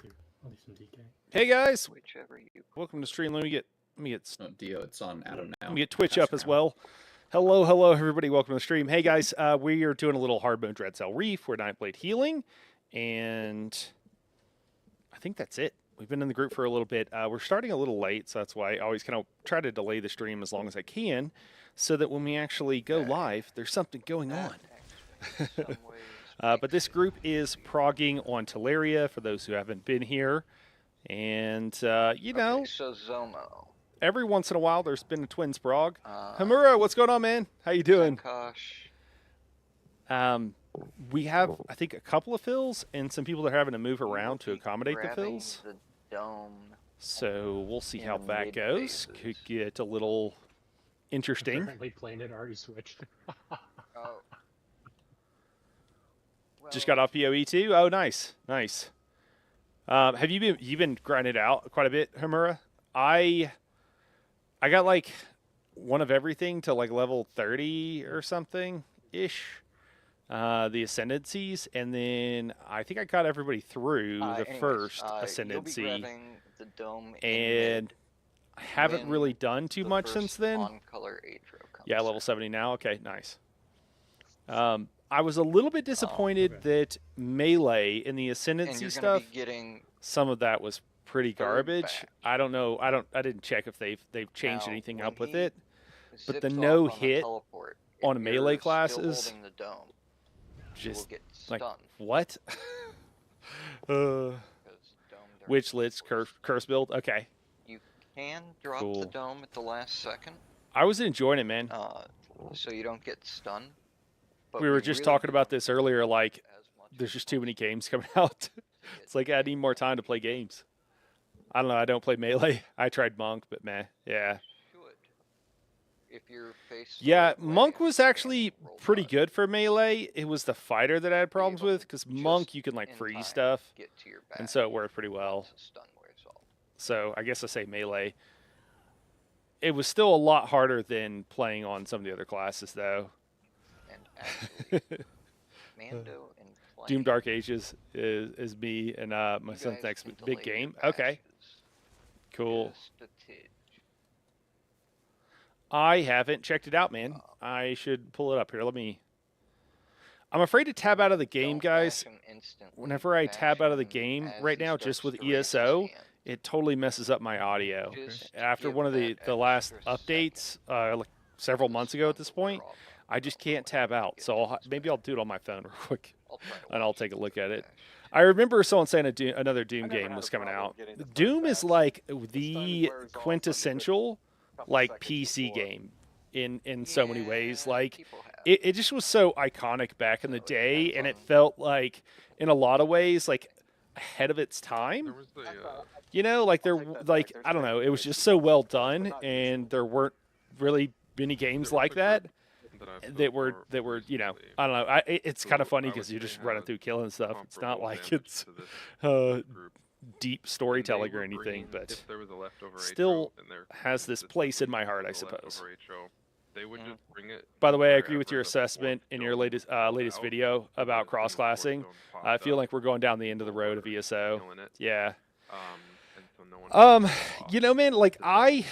I'll do some DK. Hey guys, Whichever you. welcome to stream. Let me get Dio, it's on Adam now. let me get Twitch up as well. Hello everybody. Welcome to the stream. Hey guys, we are doing a little hard mode Dreadsail Reef. We're Nightblade healing, and I think that's it. We've been in the group for a little bit. We're starting a little late, so that's why I always kind of try to delay the stream as long as I can, so that when we actually go live, there's something going on. But this group is progging on Teleria for those who haven't been here. And, you know, so Zomo. every once in a while there's been a twins prog. Hamura, what's going on, man? How you doing? We have, I think, a couple of fills and some people that are having to move around to accommodate the fills. The dome so we'll see how that goes. Could get a little interesting. Apparently playing it already switched. Oh. Just got off PoE too? Oh, nice. Nice. Have you've been grinding out quite a bit, Hamura? I got like one of everything to like level 30 or something ish. The ascendancies, and then I think I got everybody through the first ascendancy. The dome and I haven't really done too much since then. Yeah, level 70 now. Okay, nice. I was a little bit disappointed that melee in the ascendancy stuff, some of that was pretty garbage. I don't know. I didn't check if they've changed anything up with it. But the no hit on melee classes, just like what? Which lits curse build? Okay. You can drop the dome at the last second. I was enjoying it, man. So you don't get stunned. We were just talking about this earlier, like, there's just too many games coming out. It's like, I need more time to play games. I don't know, I don't play Melee. I tried Monk, but meh, yeah. Yeah, Monk was actually pretty good for Melee. It was the fighter that I had problems with, because Monk, you can, like, freeze stuff, and so it worked pretty well. So, I guess I say Melee. It was still a lot harder than playing on some of the other classes, though. Mando and Doom Dark Ages is me and my son's next big game. Okay. Cool. I haven't checked it out, man. I should pull it up here. I'm afraid to tab out of the game, guys. Whenever I tab out of the game right now, just with ESO, it totally messes up my audio. After one of the last updates, like several months ago at this point, I just can't tab out, so maybe I'll do it on my phone real quick, and I'll take a look at it. I remember someone saying another Doom game was coming out. Doom is like the quintessential, like, PC game in so many ways. Like, it just was so iconic back in the day, and it felt like, in a lot of ways, like, ahead of its time. You know, like, I don't know, it was just so well done, and there weren't really many games like that. That were, you know, I don't know. It's kind of funny because you're just running through killing stuff. It's not like it's deep storytelling or anything, but still has this place in my heart, I suppose. By the way, I agree with your assessment in your latest video about cross-classing. I feel like we're going down the end of the road of ESO. Yeah. You know, man, like I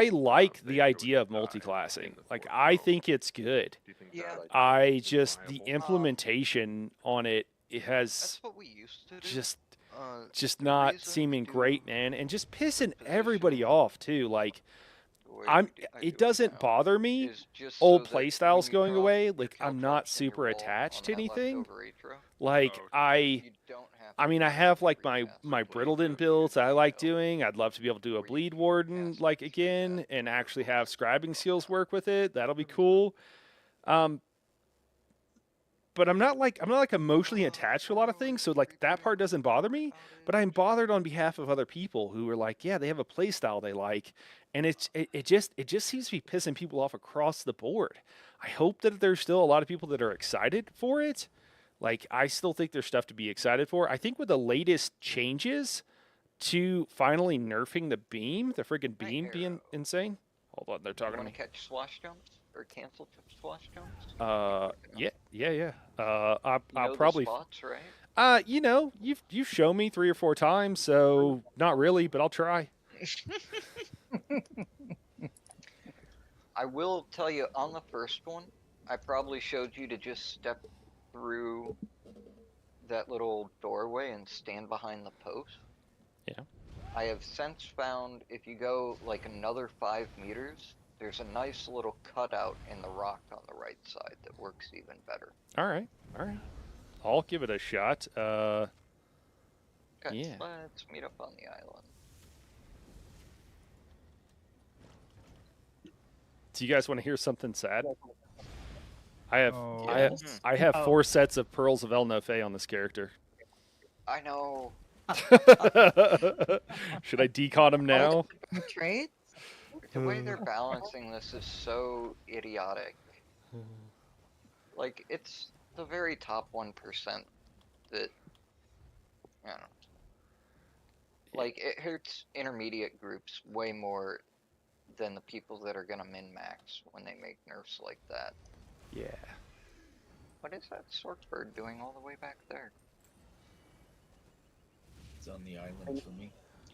like the idea of multi-classing. Like, I think it's good. I just, the implementation on it has just not seeming great, man, and just pissing everybody off too. Like, it doesn't bother me old playstyles going away. Like, I'm not super attached to anything. Like, I mean, I have, like, my Brittledon builds that I like doing. I'd love to be able to do a Bleed Warden, like, again, and actually have scribing skills work with it. That'll be cool. But I'm not emotionally attached to a lot of things, so, like, that part doesn't bother me. But I'm bothered on behalf of other people who are like, yeah, they have a play style they like, and it just seems to be pissing people off across the board. I hope that there's still a lot of people that are excited for it. Like, I still think there's stuff to be excited for. I think with the latest changes to finally nerfing the beam, the friggin' beam being insane. Hold on, they're talking to me. Catch slosh jumps or cancel slosh jumps? Yeah. I'll probably. Spots, right? You know, you've shown me 3 or 4 times, so not really, but I'll try. I will tell you, on the first one, I probably showed you to just step through that little doorway and stand behind the post. Yeah. I have since found if you go like another 5 meters, there's a nice little cutout in the rock on the right side that works even better. All right. I'll give it a shot. Okay, Yeah. let's meet up on the island. Do you guys want to hear something sad? I have Yes. I have 4 sets of Pearls of El Nofe on this character. I know. Should I decon him now? Trade? The way they're balancing this is so idiotic. Like, it's the very top 1% that, I don't know. Like, it hurts intermediate groups way more than the people that are gonna min-max when they make nerfs like that. Yeah. What is that Sorkbird doing all the way back there? It's on the island for me.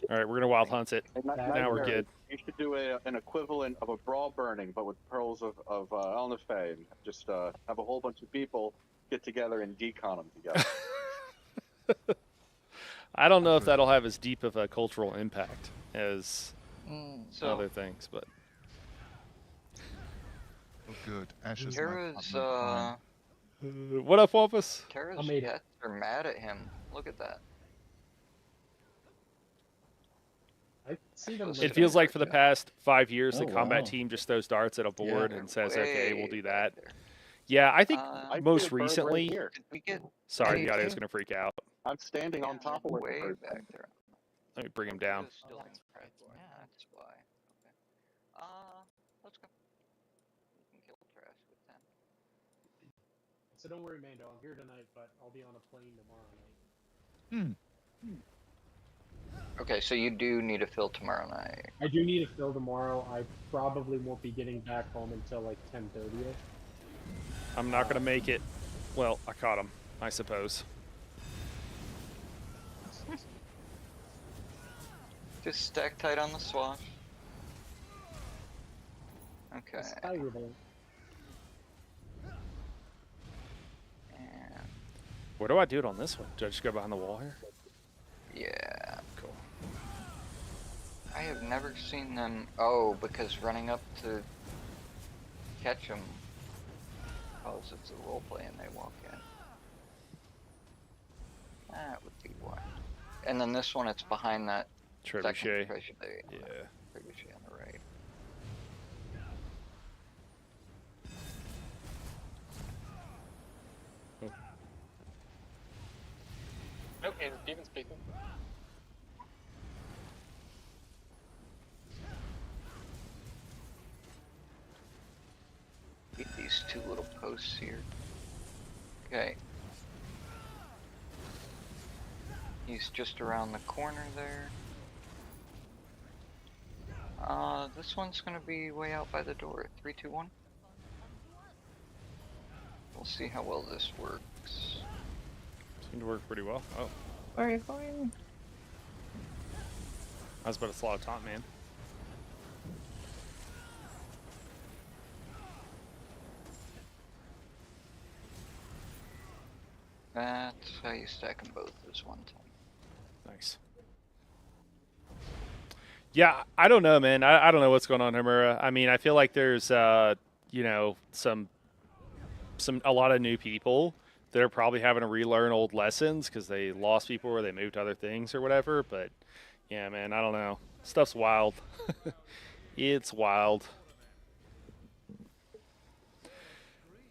All right, we're gonna wild hunt it. Now we're good. You should do an equivalent of a brawl burning, but with pearls of El Nofe, and just have a whole bunch of people get together and decon them together. I don't know if that'll have as deep of a cultural impact as So, other things, but Oh, good. Ashes. Tara's, what up, Wampus? Tara's made it. pets are mad at him. Look at that. I see them. It feels like for the past 5 years, the Oh, combat wow. team just throws darts at a board They're and says, "Okay, we'll way do back that." there. Yeah, I think I most see a bird right recently. here. Did we get Sorry, Hey, the audio's hey. gonna freak out. I'm standing on top of where the way bird back there? Let me bring him down. It's still in red. That's why. Okay. Let's go. We can kill trash with 10. So don't worry, Mando. I'm here tonight, but I'll be on a plane tomorrow night. Okay, so you do need a fill tomorrow night. I do need a fill tomorrow. I probably won't be getting back home until like 10:30. I'm not gonna make it. Well, I caught him, I suppose. Just stack tight on the swash. Okay. Sky Revolt. And Where do I do it on this one? Do I just go behind the wall here? yeah. Cool. I have never seen them. Oh, because running up to catch them. Because it's a roleplay and they walk in. That would be why. And then this one, it's behind that second Trebuchet. trebuchet. Yeah. Trebuchet on the right. Okay, Steven speaking. Get these 2 little posts here. Okay. He's just around the corner there. This one's gonna be way out by the door. 3, 2, 1. We'll see how well this works. Seemed to work pretty well. Oh, Where are you going? I was about to slot a taunt, man. That's how you stack them both as one time. Nice. Yeah, I don't know, man. I don't know what's going on, Hamura. I mean, I feel like there's, you know, a lot of new people that are probably having to relearn old lessons because they lost people or they moved to other things or whatever. But yeah, man, I don't know. Stuff's wild. It's wild.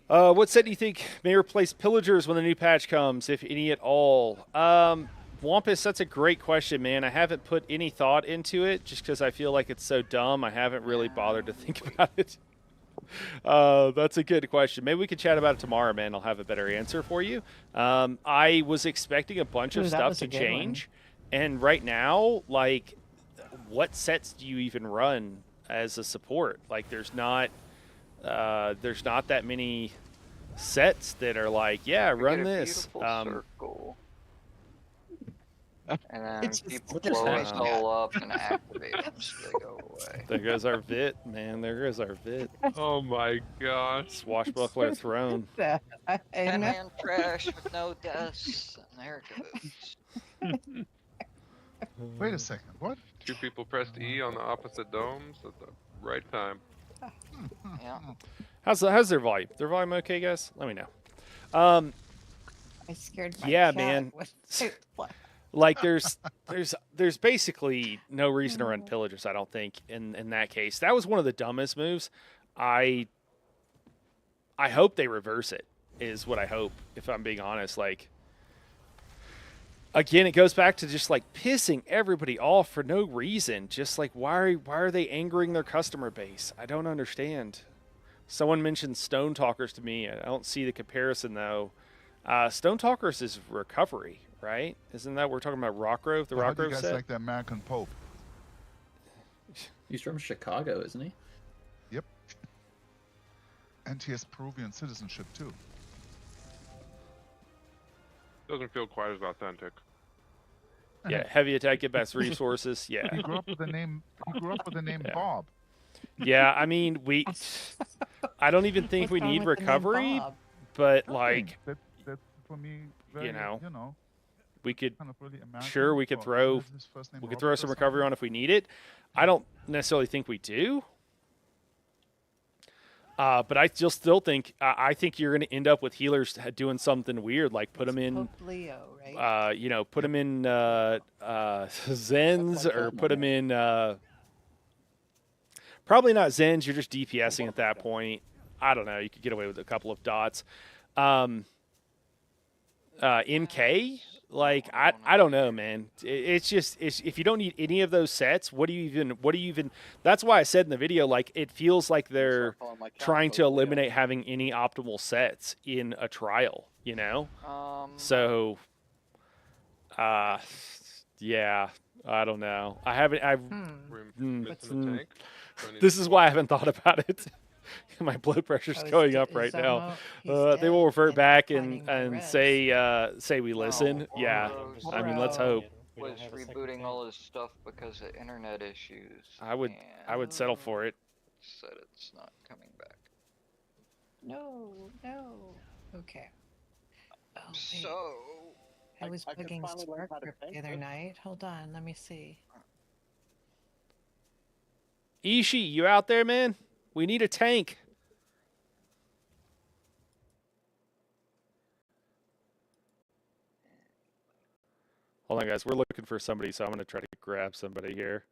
What set do you think may replace pillagers when the new patch comes, if any at all? Wampus, that's a great question, man. I haven't put any thought into it just because I feel like it's so dumb. I haven't really bothered to think about it. That's a good question. Maybe we could chat about it tomorrow, man. I'll have a better answer for you. I was expecting a bunch of Ooh, that stuff was to a good change. And right now, like, what sets do you even run as a support? Like, there's not that many sets that are like, yeah, We run get a this. beautiful circle. And then It's just- people just blow us hanging all up and activate them so they go away. There goes our Vit, man. There goes our Vit. Oh my gosh. Swashbuckler throne. I know. 10-man trash with no deaths. And there it goes. Wait a second. What? 2 people pressed E on the opposite domes at the right time. Yeah. How's their volume? Their volume okay, guys? Let me know. I scared my Yeah, cat man. with- Like there's basically no reason to run pillagers, I don't think, in that case. That was one of the dumbest moves. I hope they reverse it, is what I hope, if I'm being honest. Like, again, it goes back to just like pissing everybody off for no reason. Just like why are they angering their customer base? I don't understand. Someone mentioned Stone Talkers to me. I don't see the comparison though. Stone Talkers is recovery, right? Isn't that we're talking about Rockgrove? The How do you Rockgrove guys set. like the American Pope? He's from Chicago, isn't he? Yep. And he has Peruvian citizenship too. Doesn't feel quite as authentic. Yeah, heavy attack, get best resources. Yeah, He grew up with the name. He grew up with the name Yeah. Bob. yeah. I mean, I don't even think What's we wrong need with the name recovery, Bob? but Nothing. like That's for me. Very, know, you know, we could. kind of really American. Sure, we could Or throw is his first name We could Robert throw or some recovery something? on if we need it. I don't necessarily think we do. But I still think I think you're going to end up with healers doing something weird, like put them in, Pope Leo, right? put them in Zens or put them in. Probably not Zens. You're just DPSing at that point. I don't know. You could get away with a couple of dots. MK. Like I don't know, man. It's just if you don't need any of those sets, what do you even? That's why I said in the video, like it feels like they're trying to eliminate having any optimal sets in a trial. You know. So, yeah, I don't know. We're missing a tank. Do I need This to is swap? why I haven't thought about it. My blood pressure's Oh, is going D- up is right now. Zomo- he's They will dead revert and back fighting and the Reds. say we listen. No, Yeah, Boros I mean, let's Bro. hope. We don't was have a second rebooting tank. all his stuff because of internet issues. I would settle for it. Said it's not coming back. No. Okay. Oh, wait. So I was I can bugging finally learn how to Spark think the other this. night. Hold on, let me see. Ishii, you out there, man? We need a tank. Hold on, guys. We're looking for somebody, so I'm going to try to grab somebody here.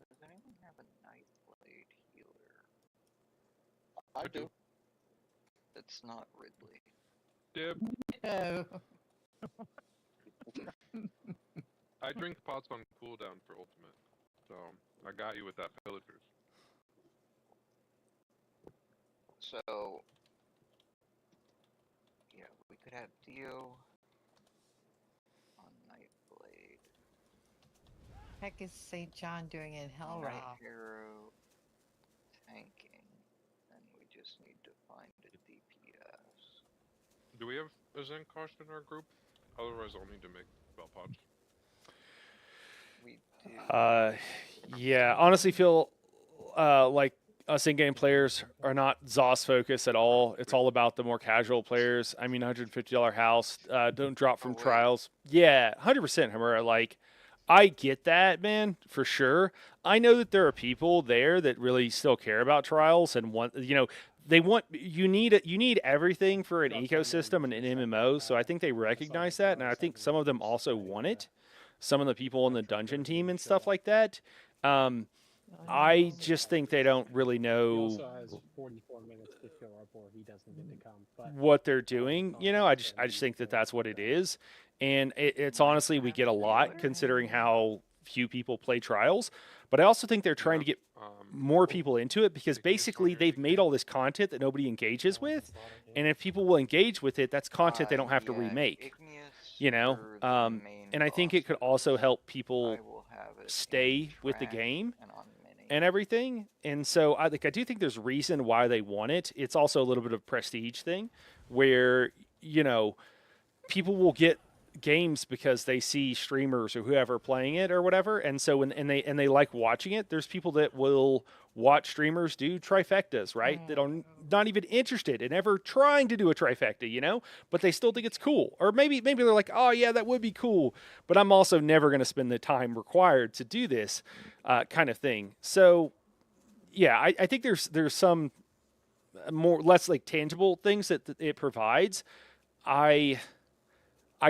does anyone have a Nightblade healer? I do. It's not Ridley. Dip. No. I drink pots on cooldown for ultimate. So I got you with that pillagers. So yeah, we could have Dio on Nightblade. Heck is St. John doing in hell right now? Hero tanking, and we just need to find a DPS. Do we have a Zen Kosh in our group? Otherwise, I'll need to make spell pods. We do. Yeah, honestly feel like us in-game players are not ZOS focused at all. It's all about the more casual players. I mean, $150 house, don't drop from wait. trials. Yeah, 100%, Hamura. Like, I get that, man, for sure. I know that there are people there that really still care about trials and want, they want you need everything for an ecosystem and an MMO. So I think they recognize that, and I think some of them also want it. Some of the people on the dungeon team and stuff like that. I just think they don't really He know also has 44 minutes to kill our poor if he doesn't get to come. But what they're doing. I just think that that's what it is, and it's honestly we get a lot considering how few people play trials. But I also think they're trying to get more people into it, because basically they've made all this content that nobody engages with, and if people will engage with it, that's content they don't have to remake. You know, and I think it could also help people stay with the game and everything. And so I do think there's reason why they want it. It's also a little bit of a prestige thing where, you know, people will get games because they see streamers or whoever playing it or whatever, and so when they like watching it. There's people that will watch streamers do trifectas, right? That are not even interested in ever trying to do a trifecta, you know, but they still think it's cool. Or maybe they're like, oh yeah, that would be cool, but I'm also never going to spend the time required to do this kind of thing. So yeah, I think there's some less like tangible things that it provides. I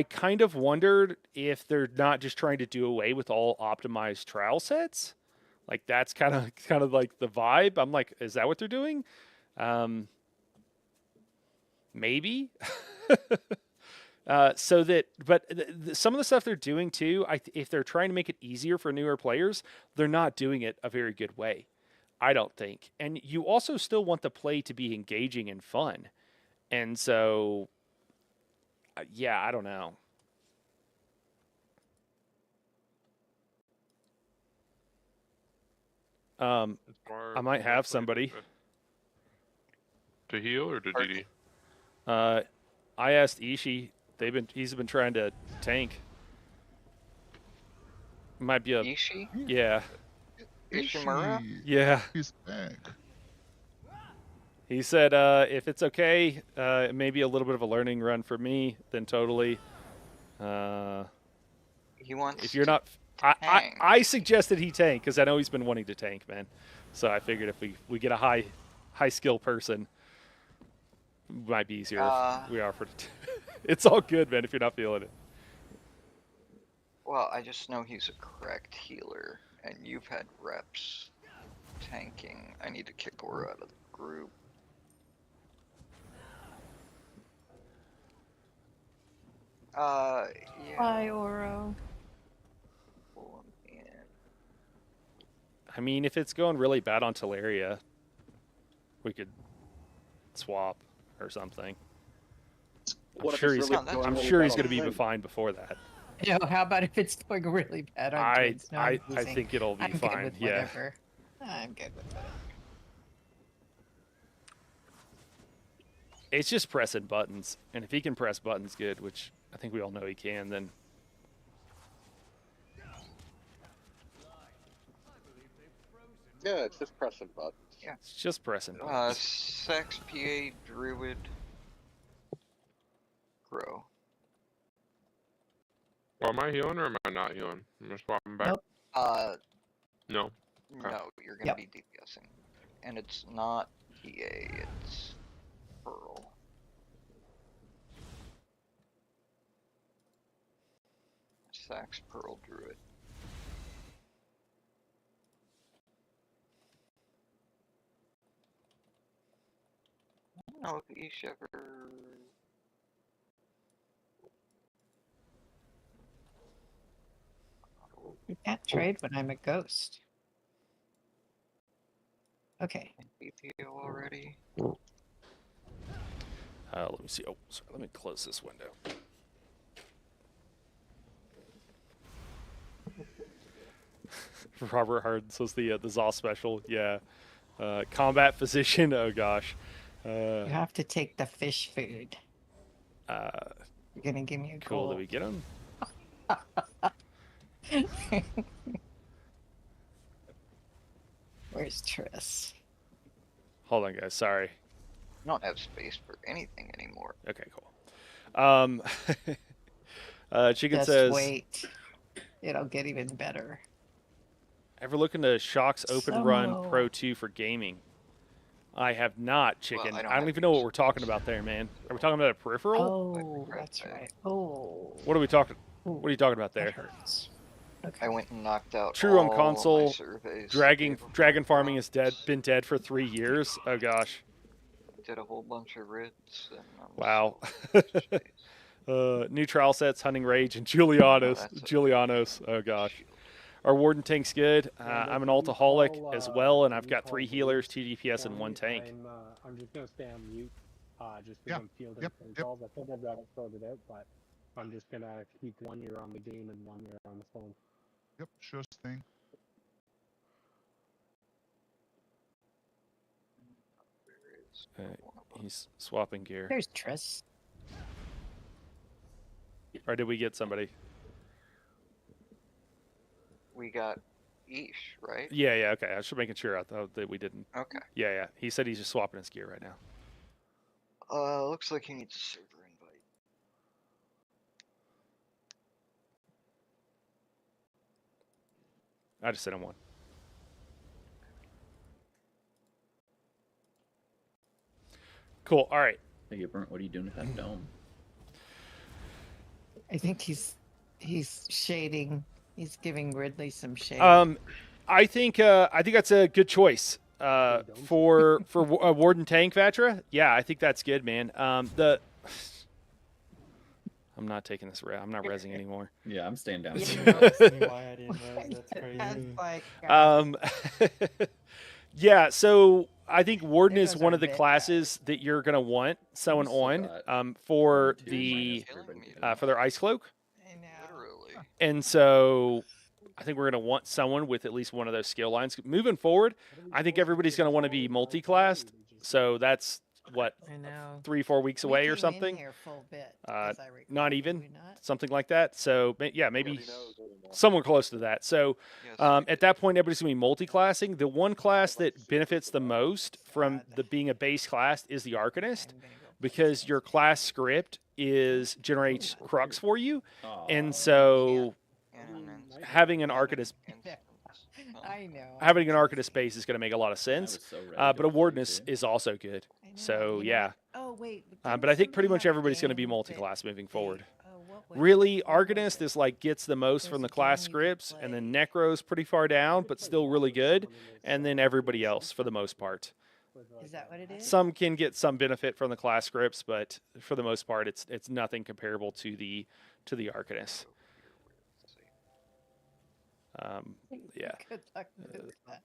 kind of wondered if they're not just trying to do away with all optimized trial sets. Like that's kind of like the vibe. I'm like, is that what they're doing? Maybe. So that, but some of the stuff they're doing too, if they're trying to make it easier for newer players, they're not doing it a very good way, I don't think. And you also still want the play to be engaging and fun. And so, yeah, I don't know. I might have somebody to heal or to DD. I asked Ishii. He's been trying to tank. Might be a Ishii? Yeah. Ishimura? Yeah. He's back. He said, if it's okay, maybe a little bit of a learning run for me, then totally. He wants. If you're not, I suggested he tank because I know he's been wanting to tank, man. So I figured if we get a high skill person, it might be easier if we offer it. It's all good, man. If you're not feeling it. Well, I just know he's a correct healer, and you've had reps tanking. I need to kick Aura out of the group. Yeah. Bye, Oro. I mean, if it's going really bad on Teleria, we could swap or something. I'm sure he's going to be fine before that. You know, how about if it's going really bad on I think it'll be fine. Good with whatever. I'm good with that. It's just pressing buttons, and if he can press buttons good, which I think we all know he can, then yeah, it's just pressing buttons. Yeah, it's just pressing buttons. Sex, PA, Druid, Grow. Well, am I healing or am I not healing? I'm gonna swap them back. Nope. No. No, you're gonna be DPSing, and it's not PA. It's Pearl. Sax, Pearl, Druid. I don't know if Ish ever. You can't trade when I'm a ghost. Okay. BPO already. Let me see. Oh, sorry. Let me close this window. Robert Harden says the Zaw special. Yeah. Combat physician. Oh gosh. You have to take the fish food. You're gonna give me a cool. goal. Did we get him? Where's Triss? Hold on, guys. Sorry. I don't have space for anything anymore. Okay, cool. Chicken Just says, wait. It'll get even better. Ever looking to Shock's Open Run Pro 2 for gaming? I have not, Chicken. Well, I don't even know what we're talking about there, man. Are we talking about a peripheral? Oh, that's right. Oh. What are we talking? What are you talking about there? That hurts. Okay. I went and knocked out True on all console. my surveys. Dragon farming is dead. Been dead for 3 years. Oh gosh. Did a whole bunch of rids. And wow. New trial sets: Hunting Rage and Julianos. Oh gosh. Our Warden tank's good. I'm an altaholic as well, and I've can you got call 3 Reef healers, 2 DPS, and down? 1 tank. I'm just gonna stay on mute, just because Yeah, I'm fielding yep, phone yep. calls. I think I've got it sorted out, but I'm just gonna keep 1 ear on the game and 1 ear on the phone. Yep, sure thing. He's swapping gear. There's Triss. Or did we get somebody? We got Ish, right? Yeah, yeah, okay. I was just making sure I thought that we didn't. Okay. Yeah, yeah. He said he's just swapping his gear right now. Looks like he needs a server invite. I just sent him one. Cool. All right. Hey, Burnt, what are you doing to that dome? I think he's shading. He's giving Ridley some shade. I think that's a good choice. For Warden Tank Vatra, yeah, I think that's good, man. I'm not taking this. I'm not rezzing anymore. Yeah, I'm staying down. Why I didn't res, that's crazy. That's like, yeah. So I think Warden There is goes one our of the bit, classes that you're gonna want someone on for the for their Ice Cloak, I know. Literally. and so I think we're gonna want someone with at least one of those skill lines moving forward. I think everybody's gonna want to be multi-classed. So that's what I know. 3-4 weeks away or We came in something. here full bit, as I recall, Not did even we not? something like that. So yeah, maybe Nobody knows anymore. somewhere close to that. So Yes, at that point, everybody's gonna be multi-classing. The one class that benefits the most from the being a base class is the Arcanist, I'm gonna go because your class script generates crux for you, Aw. and so and an instant. having an Arcanist I know. having an Arcanist base is going to make a lot of I sense. was so ready But to a Warden play, is also good. I know, So you know yeah, what? Oh wait. but I think pretty much everybody's going to be multi-class moving forward. What was Really, it? What was Arcanist it? is like gets the most from the There's a class game you could scripts, and then play. Necro's pretty far down, but still really good, and then everybody else for the most part. Is that what it is? Some can get some benefit from the class scripts, but for the most part, it's nothing comparable to the Arcanist. Yeah. Good luck with that.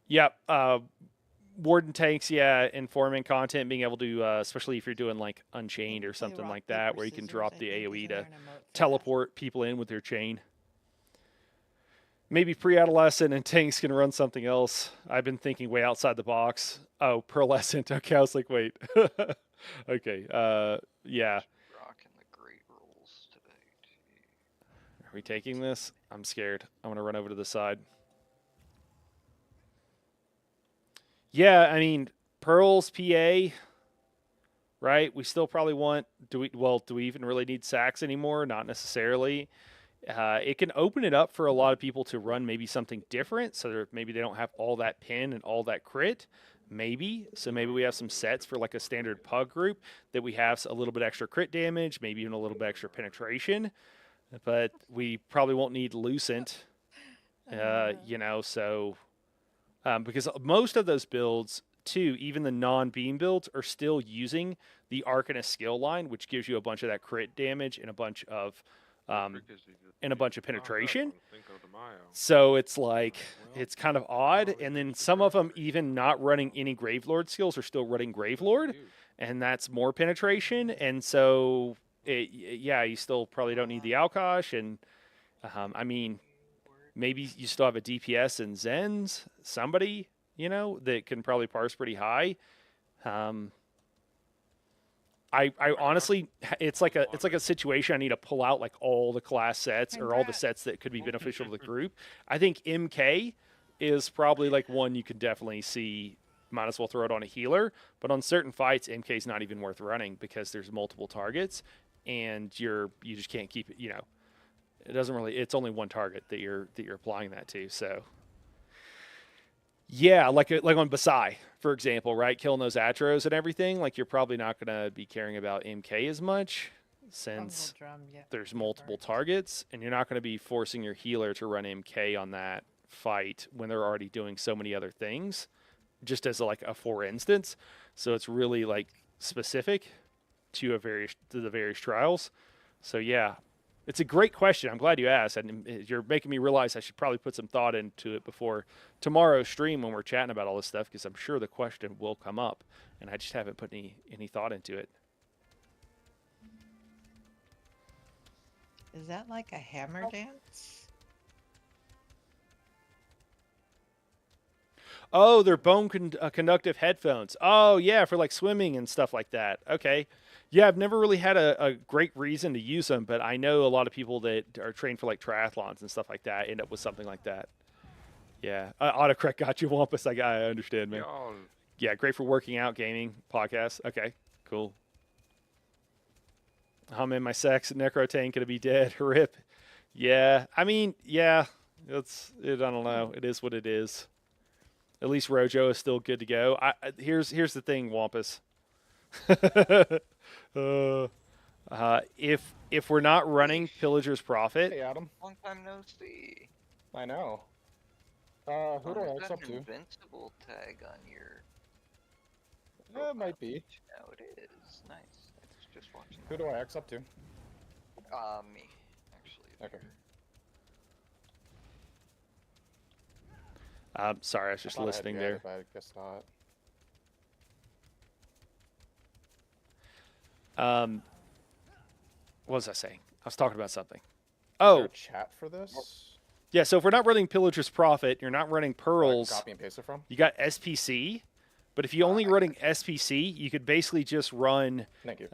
Yep. Warden tanks, yeah, informing content, being able to, especially if you're doing like Unchained or Play something rock, like that, paper, where you can scissors, drop I the think, AoE isn't to there an emote for that? teleport people in with your chain. Maybe pre-adolescent and tanks can run something else. I've been thinking way outside the box. Oh, pearlescent. Okay, I was like, wait. Okay. Yeah. Rocking the great rolls today. Are we taking this? I'm scared. I'm gonna run over to the side. Yeah, I mean, Pearls, PA, right? We still probably want. Do we even really need sacks anymore? Not necessarily. It can open it up for a lot of people to run maybe something different, so maybe they don't have all that pin and all that crit. Maybe. So maybe we have some sets for like a standard pug group that we have a little bit extra crit damage, maybe even a little bit extra penetration. But we probably won't need Lucent, so because most of those builds, too, even the non-beam builds, are still using the Arcanist skill line, which gives you a bunch of that crit damage and a bunch of penetration. So it's like, it's kind of odd. And then some of them, even not running any Gravelord skills, are still running Gravelord, and that's more penetration. And so, you still probably don't need the Alkosh. And I mean, maybe you still have a DPS and Zens, somebody, that can probably parse pretty high. I honestly, it's like a situation I need to pull out like all the class sets or all the sets that could be beneficial to the group. I think MK is probably like one you could definitely see. Might as well throw it on a healer, but on certain fights, MK is not even worth running because there's multiple targets, and you just can't keep it. It doesn't really. It's only one target that you're applying that to. So. Yeah, like on Basai, for example, right? Killing those Atros and everything, like you're probably not going to be caring about MK as much since there's multiple targets, and you're not going to be forcing your healer to run MK on that fight when they're already doing so many other things, just as like a for instance. So it's really like specific to the various trials. So yeah, It's a great question. I'm glad you asked, and you're making me realize I should probably put some thought into it before tomorrow's stream when we're chatting about all this stuff, because I'm sure the question will come up, and I just haven't put any thought into it. Is that like a hammer dance? Oh, they're bone conductive headphones. Oh, yeah, for like swimming and stuff like that. Okay. Yeah, I've never really had a great reason to use them, but I know a lot of people that are trained for like triathlons and stuff like that end up with something like that. Yeah. Autocorrect got you, Wampus. I understand, man. Y'all, Yeah, great for working out, gaming, podcasts. Okay, cool. I'm in my sex necrotank gonna be dead. Rip. Yeah, I mean, yeah, I don't know. It is what it is. At least Rojo is still good to go. Here's the thing, Wampus. If we're not running Pillager's Profit, Hey, Adam. Long time no see. I know. Who do I Is X that up an to? invincible tag on your Yeah, it might be. No, it is. Nice. I was just watching. Who do I X up to? Me, actually. Okay. sorry, I was just I thought I had listening you there. added, but I guess not. What was I saying? I was talking about something. Is there Oh, a chat for this? yeah. So if we're not running Pillager's Profit, you're not running Where I can Pearls. copy and paste it from? You got SPC, but if you only running SPC, you could basically just run Thank you.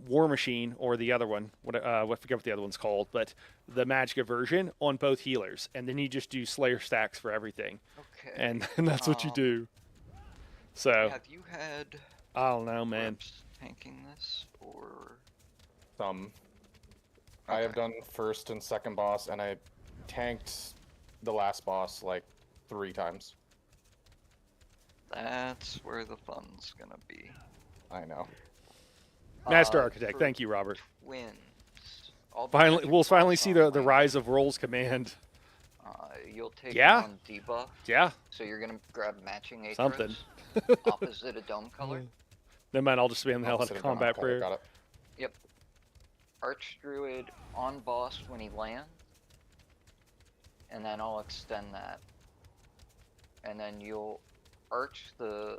War Machine or the other one. I forget what the other one's called, but the Magicka version on both healers, and then you just do Slayer stacks for everything, Okay. and that's what you do. So Have you had I don't know, man. reps tanking this, or I have done first and second boss, and I tanked the last boss like 3 times. that's where the fun's gonna be. I know. Master Architect, for thank you, Robert. Twins. All the Finally, magic we'll finally boss see the online, rise of Rolls Command. You'll take Yeah. on debuff. Yeah, So you're gonna grab matching Atros Something. opposite a dome color. never mind. I'll just spam the hell out Opposite of of Dawn combat Color, prayer. Got it. Yep. Archdruid on boss when he lands. And then I'll extend that. And then you'll arch the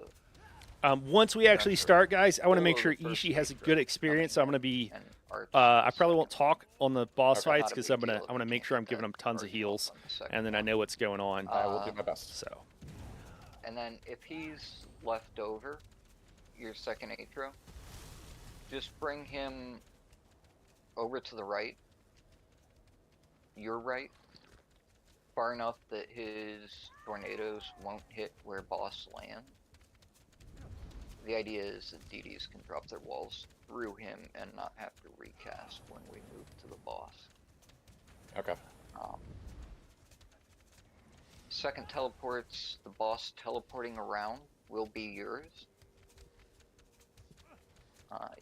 Once we actually That's start, guys, I want to make Middle sure of the first Ishii has a wave good for experience. So I'm coming going to be. and arch. I the probably won't second talk on the boss Okay. fights Not a because big I'm gonna deal I want to if you make can't sure I'm get giving that them tons of already off heals, on the second and then I one. know what's going on. I will do my best. So And then if he's left over, your second Atro, just bring him over to the right, your right, far enough that his tornadoes won't hit where boss lands. The idea is that DDs can drop their walls through him and not have to recast when we move to the boss. Okay. Second teleports, the boss teleporting around will be yours.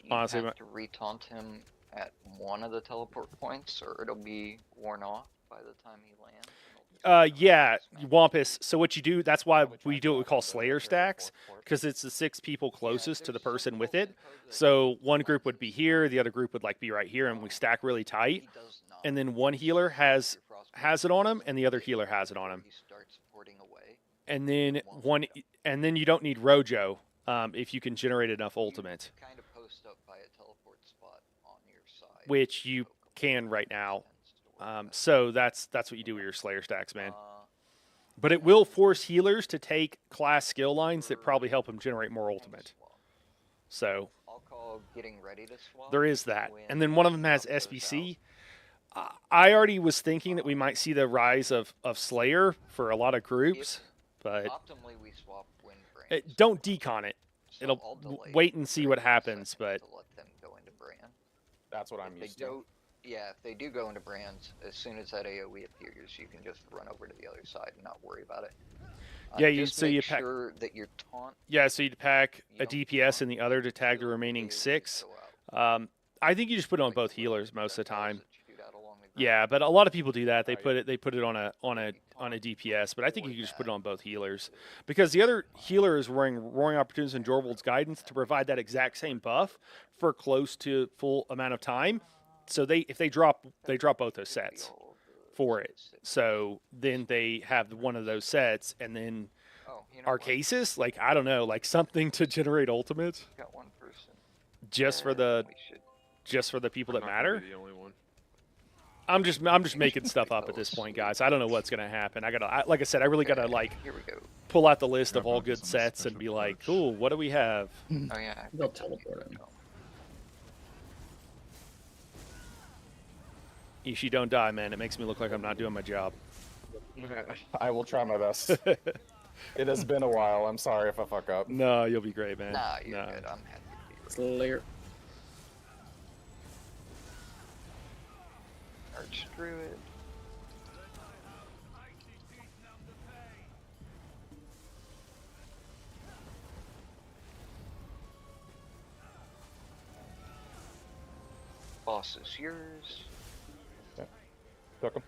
You Honestly, have to retaunt him at one of the teleport points, or it'll be worn off by the time he lands. yeah, Wampus. So what you do? That's why we do what we call Slayer stacks, because it's the 6 people closest to the person with it. So one group would be here, the other group would like be right here, and we stack really tight. And then one healer has it on him, and the other healer has it on him. He starts porting away. And then you don't need Rojo if you can generate enough ultimate, Kind of post up by a teleport spot on your side. which you can right now. So that's what you do with your Slayer stacks, man. But it will force healers to take class skill lines that probably help them generate more ultimate. So I'll call getting ready to swap. there is that. And then one of them has SBC. I already was thinking that we might see the rise of Slayer for a lot of groups, but Optimally, we swap wind brands. don't decon it. So It'll I'll delay wait and see for what a happens, second but to let them go into brand. That's what I'm If they used to. do, yeah, if they do go into brands, as soon as that AOE appears, you can just run over to the other side and not worry about it. Yeah, just so make you pack. sure that your taunt. Yeah, so you'd pack You a don't DPS and the other to until tag the the remaining AOEs 6. go out. I think you just put it on Like both the healers most of the time. projectiles that shoot out along the ground. Yeah, but a lot of people do that. They Oh, put it on a DPS, but I think you can just put it on both healers because the other healer is wearing Roaring Opportunities and Jorvold's Guidance to provide that exact same buff for close to full amount of time so if they drop both those sets for it. So then they have one of those sets, and then Oh, you know our what? cases, like I don't know, like something to generate ultimates Got one person. just for the We should. people I'm that not gonna matter. be the only one. I'm just making stuff up at this point, guys. I don't know what's gonna happen. Like I said, I really gotta like Here we go. pull out the list Yeah, of all but good it's on a sets and special be like, perch. cool, what do we have? Oh yeah. They'll teleport him. Ishii, don't die, man. It makes me look like I'm not doing my job. I will try my best. It has been a while. I'm sorry if I fuck up. No, you'll be great, man. Nah, you're No. good. I'm happy to be Slayer. Archdruid. Boss is yours. Took him.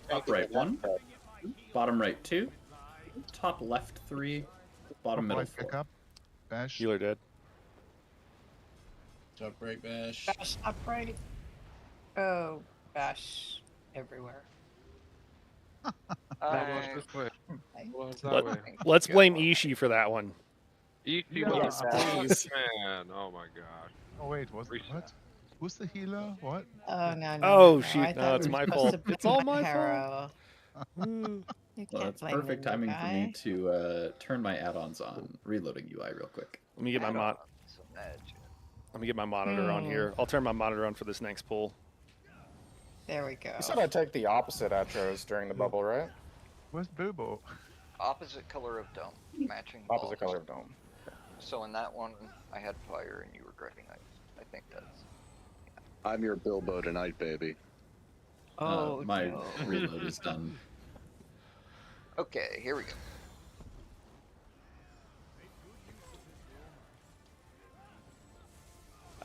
Top right 1. Bottom right 2. Top left 3. Bottom middle Right, pick 4. up. Bash. Healer dead. Top right bash. Bash up right. Oh, bash everywhere. Watch this way. Watch that Let- way. Let's blame Ishii for that one. Easy Yeah, with the please. man. Oh my god. Oh wait, what? Who's the healer? What? Oh no no. Oh, no, shoot, I no, thought it's we were my supposed fault. to blame It's all my Harrow. You Well, can't that's blame perfect the new timing for me guy. to turn my add-ons on. Reloading UI real quick. Let me get my Let me get my monitor on here. I'll turn my monitor on for this next pull. There we go. You said I'd take the opposite atros during the bubble, right? Where's Bilbo? Opposite color of dome, matching. Opposite balls. color of dome. So in that one, I had fire and you were grabbing ice. I think that's. I'm your Bilbo tonight, baby. Oh, my no. reload is done. Okay, here we go.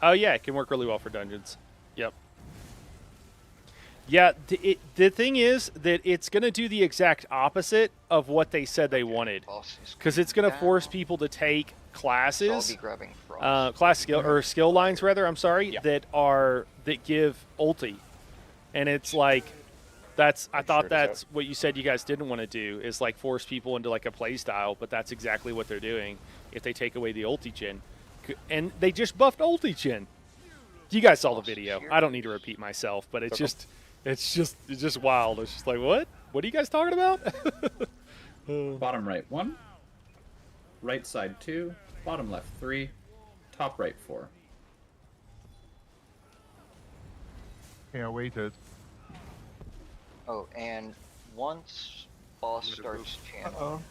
Oh yeah, it can work really well for dungeons. Yep. Yeah, the thing is that it's going to do the exact opposite of what they said they wanted. Because it's going to force people to take So I'll classes, be grabbing frost. class skill, or skill lines rather, I'm sorry, that give ulti. And it's like, I thought that's what you said you guys didn't want to do, is like force people into like a play style, but that's exactly what they're doing if they take away the ulti gen. And they just buffed ulti gen. You guys saw the video. I don't need to repeat myself, but it's just wild. It's just like, what? What are you guys talking about? Bottom right 1. Right side 2. Bottom left 3. Top right 4. Yeah, I waited. Oh, and once boss starts channeling.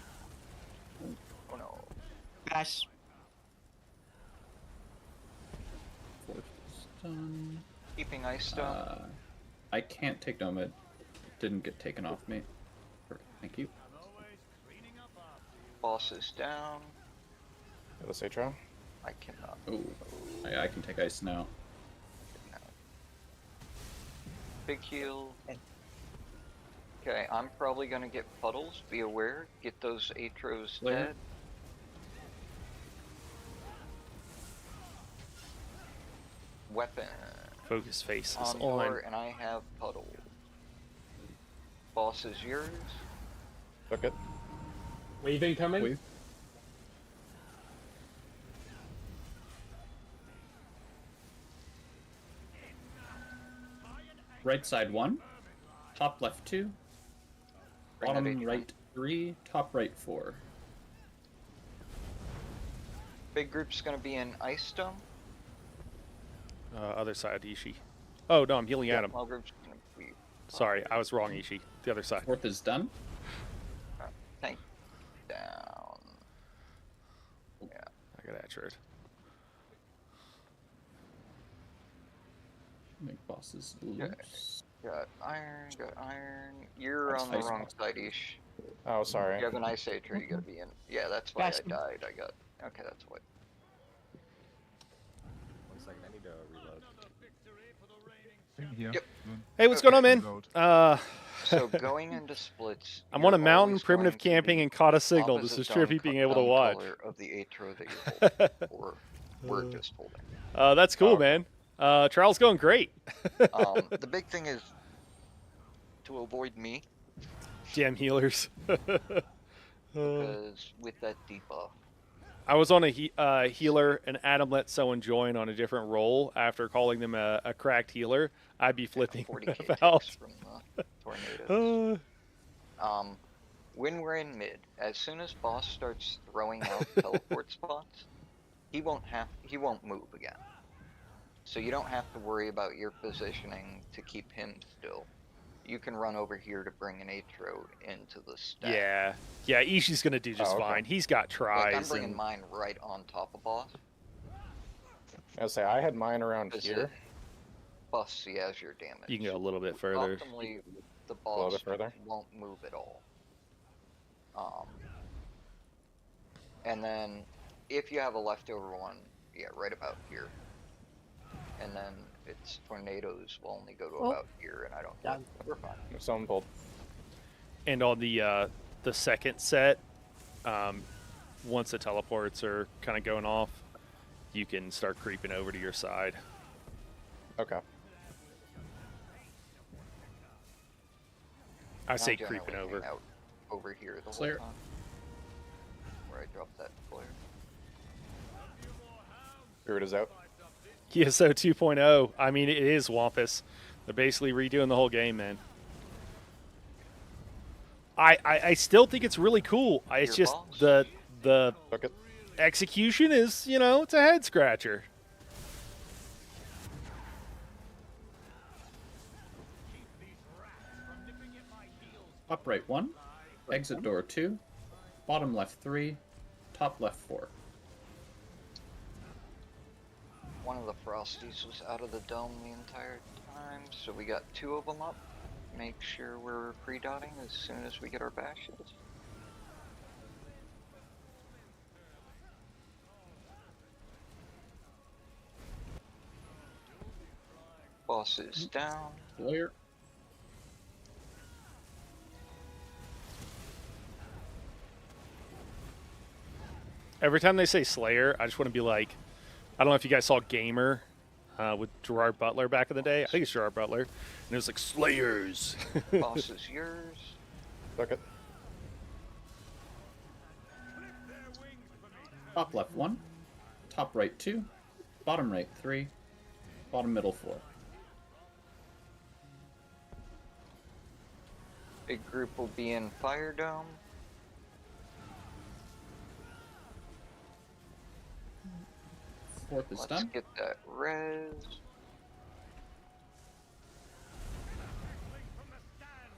Oh no. Bash. Done. Keeping ice stone. I can't take dome. It didn't get taken off me. Thank you. Boss is down. The Satro? I cannot. Oh, I can take ice now. Big heal. Okay, I'm probably gonna get puddles. Be aware. Get those atros Where? dead. Weapon. Focus face is on door, and I have puddle. Boss is yours. Took it. Wave incoming. Wave. Right side 1. Top left 2. Bring that Bottom H1. right 3. Top right 4. Big group's gonna be in ice stone. Other side, Ishii. Oh, no, I'm healing at him. Small group's gonna be. Sorry, I was wrong, Ishii. The other side. Fourth is done. Tank down. Yeah. I got Atrid. Make bosses loose. Got iron. Got iron. You're That's on the ice wrong boss. side, Ish. Oh, sorry. You have an ice atro. You gotta be in. Yeah, that's why Gotcha. I died. I got. Okay, that's what. 1 second, I need to reload. Same here. Yep. Soon. Hey, what's going on, man? Reload. So going into splits, I'm on a you're mountain, always primitive going to camping, be and caught a signal. This opposite is trippy being able to dome watch. color of the atro that you're holding, or we're just holding. That's cool, Oh, okay. man. Trial's going great. The big thing is to avoid me, Damn healers. because with that debuff, I was on a healer, and Adam let someone join on a different role after calling them a cracked healer. I'd be flipping 40k about. ticks from the tornadoes. When we're in mid, as soon as boss starts throwing out teleport spots, he won't move again. So you don't have to worry about your positioning to keep him still. You can run over here to bring an atro into the stack. Yeah. Ishi's gonna do just okay. fine. He's got tries. Like, I'm bringing and... mine right on top of boss. I was say I had mine around Because here. it buffs the Azure damage. You can go a little bit further. Ultimately, the A little boss bit further? won't move at all. And then if you have a leftover one, yeah, right about here. And then its tornadoes will only go to about here, and I don't. We're fine. Someone pulled. And on the second set, once the teleports are kind of going off, you can start creeping over to your side. Okay. I say I'm generally creeping hang over. out over here the Slayer. whole time. Where I dropped that flare. Spirit is out. ESO 2.0. I mean, it is Wampus. They're basically redoing the whole game, man. I still think it's really cool. It's Your just boss? the Took it. execution is, it's a head scratcher. Top right 1, exit door 2, bottom left 3, top left 4. One of the Frosties was out of the dome the entire time, so we got 2 of them up. Make sure we're pre-dotting as soon as we get our bashes. Boss is down. Slayer. Every time they say Slayer, I just want to be like, I don't know if you guys saw Gamer with Gerard Butler back in the day. I think it's Gerard Butler. And it was like, Slayers. Boss is yours. Took it. Top left 1, top right 2, bottom right 3, bottom middle 4. Big group will be in Fire Dome. Fourth is Let's done. get that res.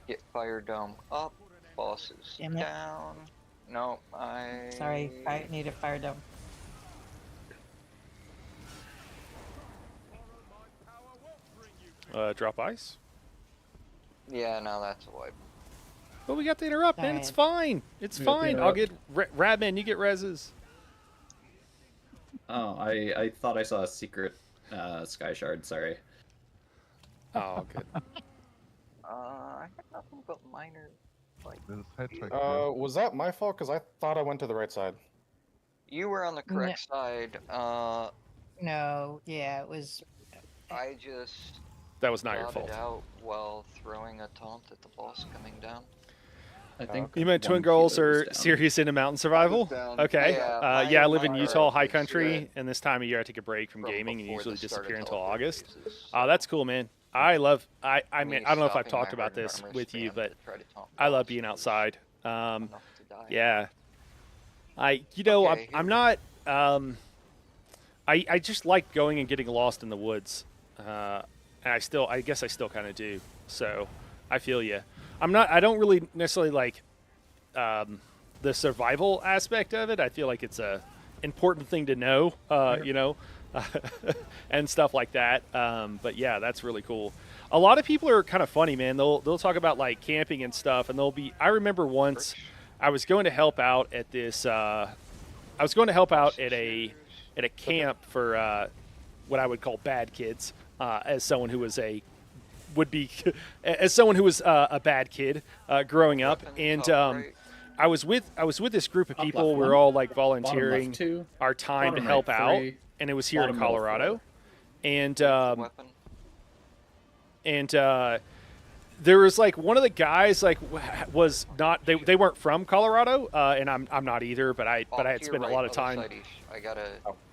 Get Fire Dome up. Boss is Damn it. down. No, Sorry, I need a fire dome. Drop ice. Yeah, no, that's a wipe. But we got to interrupt, man. It's fine. It's We got to fine. I'll get interrupt. Radman. You get reses. Oh, I thought I saw a secret sky shard, sorry. Oh, good. I have nothing but minor, like. There's head check. Was that my fault? Because I thought I went to the right side. You were on the correct side. No, yeah, it was. I just That was not your dotted fault. out while throwing a taunt at the boss coming down. I think You meant twin one girls healer was are down. serious into mountain survival? down. Okay. Yeah, Yeah, I live in mine Utah, are high like country, that and this time of year I take a break from from gaming and before usually the start of disappear until teleport August. phases. Oh, that's cool, man. I love. I Me mean, I don't know if I've stopping my talked about hard this armor with you, spam but to try to taunt I love boss being was outside. enough to die. Yeah. I'm Okay, not. I just like going and getting lost in the woods, and I guess I still kind of do. So I feel you. I don't really necessarily like the survival aspect of it. I feel like it's a important thing to know, and stuff like that. But yeah, that's really cool. A lot of people are kind of funny, man. They'll talk about like camping and stuff, and I remember once I was going to help out at this. I was going to help out at a camp for what I would call bad kids, as someone who was a would be as someone who was a bad kid growing up, and I was with this group of people. We were all like volunteering our time to help out, and it was here in Colorado, and there was like one of the guys like was not they weren't from Colorado, and I'm not either, but I had spent a lot of time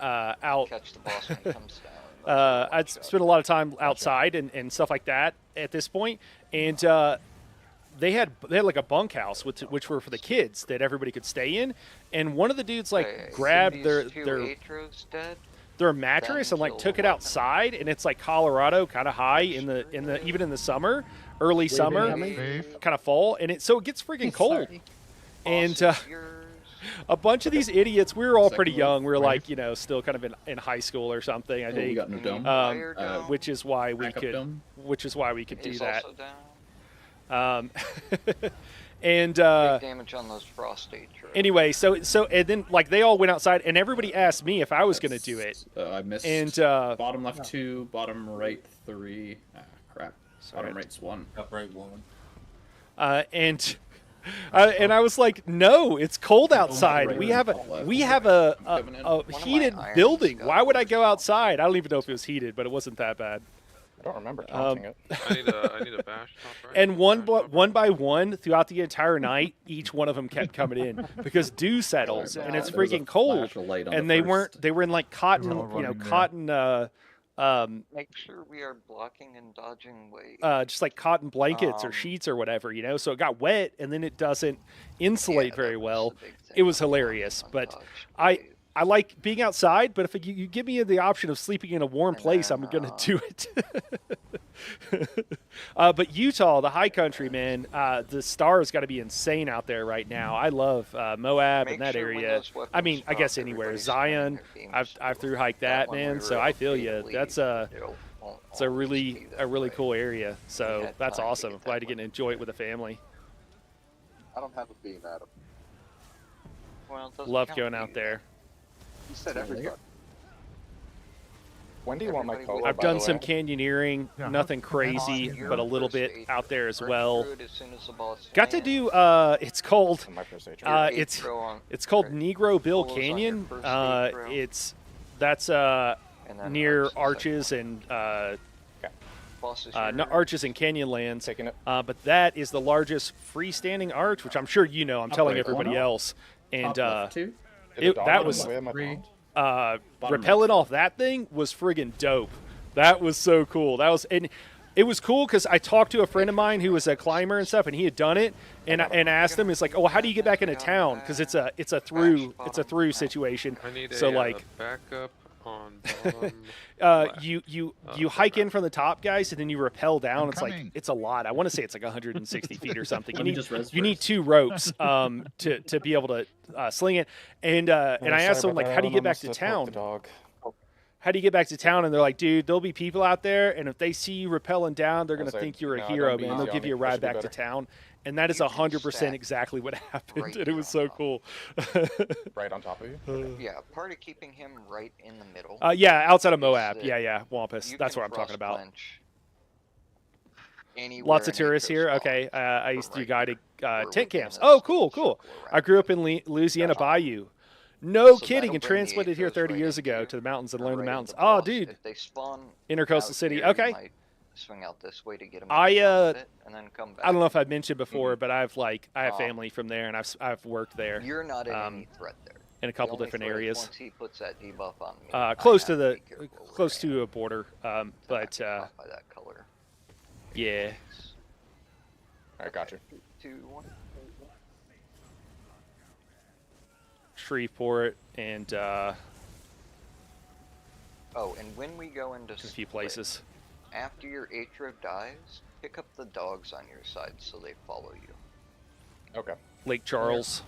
out. Catch the boss when he comes down. I'd spent a lot of time outside and stuff like that at this point, and they had like a bunkhouse which were for the kids that everybody could stay in, and one of the dudes like grabbed their mattress and like took it outside, and it's like Colorado, kind of high in the even in the summer, early summer, kind of fall, and it gets freaking cold, and a bunch of these idiots, we were all pretty young. We were like, you know, still kind of in high school or something, I think. We got no dome. Which is why we could do that. And big damage on those frost age. Anyway, so and then like they all went outside, and everybody asked me if I was going to do it. I missed. And bottom left 2, bottom right 3. Ah, crap. Bottom right's 1. Up right 1. And I was like, no, it's cold outside. We have a heated building. Why would I go outside? I don't even know if it was heated, but it wasn't that bad. I don't remember counting it. I need a bash top right. And one by one throughout the entire night, each one of them kept coming in because dew settles and it's freaking cold. And they were in like cotton, cotton. Make sure we are blocking and dodging waves. Just like cotton blankets or sheets or whatever, you know. So it got wet and then it doesn't insulate very well. It was hilarious, but I like being outside, but if you give me the option of sleeping in a warm place, I'm going to do it. But Utah, the high country, man, the stars got to be insane out there right now. I love Moab and that area. I mean, I guess anywhere. Zion, I've through hiked that, man. So I feel you. It's a really cool area. So that's awesome. I'm glad to get to enjoy it with the family. I don't have a beam, Adam. Well, love going out there. You said everybody. When do you want my polo? I've done some canyoneering, nothing crazy, but a little bit out there as well. Got to do it's called it's called Negro Bill Canyon. That's near Arches and not Arches and Canyonlands. But that is the largest freestanding arch, which I'm sure you know. I'm telling everybody else. And that was rappelling off that thing was friggin' dope. That was so cool. And it was cool because I talked to a friend of mine who was a climber and stuff, and he had done it, and asked him, it's like, oh, how do you get back into town? Because it's a through situation. I need so like backup on bottom. You hike in from the top, guys, and then you rappel down. It's a lot. I want to say it's like 160 feet or something. You need 2 ropes to be able to sling it. And I asked them, like, how do you get back to town? How do you get back to town? And they're like, dude, there'll be people out there, and if they see you rappelling down, they're gonna think you're a hero, man. They'll give you a ride back to town. And that is 100% exactly what happened. Right, and it was so cool. Right on top of you? Yeah, part of keeping him right in the middle. Yeah, outside of Moab. Yeah, Wampus. That's what I'm talking about. Lots of tourists here. Okay, I used to guide tent camps. Oh, cool. I grew up in Louisiana Bayou. No kidding, and transplanted here 30 years ago to the mountains and learned the mountains. Oh, dude. Intercoastal city. Okay. Swing out this way to get him and then come back. I don't know if I've mentioned before, but I have family from there, and I've worked there. You're not in any threat there. In a couple different areas. Once he puts that debuff on me, close to a border, but by that color. Yeah. All right, gotcha. 2, 1. Shreveport and and when we go into a few places. After your Atro dies, pick up the dogs on your side so they follow you. Okay. Lake Charles.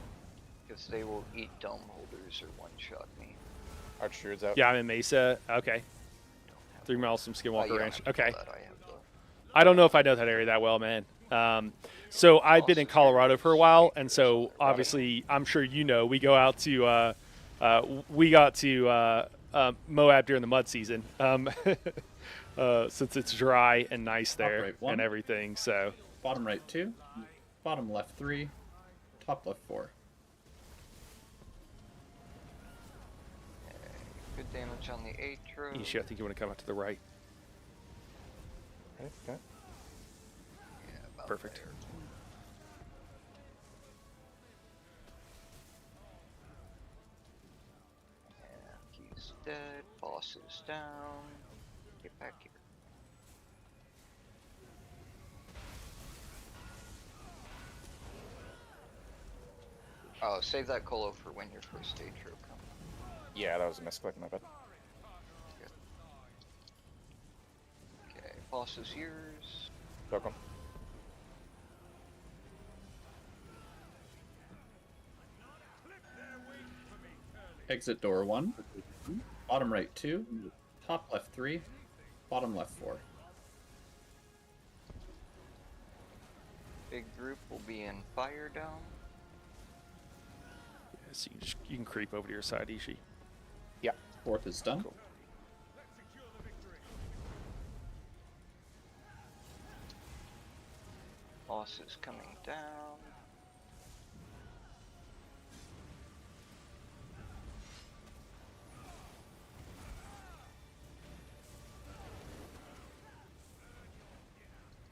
Because they will eat dome holders or one-shot me. Archer's out. Yeah, I'm in Mesa. Okay. 3 miles from Skinwalker Ranch. Okay. I don't know if I know that area that well, man. So I've been in Colorado for a while, and so obviously I'm sure you know we go out to Moab during the mud season. since it's dry and nice Top there right 1. and everything. So Bottom right 2. Bottom left 3. Top left 4. Good damage on the Atro. Ishi, I think you want to come out to the right. Okay. Okay. Yeah, about Perfect. there. And he's dead. Boss is down. Get back here. Oh, save that colo for when your first Atro comes. Yeah, that was a misclick, my bad. Okay, boss is yours. Welcome. Exit door 1. Bottom right 2. Top left 3. Bottom left 4. Big group will be in fire dome. So you can creep over to your side, Ishi. Yeah. 4th is done. Cool. Boss is coming down.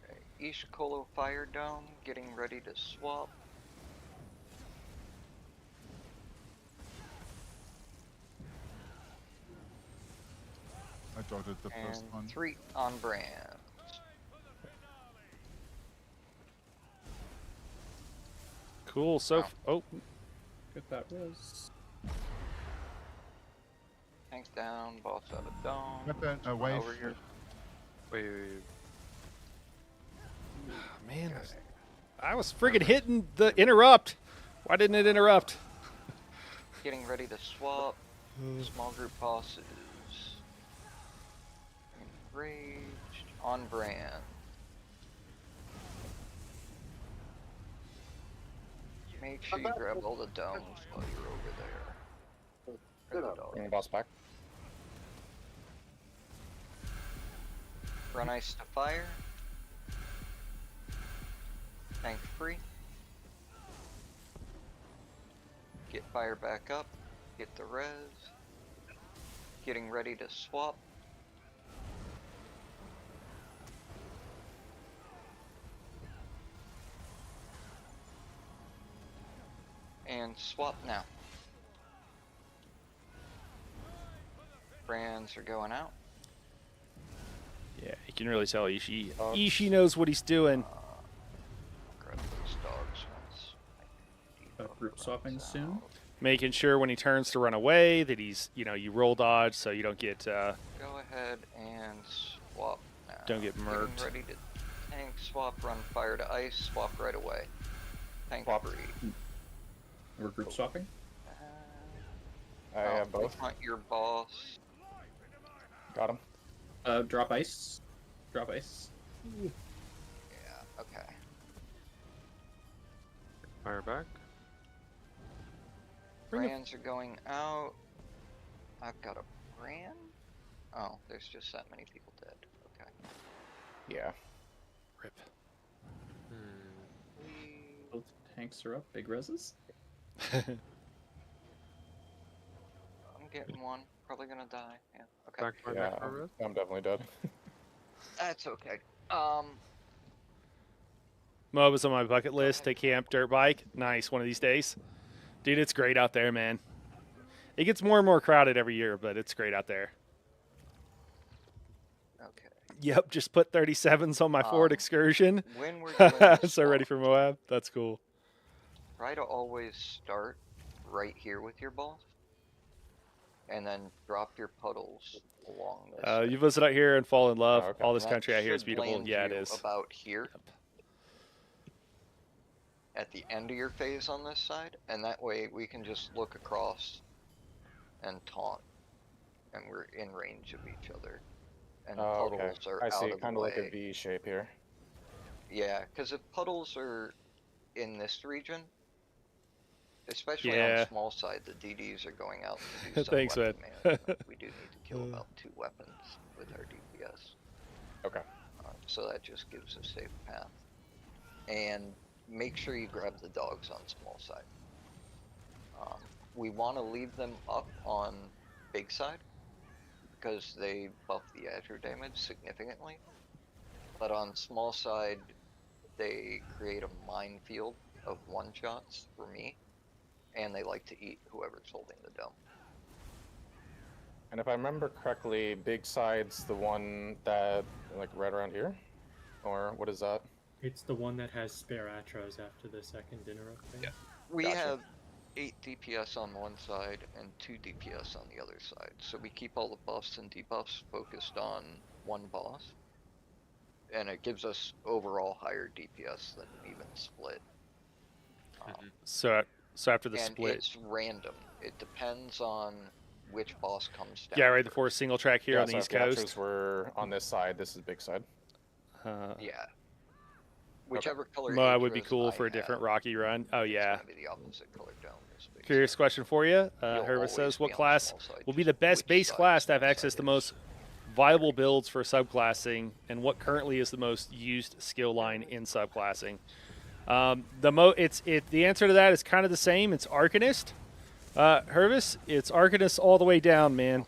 Okay, Ishikolo Fire Dome getting ready to swap. I dodged the first And one. 3 on brand. Cool. So, oh, Get that res. Tank down, boss out of dome. Weapon, wave. Over here. Wait. man, I was friggin' hitting the interrupt. Why didn't it interrupt? Getting ready to swap. Small group bosses. Enraged. On brand. Make sure you grab all the domes while you're over there. Or the dogs. Bring the boss back. Run ice to fire. Tank free. Get fire back up. Get the res. Getting ready to swap. And swap now. Brands are going out. Yeah, you can really tell Ishi. Dogs. Ishi knows what he's doing. Grab those dogs once. Group swapping soon. Making sure when he turns to run away that he's, you roll dodge so you don't get, Go ahead and swap now. Don't get murked. Getting ready to tank swap, run fire to ice, swap right away. Tank Swap. free. We're group swapping. I have both. Want your boss. Got him. Drop ice. Drop ice. Yeah, okay. Fire back. Brands are going out. I've got a brand? Oh, there's just that many people dead. Okay. Yeah. Rip. Both tanks are up. Big reses. I'm getting one. Probably gonna die. Yeah. Okay. Back my Yeah, back for I'm definitely dead. That's okay. Mob is on my bucket list. Take camp, dirt bike. Nice, one of these days. Dude, it's great out there, man. It gets more and more crowded every year, but it's great out there. Okay. Yep, just put 37s on my Ford Excursion. When we're doing this So ready swap, for Moab? That's cool. try to always start right here with your boss. And then drop your puddles along this. You visit out here and fall in love. Oh, okay. All this And that country out here is should beautiful. land Yeah, it you is. About here. At the end of your phase on this side, and that way we can just look across and taunt, and we're in range of each other. And Oh, okay. puddles are I out see. of Kind the of way. like a V shape here. Yeah, because if puddles are in this region, especially Yeah. on the small side, the DDs are going out to do some Thanks, weapon man. management. We do need to kill about 2 weapons with our DPS. Okay. So that just gives a safe path. And make sure you grab the dogs on small side. We want to leave them up on big side because they buff the aggro damage significantly. But on small side, they create a minefield of one-shots for me, and they like to eat whoever's holding the dome. And if I remember correctly, big side's the one that, like, right around here? Or what is that? It's the one that has spare Atros after the second dinner thing. Yeah. We Gotcha. have 8 DPS on one side and 2 DPS on the other side. So we keep all the buffs and debuffs focused on one boss. And it gives us overall higher DPS than even split. So after the and split. it's random. It depends on which boss comes down. Yeah, right before single track here on the so East if the Coast. Atros were on this side, this is big side. Yeah. Whichever color Moa would be Atros cool I for a different have, rocky run. Oh, yeah. It's gonna be the opposite color dome. Curious question for you. You'll Hervis always says, be what on the class small side, will be just the best which base side class to have small access side to is. most viable builds for subclassing, and what currently is the most used skill line in subclassing? The answer to that is kind of the same. It's Arcanist. Hervis, it's Arcanist all the way down, man.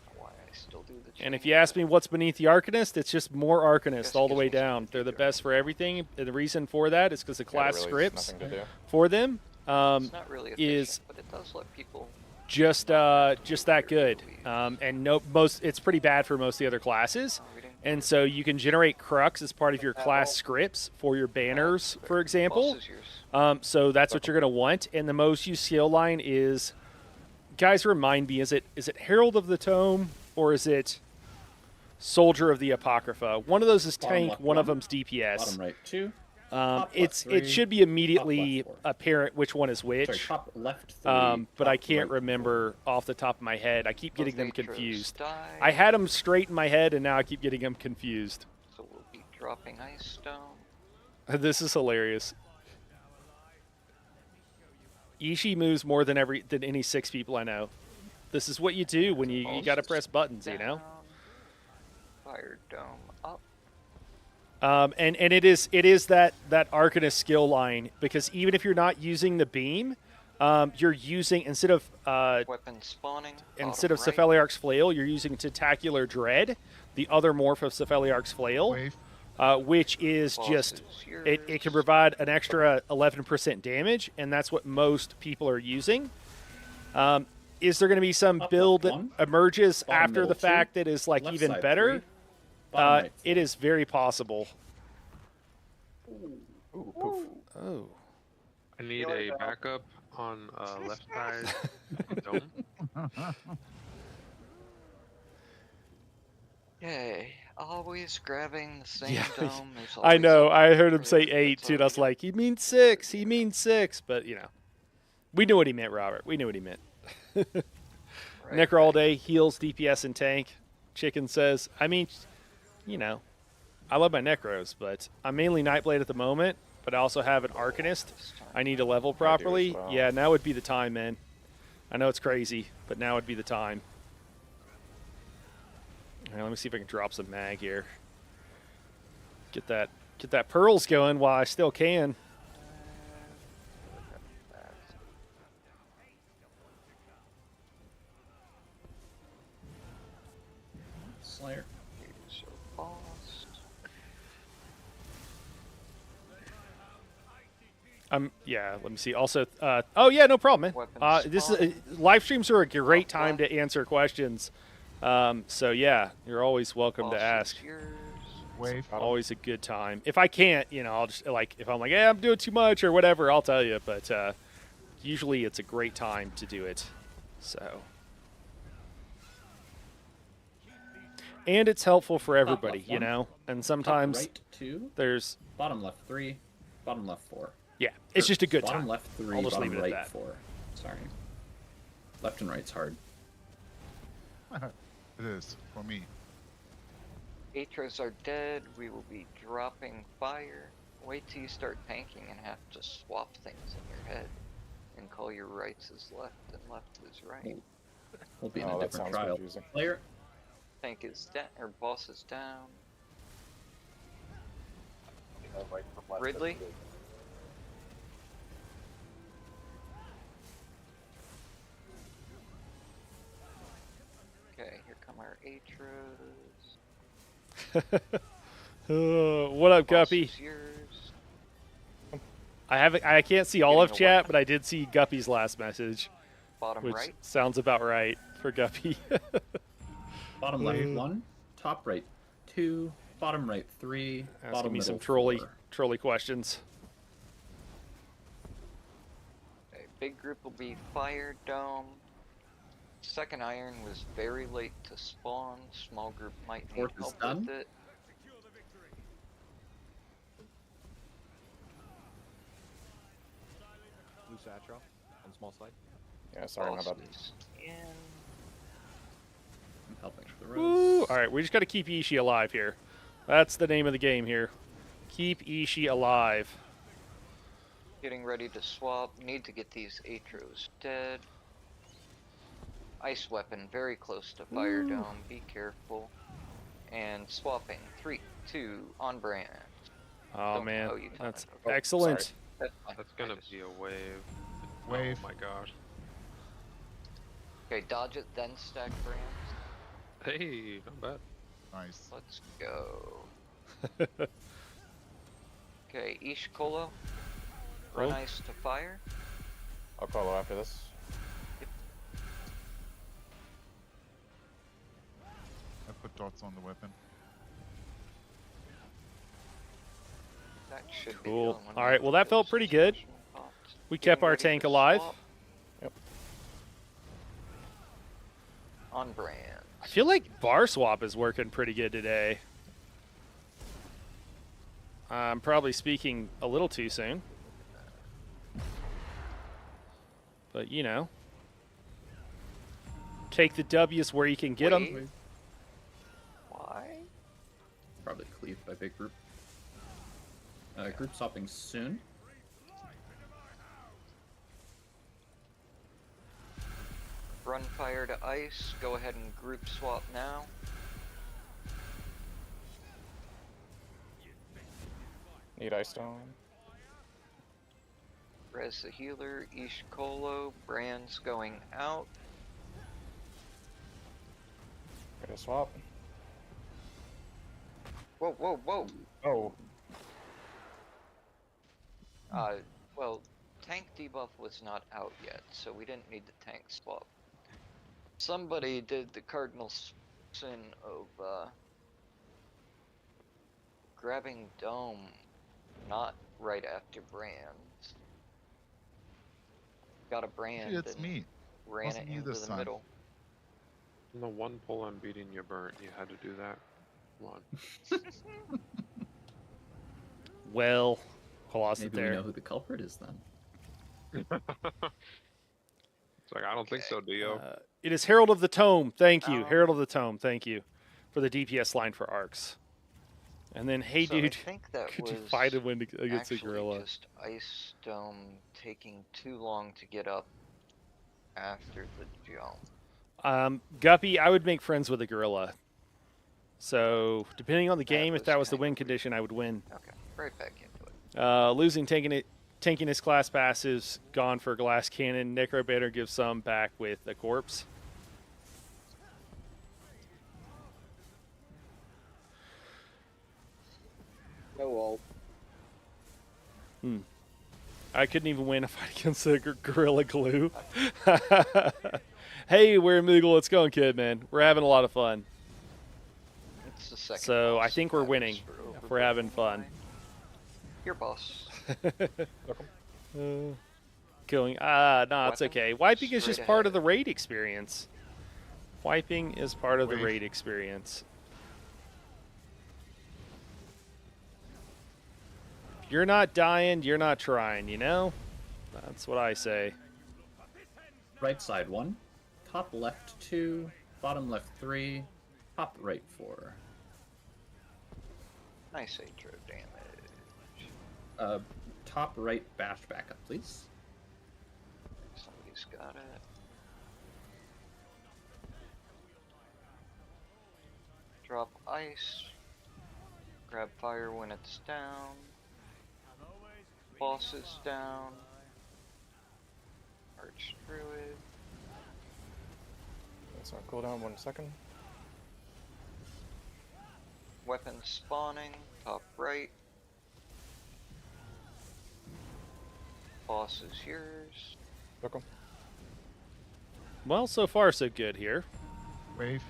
And if you ask me what's beneath the Arcanist, it's just more Arcanist all the way down. They're the best for everything. And the reason for that is because the class really scripts nothing to do. for them It's not really is efficient, but it does let people. just that good. And it's pretty bad for most of the other classes. And so you can generate Crux as part of your class scripts for your banners, for example. So that's what you're going to want. And the most used skill line is, guys, remind me, is it Herald of the Tome or is it Soldier of the Apocrypha? One of those is tank, one of them's DPS. Bottom right 2. It should be immediately apparent which one is which. Sorry, top left 3. But I can't right remember off the top of my head. I keep getting them confused. I had them straight in my head, and now I keep getting them confused. So we'll be dropping Ice Stone. This is hilarious. Ishii moves more than any 6 people I know. This is what you do when you got to press buttons, you know? Fire Dome up. And it is that Arcanist skill line, because even if you're not using the beam, you're using instead of weapon spawning. Cephaliarch's Flail, you're using Tentacular Dread, the other morph of Cephaliarch's Flail, which is just it can provide an extra 11% damage, and that's what most people are using. Is there going to be some build that emerges after the fact that is like even better? It is very possible. Ooh, poof. Oh. I need a backup on left side dome. Yay. Always grabbing the same dome. I know. I heard him say 8, too, and I was like, he means 6. He means 6. But, you know, we knew what he meant, Robert. We knew what he meant. Necro all day, heals, DPS, and tank. Chicken says, I mean, you know, I love my Necros, but I'm mainly Nightblade at the moment, but I also have an Arcanist. I need to level properly. well. Yeah, now would be the time, man. I know it's crazy, but now would be the time. All right, let me see if I can drop some mag here. Get that pearls going while I still can. Slayer. Yeah, let me see. Also, oh yeah, no problem, man. This is live streams are a great time to answer questions. So yeah, you're always welcome to ask. Always a good time. If I can't, you know, I'll just if I'm like, yeah, I'm doing too much or whatever, I'll tell you. But usually it's a great time to do it. So. And it's helpful for everybody, you know. And sometimes right 2. there's bottom left 3, bottom left 4. Yeah, it's just a good bottom time. Left 3, I'll just bottom leave it right at that. 4. Sorry. Left and right's hard. It is for me. Atros are dead. We will be dropping fire. Wait till you start tanking and have to swap things in your head and call your rights as left and left as right. We'll be in a different trial. Player. Tank is down, or boss is down. Right from left. Ridley? Okay, here come our Atros. What up, Guppy? Boss is yours. I can't see all of Getting a chat, weapon. but I did see Guppy's last message, Bottom which right. sounds about right for Guppy. Bottom left 1, top right 2, bottom right 3, Asking bottom me middle some 4. trolley questions. Okay, big group will be Fire Dome. Second iron was very late to spawn. Small group might need Fourth is help done. with it. Blue Satchel on small side. Yeah, sorry, my Boss bad. is in. I'm helping for the Woo! rose. All right, we just got to keep Ishii alive here. That's the name of the game here. Keep Ishii alive. Getting ready to swap. Need to get these Atros dead. Ice weapon very close to Fire Dome. Be careful. And swapping. 3, 2, on brand. Oh Don't man, owe you time. that's Okay. excellent. That's fine. That's gonna be a wave. Wave. Oh my gosh. Okay, dodge it, then stack brands. Hey, not bad. Nice. Let's go. Okay, Ish Kolo. Run Oh. ice to fire. I'll call after this. I put dots on the weapon. That should be the Cool. only one All right, well, that with felt pretty good. special pots. We Getting kept our ready tank to alive. swap. Yep. On brand. I feel like bar swap is working pretty good today. I'm probably speaking a little too soon. But, you know. Take the W's where you can get them. Wait. Why? Probably cleaved by big group. Group swapping soon. Run fire to ice. Go ahead and group swap now. Need ice stone. Res the healer. Ish Kolo. Brands going out. Get a swap. Whoa, whoa, whoa. Oh, Well, tank debuff was not out yet, so we didn't need the tank swap. Somebody did the cardinal sin of grabbing dome, not right after brands. Got a brand Actually, it's and me. ran Wasn't it you into this the time. middle. On the one pull I'm beating you burnt. You had to do that. Come on. Well, pause it Maybe we know there. who the culprit is then. It's like, I don't think so, Dio. It is Herald of the Tome. Thank you. Oh. Herald of the Tome. Thank you for the DPS line for arcs. And then, hey, So I dude, think that could you was fight and win against a actually gorilla? just ice dome taking too long to get up after the jump. Guppy, I would make friends with a gorilla. So, depending on the That game, if was that was the kind win of condition, I would win. Okay, right back into it. Losing, tanking his class passives, gone for glass cannon. Necro Banner gives some back with a corpse. No ult. I couldn't even win a fight against a gorilla glue. Hey, we're in Moogle. It's going good, man. We're having a lot of fun. It's the second So I boss think we're battles winning. for If we're having fun. Your boss. Going. No, it's Weapon okay. Wiping is straight just part of ahead. the raid experience. Wiping is part of the Wave. raid experience. If you're not dying, you're not trying, you know? That's what I say. Right side 1, top left 2, bottom left 3, top right 4. Nice Atro damage. Top right bash backup, please. Somebody's got it. Drop ice. Grab fire when it's down. Bosses down. Archdruid. That's on cooldown, 1 second. Weapons spawning, top right. Boss is yours. Look 'em. Well, so far so good here. Wave.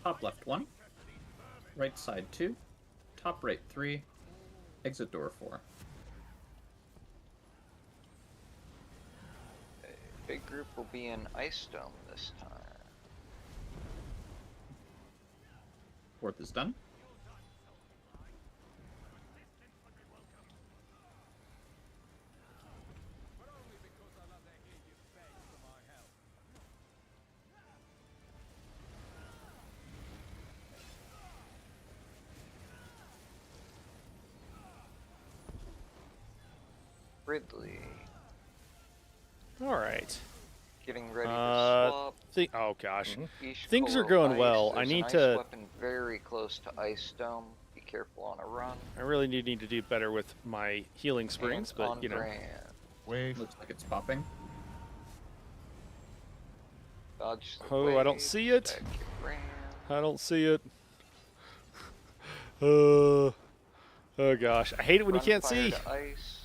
Top left 1. Right side 2. Top right 3. Exit door 4. Big group will be in Ice Dome this time. Fourth is done. Ridley. All right. Getting ready to swap. Oh gosh, Ish things are Colo going ice. well. I There's need an to. ice weapon very close to Ice Dome. Be careful on a run. I really need to do better with my healing springs, And but on you know. brand. Wave. Looks like it's popping. Dodge the Oh, I don't wave, see it. stack your brand. I don't see it. Oh gosh, I hate it when you Run can't fire see. to ice.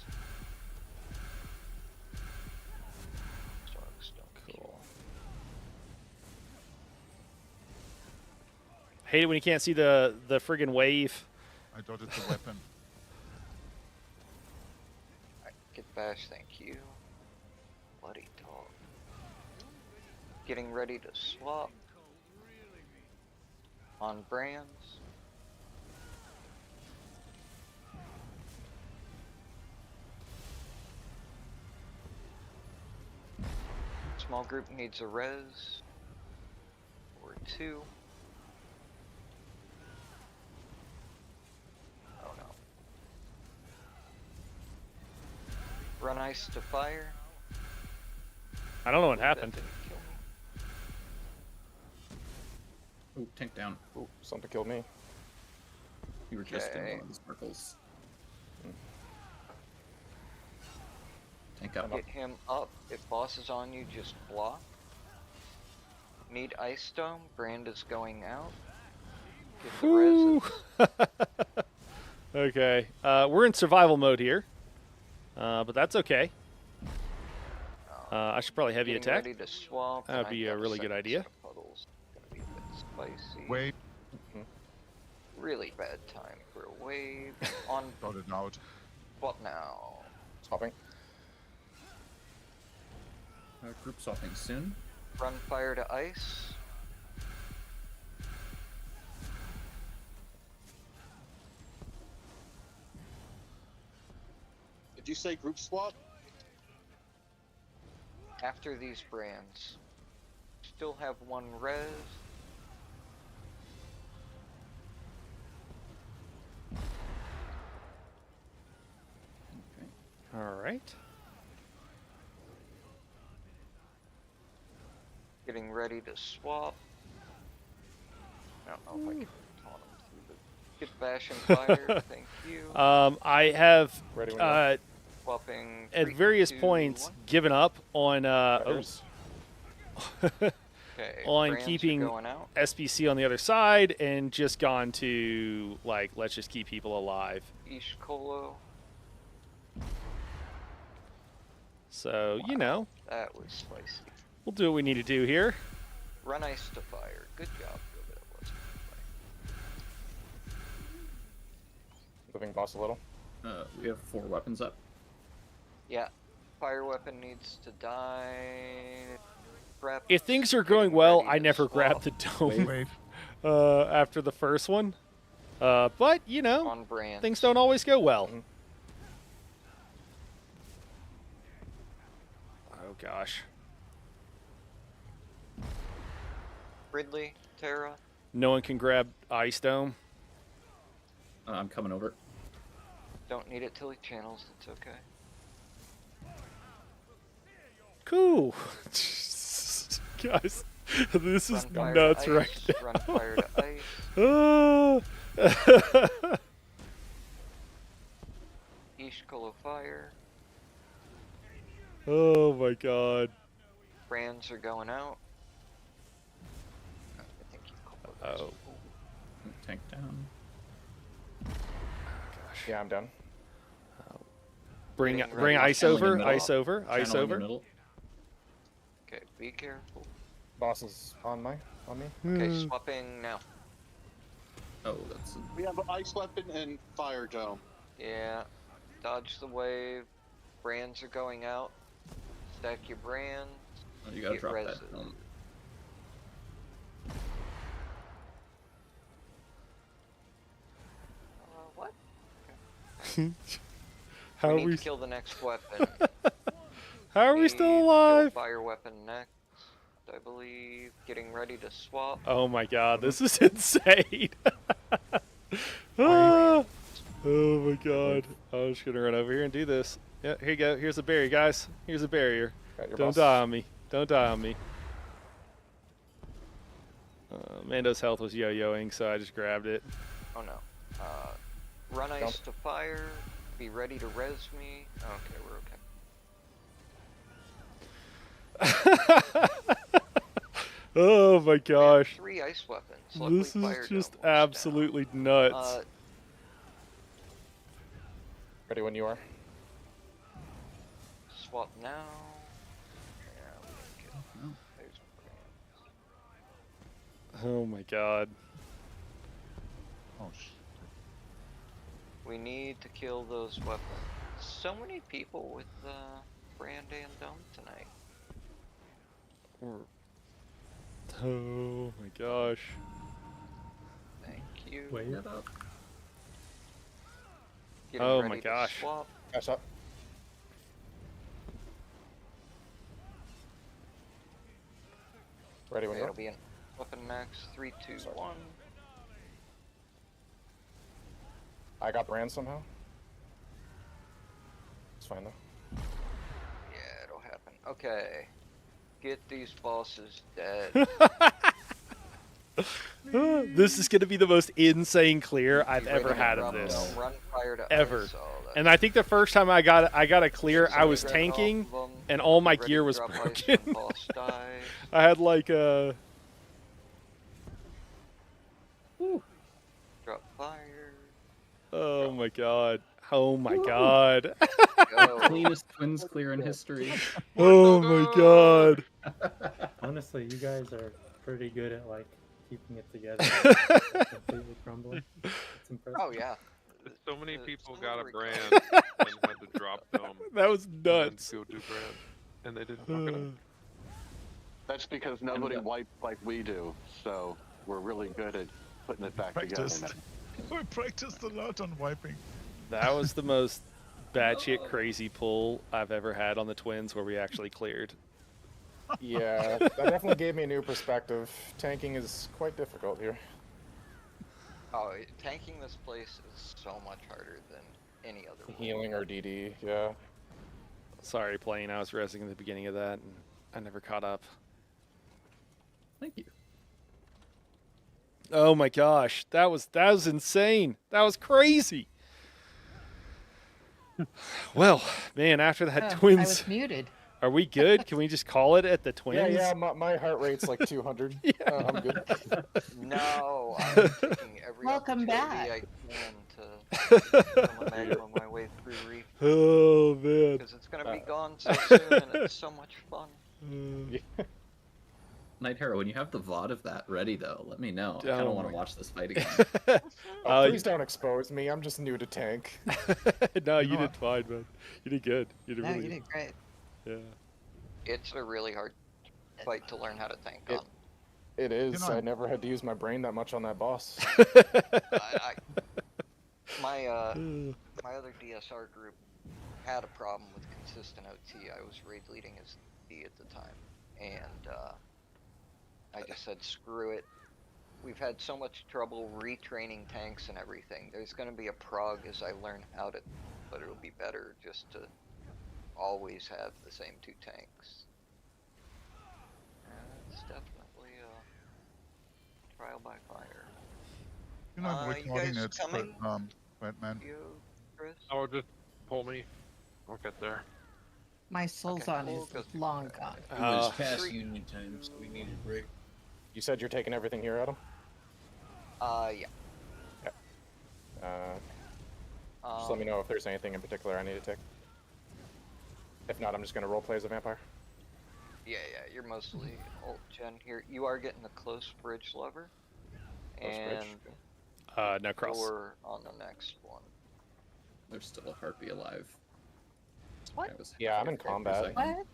Dogs don't Cool. Hate it when you can't see the friggin' wave. I dodged the weapon. Get bash, thank you. Bloody dog. Getting ready to swap. On brands. Small group needs a res. Or 2. Oh no. Run ice to fire. I don't know what That happened. didn't kill me. Ooh, tank down. Ooh, something killed me. You were just in Okay. one of the circles. Tank up. Get him up. If boss is on you, just block. Need Ice Dome. Brand is going out. Get the Woo. resin. Okay, we're in survival mode here, but that's okay. I should probably heavy Getting attack. ready to swap. That'd and be I've a got really good second idea. set of puddles. Gonna be a bit spicy. Wave. Really bad time for a wave. On Dotted out. what now? Swapping. Group swapping soon. Run fire to ice. Did you say group swap? After these brands. Still have 1 res. Okay. All right. Getting ready to swap. I don't know if I can taunt him through the... Get bash and fire, thank you. I have Ready when you're Swapping at 3, various 2, points 1. given up on Riders. Okay, on brands are keeping going out. SPC on the other side and just gone to like let's just keep people alive. Ish Colo. So you know That was spicy. we'll do what we need to do here. Run ice to fire. Good job, whoever that was. Moving boss a little. We have 4 weapons up. Yeah, fire weapon needs to die. Prep. If things are Getting going well, ready I to never grab swap. the dome Wave. after the first one. But you know On brand. things don't always go well. Mhm. Oh gosh. Ridley, Terra. No one can grab Ice Dome. I'm coming over. Don't need it till he channels. It's okay. Cool. Guys. This is Run fire nuts to right ice, now. Run fire to ice. Ishkolo fire. Oh my god. Brands are going out. I think you called it. Oh. Tank down. Yeah, I'm done. Bring Getting bring ready. ice Channeling in over, middle. ice over, ice Channel in your over. middle. Okay, be careful. Boss is on me. Okay, swapping now. Oh, that's. We have an ice weapon and fire dome. Yeah. Dodge the wave. Brands are going out. Stack your brands. Oh, you gotta Get drop reses. that dome. What? How we are need we? to kill the next weapon. How are we still alive? Fire weapon next, I believe. Getting ready to swap. Oh my god, this is insane. Ah. Oh my god. I'm just gonna run over here and do this. Yeah, here you go. Here's a barrier, guys. Here's a barrier. Don't die on me. Don't die on me. Mando's health was yo-yoing, so I just grabbed it. Oh no. Run ice to fire. Be ready to res me. Okay, we're okay. Oh my gosh. 3 ice weapons. Luckily, This fire is just dome was absolutely nuts. down. Ready when you are. Swap now. Yeah, we can kill. There's Oh my god. Oh shit. We need to kill those weapons. So many people with brand and dome tonight. Oh my gosh. Thank you. Wait. Getting Oh ready my to gosh. Swap. Catch up. Ready when Okay, you are. it'll be an weapon max. 3, 2, 1. I got brand somehow. It's fine though. Yeah, it'll happen. Okay. Get these bosses dead. This is gonna be the most insane clear I've Be ready ever to had of drop this. dome, run fire to Ever. ice, all that. And I think the first time I got a clear, I was Grab tanking, all of them, and all my be ready gear to was drop ice broken. when boss dies. I had like a. Drop fire. Oh my god. Oh my god. Go. Cleanest twins clear in history. Oh my god. Honestly, you guys are pretty good at like keeping it together. Completely crumbling. It's impressive. Oh yeah. So many people got a story brand goes. and had to drop them. That was And then nuts. go do brand, and they didn't fuck it up. That's because nobody wiped like we do, so we're really good at putting it back Practiced. together. We practiced a lot on wiping. That was the most batshit crazy pull I've ever had on the twins where we actually cleared. Yeah, that definitely gave me a new perspective. Tanking is quite difficult here. Oh, tanking this place is so much harder than any other one. Healing or DD, yeah. Sorry, Plane. I was resing in the beginning of that, and I never caught up. Thank you. Oh my gosh, that was insane. That was crazy. Well, man, after that I twins, was muted. are we good? Can we just call it at the twins? Yeah, my heart rate's like 200. Yeah. I'm good. No, I'm taking every Welcome opportunity back. I can to come on my way through Reef. Oh man. Because it's going to be gone so soon and it's so much fun. Night Hero, when you have the VOD of that ready, though, let me know. I kind Oh of want my- to watch this fight again. Please don't expose me. I'm just new to tank. No, you know did fine, man. You did good. You did No, really you good. did great. Yeah. It's a really hard fight to learn how to tank on. It is. You know- I never had to use my brain that much on that boss. My other DSR group had a problem with consistent OT. I was raid leading as D at the time, and I just said screw it. We've had so much trouble retraining tanks and everything. There's going to be a prog as I learn how to, but it'll be better just to always have the same 2 tanks. It's definitely Trial by fire. You know, I'm you recording guys it, coming? but Batman. You, Chris? Oh, just pull me. I'll get there. My soul's Okay, on we'll is go through long that. gone. It was Uh, past Three, union time, so we needed a break. You said you're taking everything here, Adam? Yeah. Just let me know if there's anything in particular I need to take. If not, I'm just gonna roleplay as a vampire. Yeah, you're mostly old gen here. You are getting the close bridge lever. Close and bridge. no cross. you're on the next one. There's still a harpy alive. What? Yeah, I'm in combat. What?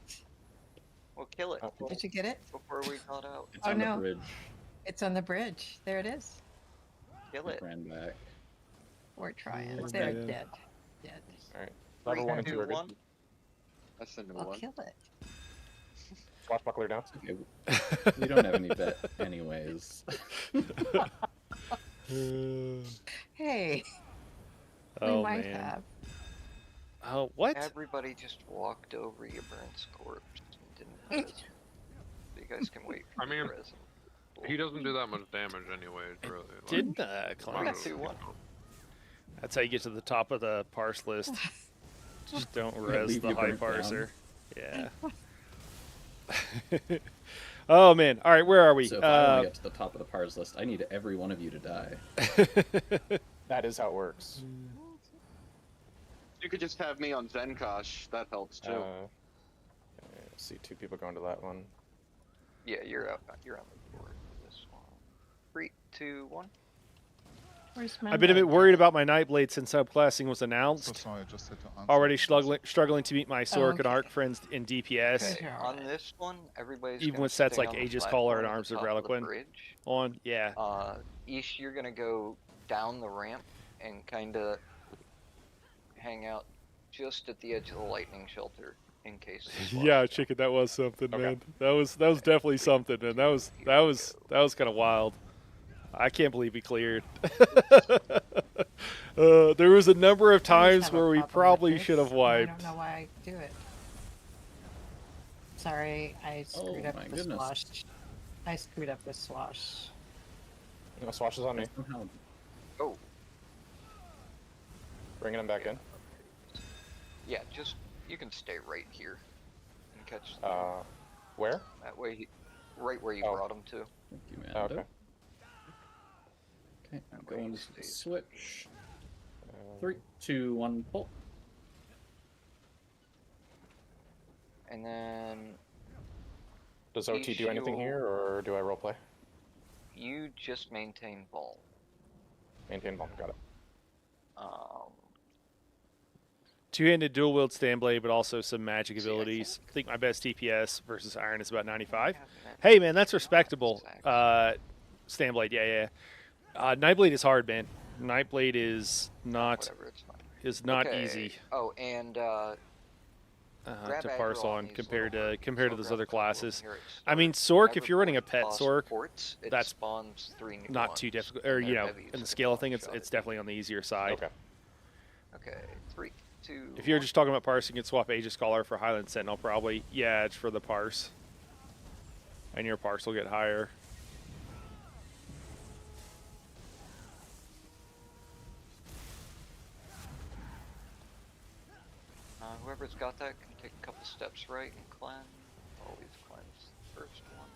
Well, kill it. Did you get it? Before we got out. It's Oh on no. the bridge. It's on the bridge. There it is. Kill it. Ran back. We're trying. Oh, They're man. dead. Dead. Alright. Level 1 and 2 are good. 1. That's the new I'll one. kill it. Swashbuckler down. Okay. We don't have any bet anyways. Hey. Oh, we might man. have. Oh, what? Everybody just walked over your burnt's corpse and didn't res him. You guys can wait for I mean, res him. He doesn't do that much damage anyways, really. Like, Didn't might Clarence? as well 2-1. That's how you get to the top of the parse list. Just don't Yeah, res leave the you high burnt down. parser. Yeah. Oh man! All right, where are we? So if I want to get to the top of the pars list, I need every one of you to die. That is how it works. You could just have me on Zenkosh. That helps too. See 2 people going to that one. Yeah, you're out. You're on the board for this one. 3, 2, 1. Where's my I've been a bit leg? worried about my Nightblade since subclassing was So announced. sorry, I just had to answer. Already struggling to meet my Sork and okay. Arc friends in DPS. Okay, Okay, on alright. this one, everybody's Even gonna with sets stay like on the Aegis platform Caller and at the Arms of top the Reliquin. bridge. On, yeah. Ish, you're gonna go down the ramp and kind of hang out just at the edge of the lightning shelter in case. it Yeah, slows chicken, that was something, Okay. man. That was definitely something, man. That was kind of wild. I can't believe we cleared. There was a number of I just times have a where we problem with probably this, should have and wiped. I don't know why I do it. Sorry, I screwed Oh up my the goodness. swash. I screwed up the swash. No, Swash is on me. Somehow Oh, Bringing him back in. yeah, just you can stay right here and catch them. Where? That way, right where you Oh. brought him to. Thank you, man. Oh, okay. Okay, I'm That going way to he stays. switch. 3, 2, 1, pull. And then Does OT do anything here, or do I roleplay? you just maintain vol. Maintain bomb. Got it. Two-handed dual wield Standblade, but also some magic abilities. I think my best DPS versus Iron is about 95. Hey man, that's respectable. Standblade, yeah. Nightblade is hard, man. Nightblade is not Whatever, it's fine. Okay. easy Oh, and grab to aggro parse on these compared little to birds. So those grab other a couple of them classes. here at I mean, start. Sork, if you're running a pet Boss Sork, ports, it that's spawns 3 new not ones, too difficult. and Or they're you know, heavy, in so the scale of they things, one-shot it's it. definitely on the easier side. Okay. Okay, 3, 2. If you're just talking about parsing, you could swap Aegis Caller for Highland Sentinel, probably. Yeah, it's for the parse. And your parse will get higher. Whoever's got that can take a couple steps right and cleanse. Always cleanse the first one.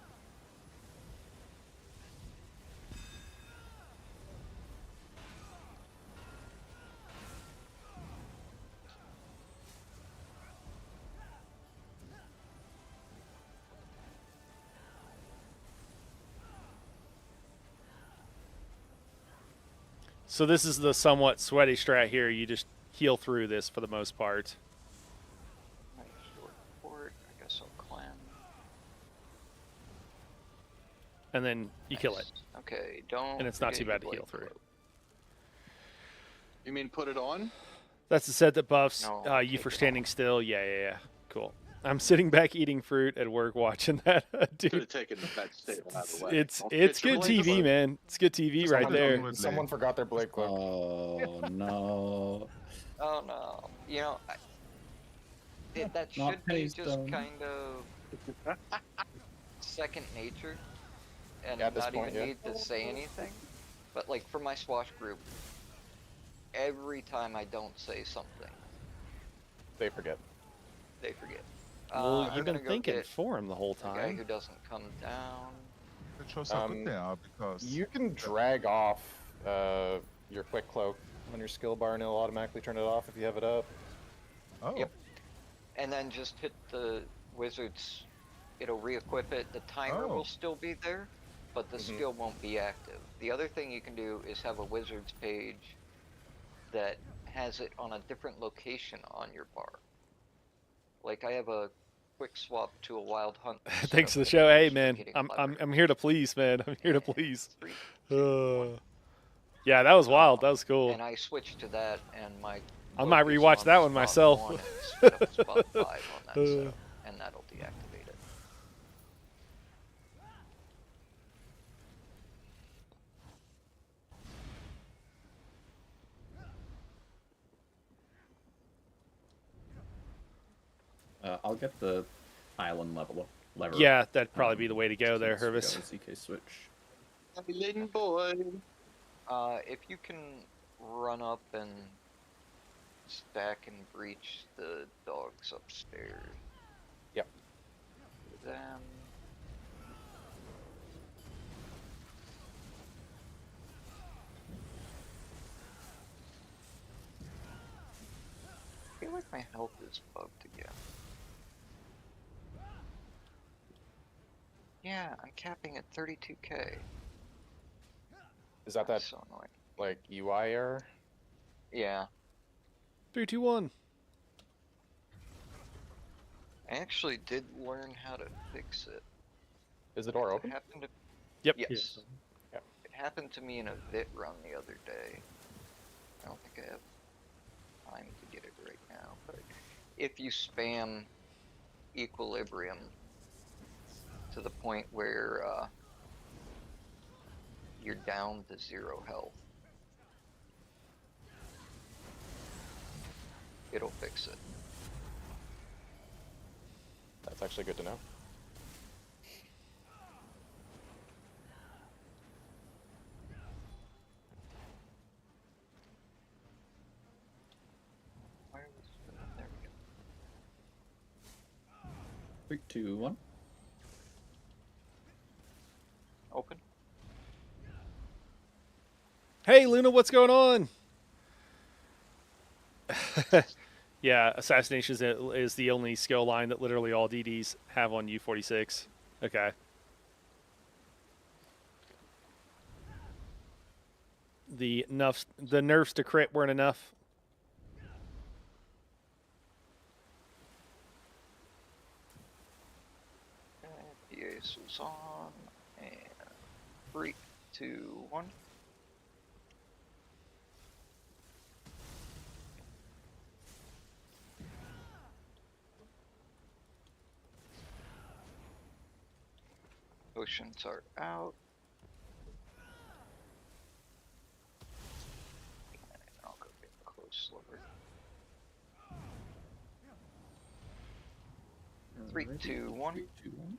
So this is the somewhat sweaty strat here. You just heal through this for the most part. Nice short port. I guess I'll cleanse. And then you kill it. Okay, don't. And it's not forget too your bad to heal blade through. cloak. You mean put it on? That's the set that buffs No, you take for it standing off. still. Yeah. Cool. I'm sitting back eating fruit at work watching that, Should dude. have taken the fed stable out of the way. It's Don't good get your blade TV, cloak. man. It's good TV right there. Someone forgot their blade cloak. Oh no. Oh no. You know, that Not should be just Paystone. kind of second nature. and at this not point, even yeah. need to say anything. But like for my swash group, every time I don't say something, They forget. they forget. Well, I'm you've gonna been go thinking get for him the whole the guy who time. doesn't come down. It shows how good they are because You can drag off your quick cloak on your skill bar and it'll automatically turn it off if you have it up. Oh. Yep. And then just hit the wizard's, it'll re-equip it. The timer will still be there, but the skill won't be active. The other thing you can do is have a wizard's page that has it on a different location on your bar. Like I have a quick swap to a wild hunt. Thanks for the show. Hey man, I'm here to please, man. I'm here to please. Yeah, that was wild. That was cool. And I switched to that, and my I might rewatch that one myself. Instead of spot 5 on that setup, and that'll deactivate it. I'll get the island lever. Yeah, that'd probably be the way to go there, So we Hervis. got a CK switch. Island boy. If you can run up and stack and breach the dogs upstairs. Yep. Them. I feel like my health is bugged again. Yeah, I'm capping at 32k. Is that That's so annoying. like UI error? Yeah. 3, 2, 1. I actually did learn how to fix it. Is the door open? It happened to... Yep. Yes. It happened to me in a VIT run the other day. I don't think I have time to get it right now, but if you spam equilibrium to the point where you're down to 0 health, it'll fix it. That's actually good to know. There we go. 3, 2, 1. Open. Hey, Luna, what's going on? Yeah, Assassination is the only skill line that literally all DDs have on U46. Okay. The nerfs to crit weren't enough. The ace is on, and 3, 2, 1. Potions are out. And I'll go get a close sliver. 3, 2, 1. 3, 2, 1.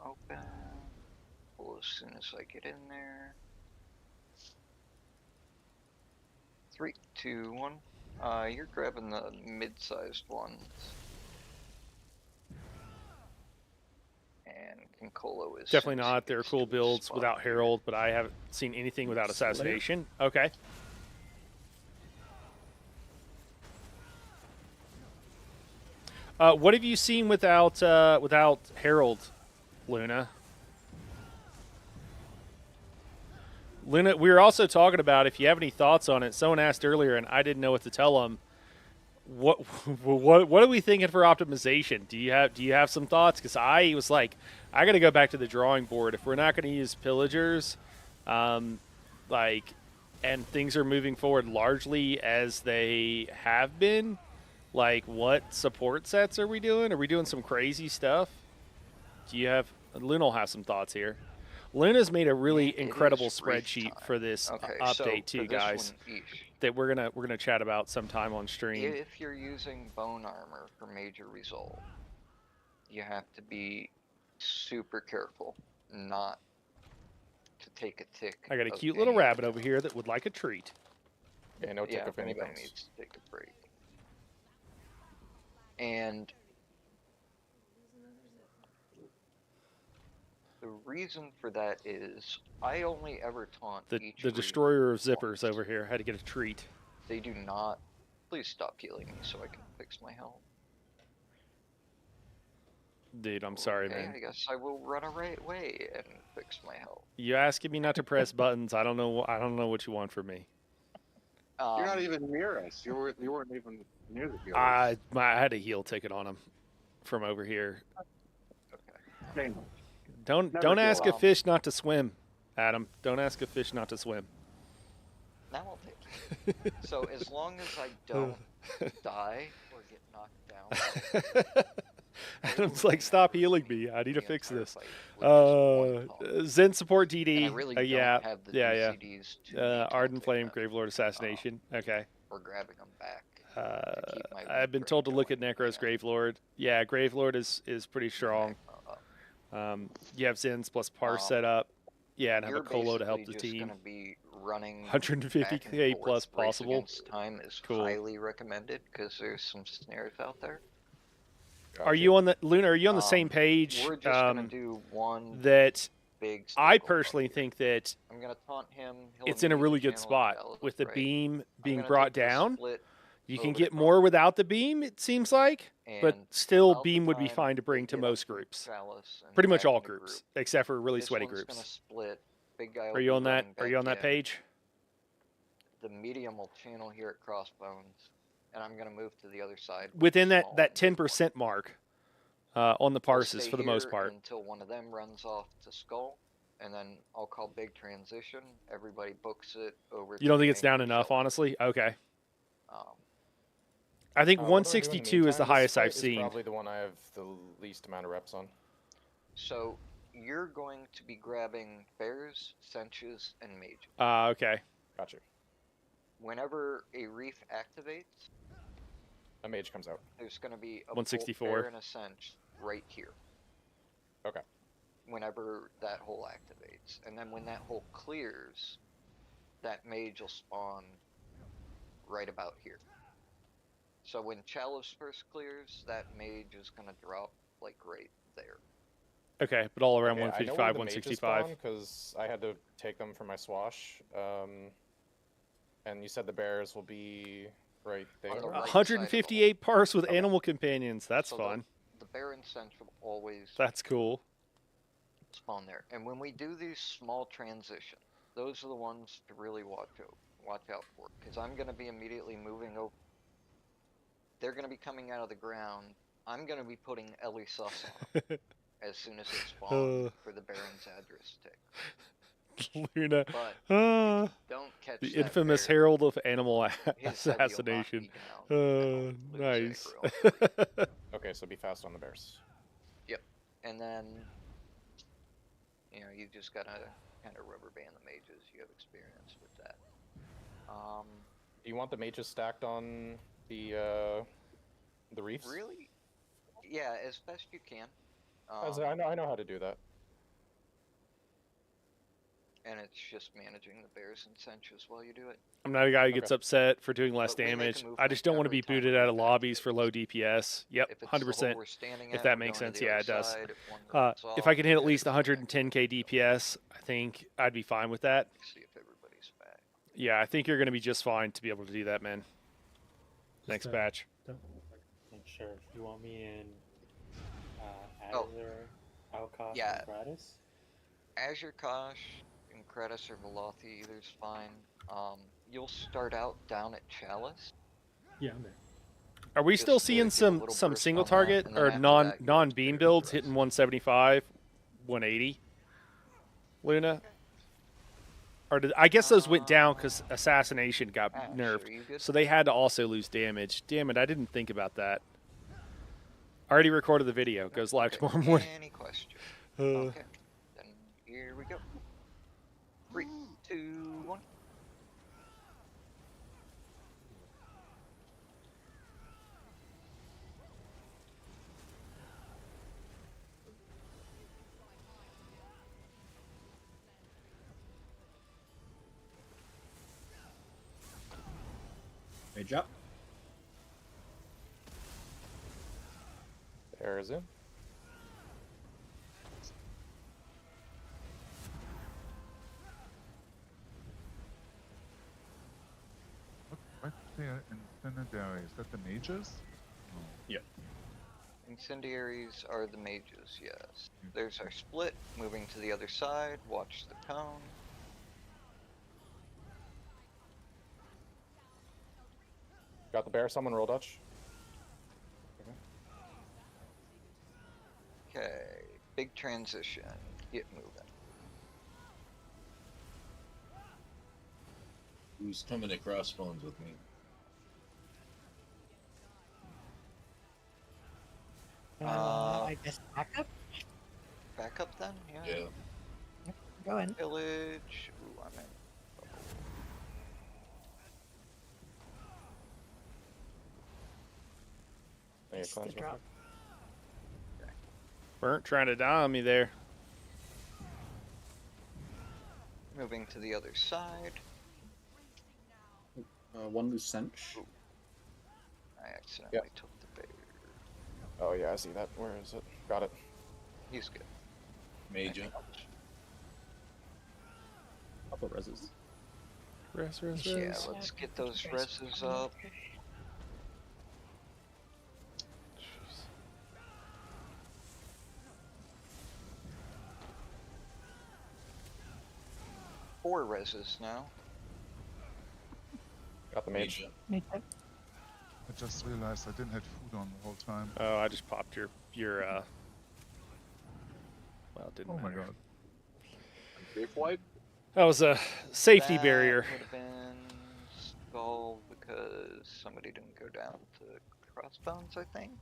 Open. Pull as soon as I get in there. 3, 2, 1. You're grabbing the mid-sized ones. And Kinkolo is Definitely not. There are cool builds without Herald, but I haven't seen anything without Assassination. Okay. What have you seen without Herald, Luna? Luna, we were also talking about if you have any thoughts on it. Someone asked earlier, and I didn't know what to tell them. What are we thinking for optimization? Do you have some thoughts? Because I was like, I got to go back to the drawing board. If we're not going to use pillagers, and things are moving forward largely as they have been, like what support sets are we doing? Are we doing some crazy stuff? Do you have? Luna will have some thoughts here. Luna's made a really incredible spreadsheet for this update too, guys. That we're gonna chat about sometime on stream. If you're using bone armor for major resolve, you have to be super careful not to take a tick. I got a of cute little any rabbit kind. over here that would like a treat. Yeah, no tick Yeah, of any anybody kinds. needs to take a break. And the reason for that is I only ever taunt The each the reef destroyer of zippers once. over here had to get a treat. They do not. Please stop healing me so I can fix my health. Dude, I'm sorry, Okay, man. I guess I will run away and fix my health. You asking me not to press buttons? I don't know. I don't know what you want from me. You're not even near us. You weren't even near the healers. I had a heal ticket on him from over here. Okay. Don't Never ask heal a fish not to swim, Adam. Don't ask a fish not to swim. Now I'll take it. So as long as I don't die or get knocked down. Adam's like, stop healing me. I need to fix this. Zen support DD. And I really don't yeah, have the yeah. DCDs to Ardent Flame, Gravelord Assassination. Okay. Or grabbing them back. I've been told to look at Necro's Gravelord. Yeah, Gravelord is pretty strong. You have Zens plus Parse set up. Yeah, and have a Colo to help the team. Gonna be running 150k plus possible. Time is cool. Highly recommended because there's some snares out there. Gotcha. Are you on the Luna? Are you on the same page? We're just gonna do one that big. I personally think that I'm gonna taunt him. It's in a really good spot with the beam being brought down. You can get more without the beam, it seems like, but still beam would be fine to bring to most groups. Pretty much all groups, except for really sweaty groups. Are you on that? Are you on that page? The medium will channel here at Crossbones, and I'm going to move to the other side. Within that 10% mark on the parses for the most part. Until one of them runs off to Skull, and then I'll call big transition. Everybody books it over. You don't think it's down enough, honestly? Okay. I think 162 is the highest I've seen. Probably the one I have the least amount of reps on. So you're going to be grabbing bears, cinches, and mages. Okay. Gotcha. Whenever a reef activates, a mage comes out. There's going to be a 164 bear and a cinch right here. Okay. Whenever that hole activates, and then when that hole clears, that mage will spawn right about here. So when Chalice first clears, that mage is going to drop like right there. Okay, but all around 155, 165. Because I had to take them for my swash. And you said the bears will be right there. 158 parse with animal companions. That's fun. The bear and cinch will always. That's cool. Spawn there, and when we do these small transitions, those are the ones to really watch out for. Because I'm going to be immediately moving over. They're going to be coming out of the ground. I'm going to be putting Ellie Sus on them as soon as it spawns for the Baron's address tick. Luna. But don't catch the infamous bear. Herald of Animal Assassination. Nice. Okay, so be fast on the bears. Yep. And then, you just got to kind of rubber band the mages. You have experience with that. Do you want the mages stacked on the reefs? Really? Yeah, as best you can. I know how to do that. And it's just managing the bears and cinches while you do it. I'm not a guy who gets upset for doing less damage. I just don't want to be booted out of lobbies for low DPS. Yep, 100%. If that makes sense, yeah, it does. If I can hit at least 110k DPS, I think I'd be fine with that. See if everybody's back. Yeah, I think you're going to be just fine to be able to do that, man. Next batch. Make sure if you want me in Azure, Alkosh, and Kratos. Azure Kosh and Kratos or Velothi, either's fine. You'll start out down at Chalice. Yeah, I'm there. Are we still seeing some single target or non beam builds hitting 175, 180? Luna? Or I guess those went down because Assassination got nerfed, so they had to also lose damage. Damn it, I didn't think about that. I already recorded the video. Goes live tomorrow morning. Any questions? Okay, then here we go. 3, 2, 1. Mage up. Bear is in. What there incendiary? Is that the mages? Yeah. Incendiaries are the mages, yes. There's our split. Moving to the other side. Watch the cone. Got the bear. Someone roll Dutch. Okay. Big transition. Get moving. Who's coming to crossbones with me? I guess backup? Backup then? Yeah. Yeah. Yep, go in. Village. Ooh, I'm in. It's the drop. Burnt trying to die on me there. Moving to the other side. One loose cinch. Ooh. I accidentally took the bear. Oh yeah, I see that. Where is it? Got it. He's good. Major. Couple reses. Res. Yeah, let's get those reses up. Four reses now. Got the mage. I just realized I didn't have food on the whole time. Oh, I just popped your well, it didn't Oh my matter. god. Reef wipe? That was a safety That barrier. would have been skull because somebody didn't go down to crossbones, I think.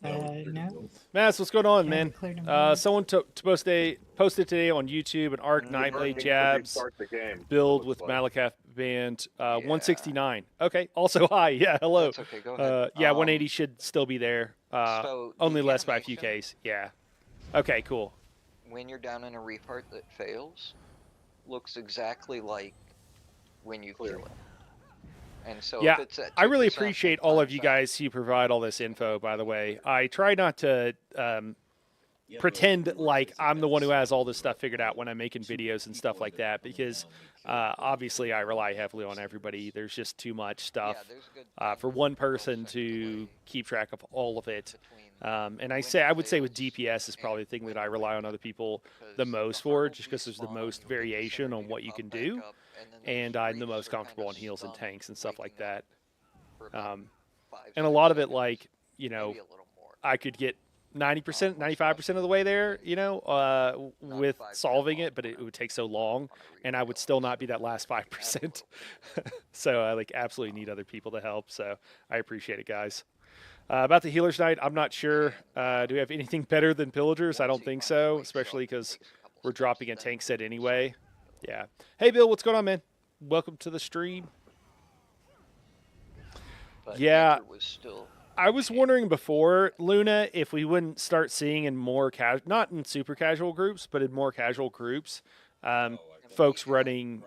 No. Mass, what's going on, Yeah, man? we cleared him down. Someone posted today on YouTube an Arc Nightblade Jabs Start the game. build looks with like. Malakath Band 169. Okay, also hi. Yeah, hello. That's okay, go ahead. Yeah, 180 should still be there. So Only the less by a few animation- Ks. Yeah. Okay, cool. When you're down in a reef heart that fails, looks exactly like when you kill it. And so Yeah, if it's at I really 2%, appreciate then all of times you that. guys who provide all this info, by the way. I try not to pretend like I'm the one who has all this stuff figured out when I'm making videos and stuff like that, because obviously I rely heavily on everybody. There's just too much stuff there's a good for one person to keep track of all of it. And I would say with DPS is probably the thing that I rely on other people the most for, just because there's the most variation on what you can do, and I'm the most comfortable on heals and tanks and stuff like that. And a lot of it, like, you know, I could get 90%, 95% of the way there, you know, with solving it, but it would take so long, and I would still not be that last 5%. So I like absolutely need other people to help. So I appreciate it, guys. About the Healer's Night, I'm not sure. Do we have anything better than Pillagers? I don't think so, especially because we're dropping a tank set anyway. Yeah. Hey, Bill, what's going on, man? Welcome to the stream. But Yeah. Anchor was still I was wondering before, Luna, if we wouldn't start seeing in more casual, not in super casual groups, but in more casual groups, folks running,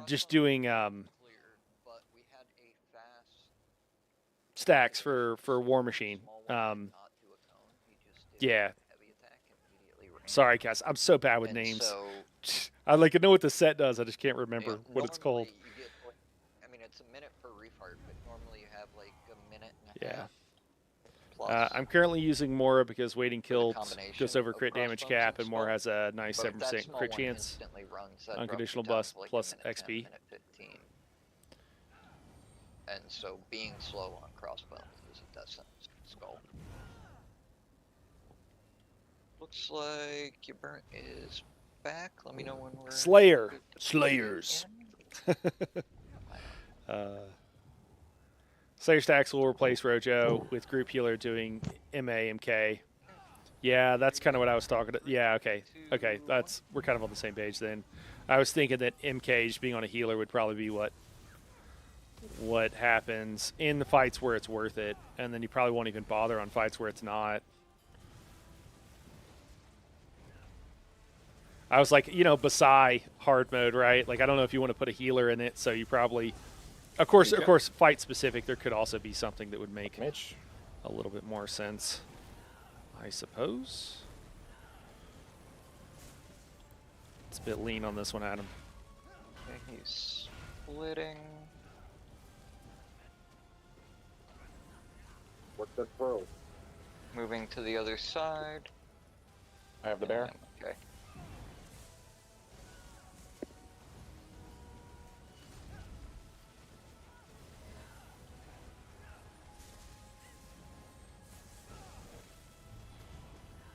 just doing stacks for War Machine. Yeah. Sorry, guys. I'm so bad with names. So I like know what the set does. I just can't remember what it's called. you get, like, I mean, it's a minute per reef heart, but normally you have like a minute and a Yeah. half. Plus. I'm currently using Mora because waiting kill combination goes over of crit damage crossbones cap, and and Mora has a But if 97% that small crit one chance. instantly runs, that Unconditional drops you bust down to, like, plus minute 10, XP. minute 15. And so being slow on crossbones is a death sentence. Skull. Looks like your burnt is back. Let me know when we're Slayer. good to Slayers. begin. Slayer stacks will replace Rojo with group healer doing MA, MK. Yeah, that's kind of what I was talking about. Yeah, okay. Okay, we're kind of on the same page then. I was thinking that MK just being on a healer would probably be what happens in the fights where it's worth it, and then you probably won't even bother on fights where it's not. I was like, you know, Basai hard mode, right? Like, I don't know if you want to put a healer in it, so you probably, of course, fight specific. There could also be something that would make a little bit more sense, I suppose. It's a bit lean on this one, Adam. Okay, he's splitting. What's that pearl? Moving to the other side. I have the bear. Okay.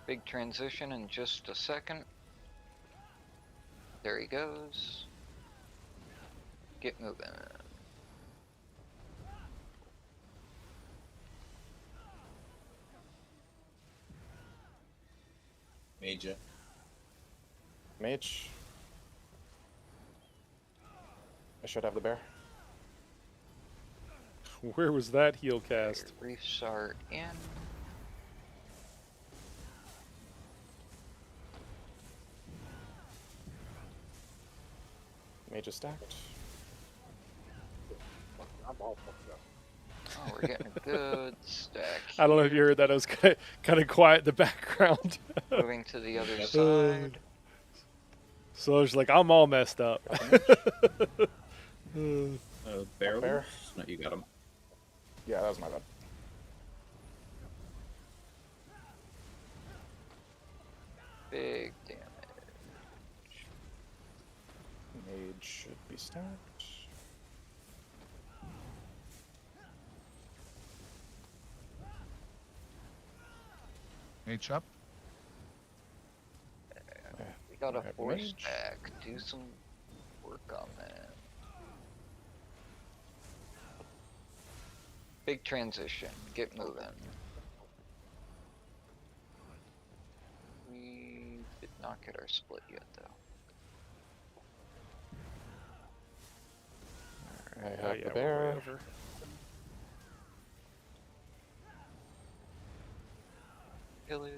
Big transition in just a second. There he goes. Get moving. Major. Mage. I should have the bear. Where was that heal cast? Reefs are in. Mage is stacked. I'm all fucked up. Oh, we're getting a good stack. I don't know if you heard that. I was kind of quiet in the background. Moving to the other side. So I was like, I'm all messed up. Bear. Bear. No, you got him. Yeah, that was my bad. Big damage. Mage should be stacked. Mage up. We got a have force mage. back. Do some work on that. Big transition. Get moving. We did not get our split yet, though. I have the bear. Pillage.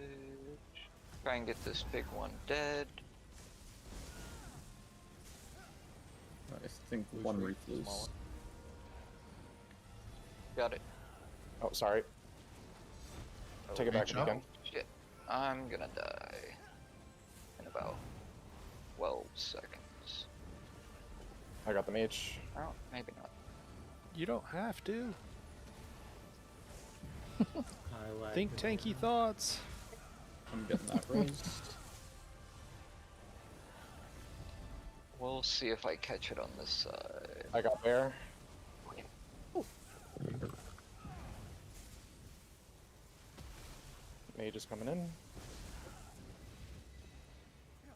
Try and get this big one dead. I think one reef loose. Got it. Oh, sorry. Take it back if you can. Shit. I'm gonna die in about 12 seconds. I got the mage. Oh, maybe not. You don't have to. I like Think tanky thoughts. I'm getting that raised. We'll see if I catch it on this side. I got bear. Mage is coming in.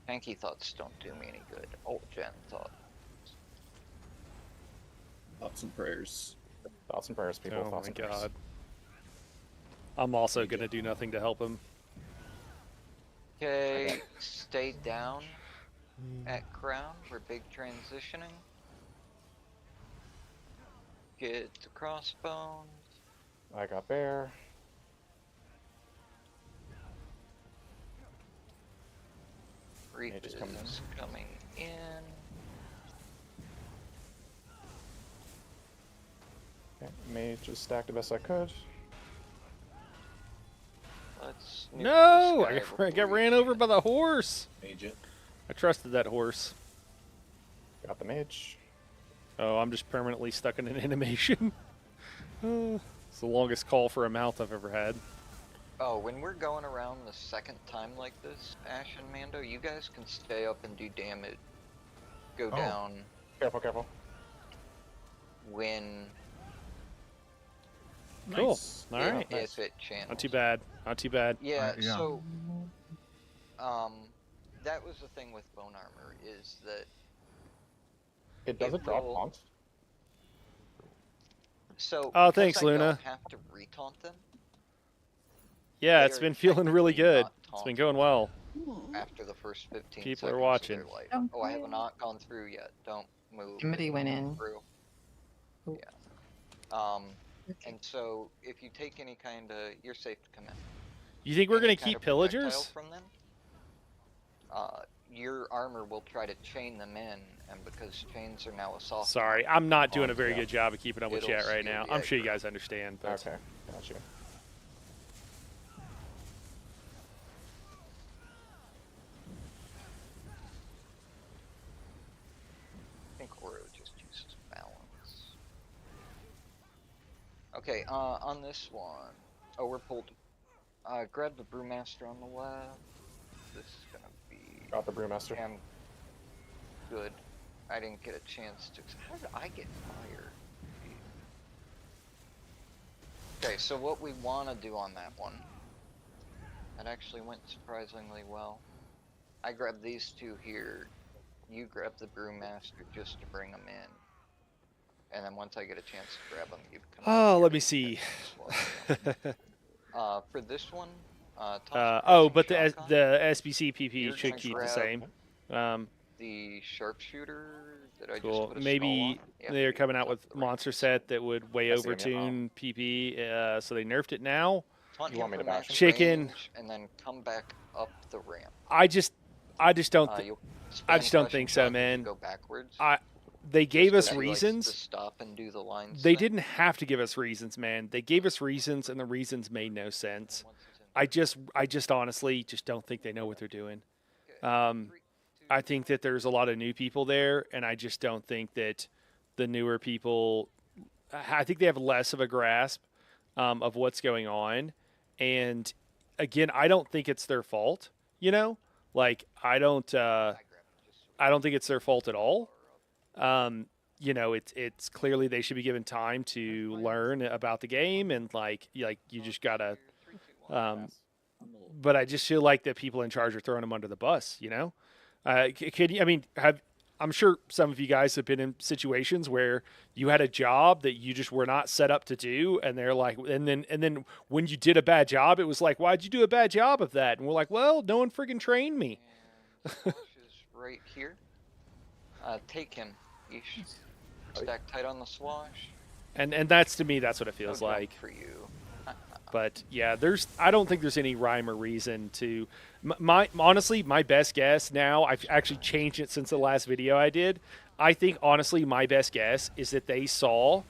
Tanky thoughts don't do me any good. Alt gen thought. Thoughts and prayers. Thoughts and prayers, people. Oh Thoughts my and prayers. god. I'm also going to do nothing to help him. Okay, stay down at crown. We're big transitioning. Get the crossbones. I got bear. Reef Mage is is coming in. Okay, mage is stacked the best I could. Let's No! I got ran over by the horse. Major. I trusted that horse. Got the mage. Oh, I'm just permanently stuck in an animation. It's the longest call for a mouth I've ever had. Oh, when we're going around the second time like this, Ash and Mando, you guys can stay up and do damage. Go down. Careful, careful. When. Cool. Nice. All right. If it channels. Not too bad. Not too bad. Yeah, yeah. so. That was the thing with bone armor, is that. It doesn't drop taunts. So. Oh, because thanks, I Luna. don't have to retaunt them. Yeah, They it's are been feeling really technically good. not It's been going well. After the first 15 People are seconds watching. Of their life. Don't Oh, I have cry. not gone through yet. Don't move. Somebody went in. Through. Oh. Yeah. And so if you take any kind of, you're safe to come in. You think we're Any going to kind keep of projectile pillagers? from them? your armor will try to chain them in, and because chains are now a soft. Sorry, I'm not doing a very good job of keeping up with It'll chat right steal now. the I'm sure you aggro. guys understand. But... Okay, gotcha. I think Oro just uses balance. Okay, on this one, oh, we're pulled. Grab the Brewmaster on the left. This is gonna be. Got the Brewmaster. Damn good. I didn't get a chance to. How did I get fire? Okay, so what we want to do on that one. That actually went surprisingly well. I grabbed these two here. You grab the Brewmaster just to bring them in. And then once I get a chance to grab them, you come. Oh, let me see. For this one, but the SBC PP should keep the same. The sharpshooter that I just Cool. put a Maybe stall on. they're coming out with monster set that would way overtune PP, so they nerfed it now. You want me to bash Chicken, and then come back up the ramp. I just don't think so, man. Go backwards. They gave us He likes reasons. to stop and do the lines They thing. didn't have to give us reasons, man. They gave us reasons, and the reasons made no sense. I just honestly just don't think they know what they're doing. I think that there's a lot of new people there, and I just don't think that the newer people. I think they have less of a grasp of what's going on, and again, I don't think it's their fault. You know, like I don't think it's their fault at all. You know, it's clearly they should be given time to learn about the game, and like you just gotta. But I just feel like the people in charge are throwing them under the bus. You know, I'm sure some of you guys have been in situations where you had a job that you just were not set up to do, and they're like, and then when you did a bad job, it was like, why'd you do a bad job of that? And we're like, well, no one friggin' trained me. Swash is right here. Take him. Yeesh. Stack tight on the swash. And that's, to me, that's what it feels like. For you. But yeah, I don't think there's any rhyme or reason to. Honestly, my best guess now, I've actually changed it since the last video I did. I think honestly, my best guess is that they saw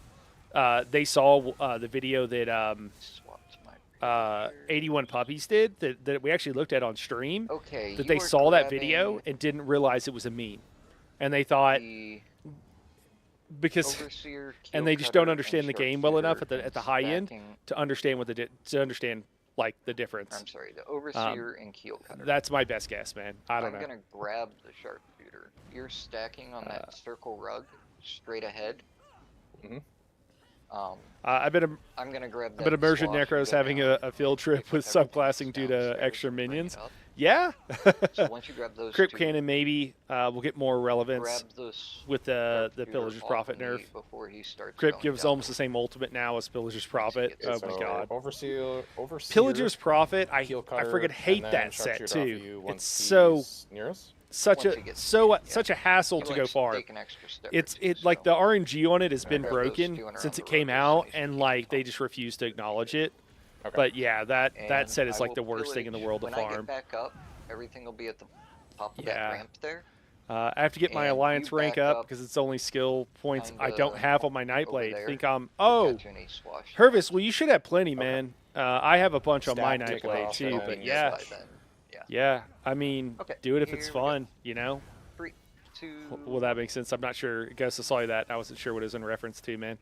the video that 81 Puppies did that we actually looked at on stream. Okay. That they saw that video and didn't realize it was a meme, and they thought. Because and they just don't understand the game well enough at the high end to understand like the difference. I'm sorry, the Overseer and Keel Cutter. That's my best guess, man. I'm gonna grab the Sharpshooter. You're stacking on that circle rug straight ahead. I'm gonna grab that. But Immersion Necro's having a field trip with subclassing due to extra minions. Yeah. So once you grab those Crypt Cannon, maybe we'll get more relevance with the Pillager's Prophet nerf. Before he starts Crypt gives almost the same ultimate now as Pillager's Prophet. Oh my god. Overseer, Pillager's Prophet, I friggin' hate that set too. It's so such a hassle to go far. It's like the RNG on it has been broken since it came out, and like they just refuse to acknowledge it. Okay. But yeah, that set is like the worst thing in the world to farm. When I get back up, everything will be at the top of that ramp there. I have to get my Alliance rank up because it's only skill points I don't have on my Nightblade. I think I'm... Oh! Hervis, well, you should have plenty, man. I have a bunch on my Nightblade, too, but yeah. Yeah, I mean, do it if it's fun, you know? 3, 2... Well, that makes sense. I'm not sure. Ghost, I saw you that. I wasn't sure what it was in reference to, man.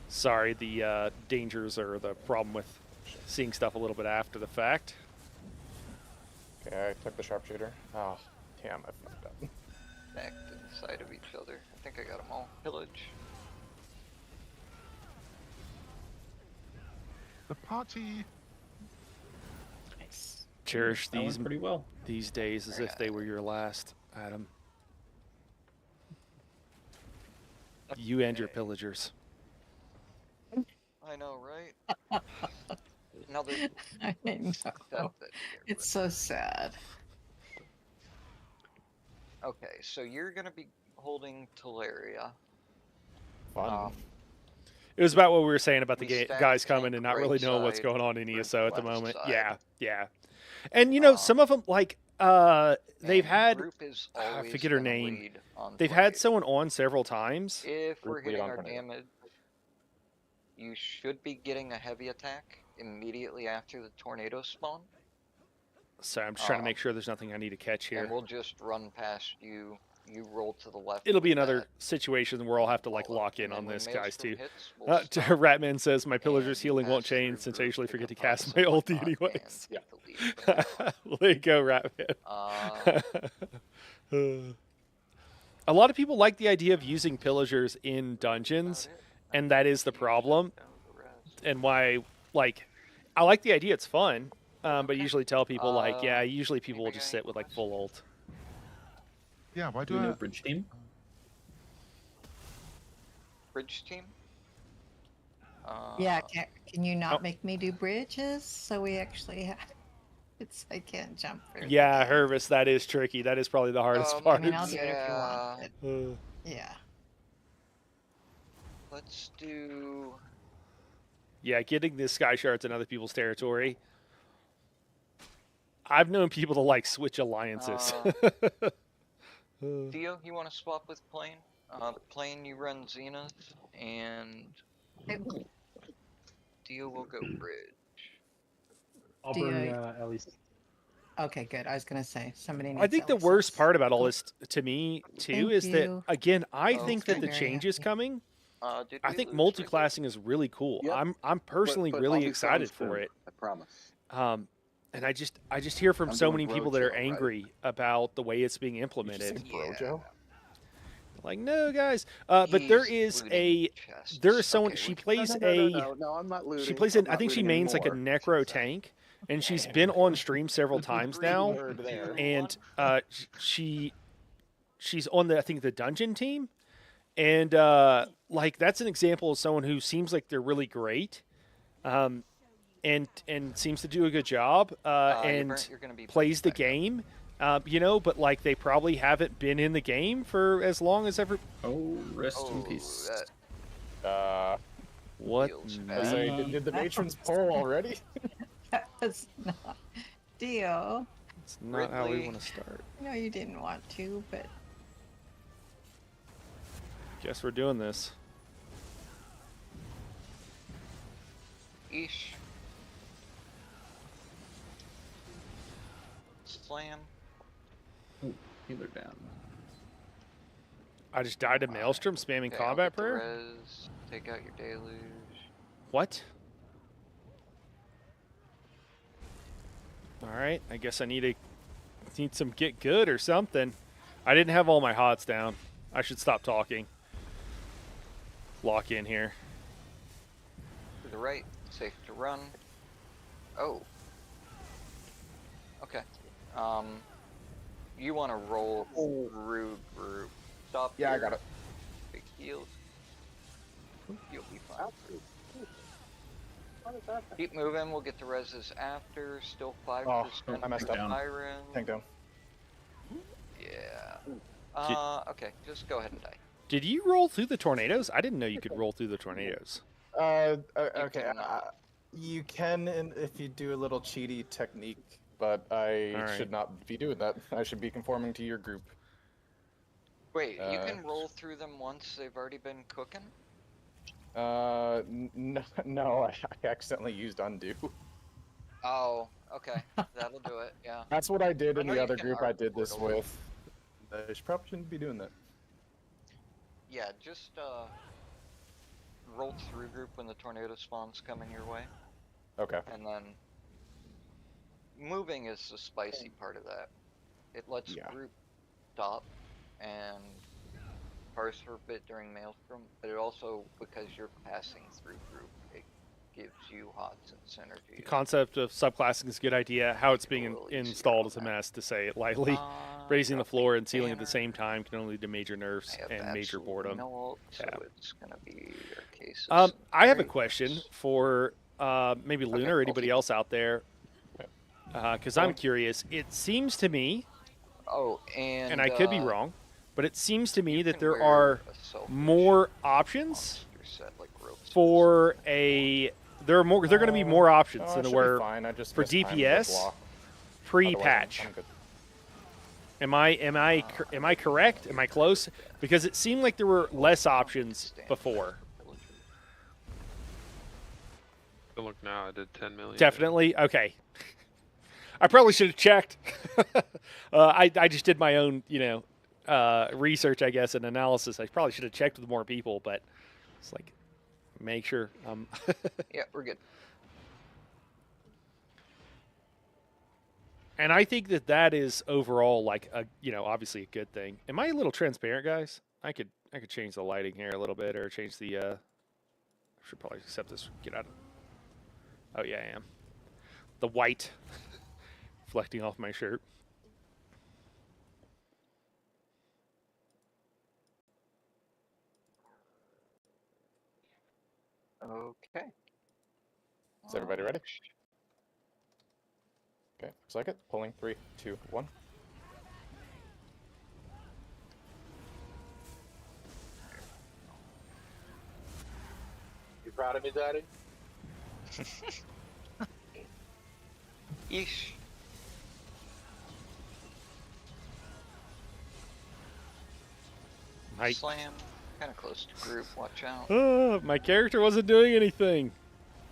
Sorry, the dangers are the problem with seeing stuff a little bit after the fact. Okay, I took the Sharpshooter. Oh, damn, I fucked up. Back to the side of each other. I think I got them all. Pillage. The party. Nice. Cherish these pretty well. These days as if they were your last, Adam. You and your pillagers. I know, right? Now I know. It's so sad. Okay, so you're gonna be holding Teleria. Fun. It was about what we were saying about the guys coming and not really knowing what's going on in ESO at the moment. Yeah, yeah. And you know, some of them like they've had Group is I always forget her gonna name. lead on They've had tornado. someone on several times. If we're Group lead hitting on our tornado. damage, you should be getting a heavy attack immediately after the tornado spawn. So I'm just trying to make sure there's nothing I need to catch here. And we'll just run past you. You roll to the left. It'll be with another that. situation where I'll have to like lock in And on then when this, guys, Maelstrom too. hits, we'll stop. Ratman says my pillager's And healing won't pass change through since I group, usually pick forget up to cast pots my and ulti whatnot, anyways. and get the lead from there on. There you go, Ratman. A lot of people like the idea of using pillagers in dungeons, and that is the problem. And why, like, I like the idea; it's fun. But I usually tell people like, yeah, usually people will just sit with like full ult. Yeah, why Do do we I? know bridge team? Bridge team. Yeah, can you not make me do bridges so we actually have? It's I can't jump. Yeah, Hervis, that is tricky. That is probably the hardest part. I mean, I'll do it if you want. But, yeah. Let's do. Yeah, getting the sky shards in other people's territory. I've known people to like switch alliances. Theo, you want to swap with Plane? Plane, you run Zenith, and Theo will go bridge. I'll burn at least. Okay, good. I was gonna say somebody. Needs I think the worst part about all this, to me, too, is that again, I think that the change is coming. I think multi-classing is really cool. Yep. I'm personally But really I'll be excited fine for soon, it. I promise. And I just hear from I'm so doing many people that are Brojo, right? angry about the way it's being implemented. Brojo? Like, no, guys. But there is someone. She plays No, I'm not looting. She plays I'm I not think she looting mains like a anymore. necro tank, and she's been on stream several times now. And she's on the I think the dungeon team, and like that's an example of someone who seems like they're really great. And seems to do a good job and plays the game, you know, but like they probably haven't been in the game for as long as ever. Oh, rest in peace. What? Did the matrons pull already? That was not Dio. It's not how we want to start. No, you didn't want to, but Guess we're doing this. Eesh. Slam. Oh, healer down. I just died to Maelstrom spamming combat prayer. Res, take out your deluge. What? All right, I guess I need some get good or something. I didn't have all my hots down. I should stop talking. Lock in here. To the right, safe to run. Oh. Okay. You want to roll through group. Stop. Yeah, here. I got it. Big heals. You'll be fine. Keep moving. We'll get the reses after. Still 5%. Oh, I messed up. Iron. Tank down. Yeah. Okay. Just go ahead and die. Did you roll through the tornadoes? I didn't know you could roll through the tornadoes. Okay. You can if you do a little cheaty technique, but I should not be doing that. I should be conforming to your group. Wait, you can roll through them once they've already been cooking? No, I accidentally used undo. Oh, okay. That'll do it, yeah. That's what I did in know the you other can group I did this portal. with. I probably shouldn't be doing that. Yeah, just roll through group when the tornado spawns coming your way. Okay. And then moving is the spicy part of that. It lets group stop and parse for a bit during Maelstrom, but it also, because you're passing through group, it gives you hots and synergy. The concept of subclassing is a good idea. How it's being installed is a mess, to say it lightly. Raising the floor and ceiling at the same time can only lead to major nerfs and major boredom. No ult, so it's gonna be your cases. I have a question for maybe Luna or anybody else out there, because I'm curious. It seems to me, and I could be wrong, but it seems to me that there are more options for a. There are going to be more options than there were for DPS. pre-patch. Am I correct? Am I close? Because it seemed like there were less options before. Look now, I did 10 million. Definitely. Okay. I probably should have checked. I just did my own, research, I guess, and analysis. I probably should have checked with more people, but it's like, make sure. Yeah, we're good. And I think that is overall like obviously a good thing. Am I a little transparent, guys? I could change the lighting here a little bit, or change the. I should probably accept this. Get out of. Oh yeah, I am. The white reflecting off my shirt. Okay. Is everybody ready? Okay, looks like it. Pulling 3, 2, 1. You proud of me, Daddy? Yeesh. Slam. Kind of close to group. Watch out. My character wasn't doing anything.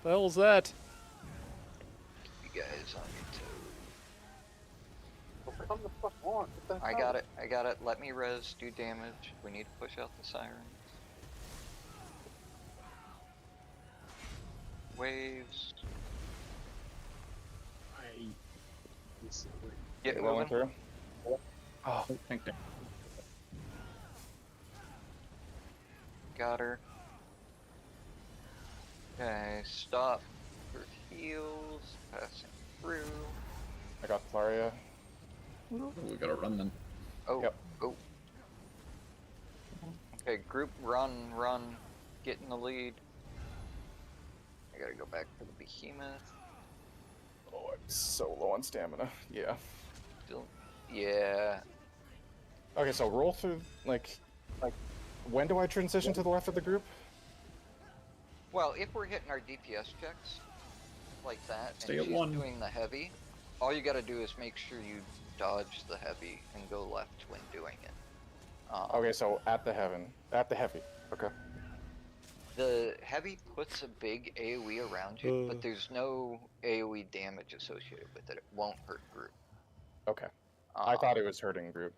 The hell's that? Keep you guys on your toes. Well, come the fuck on. What the I hell? got it. I got it. Let me res. Do damage. We need to push out the sirens. Waves. Get Rolling moving. through. Oh, thank you. Got her. Okay, stop for heals. Passing through. I got Tharia. Oh, we gotta run then. Oh, Yep. oh. Okay, group run. Get in the lead. I gotta go back to the behemoth. Oh, I'm so low on stamina. Yeah. Still, yeah. Okay, so roll through, like, when do I transition to the left of the group? Well, if we're hitting our DPS checks, like that, Stay and at she's 1. doing the heavy, all you gotta do is make sure you dodge the heavy and go left when doing it. Okay, so at the heavy. Okay. The heavy puts a big AoE around you, but there's no AoE damage associated with it. It won't hurt group. Okay. I thought it was hurting group.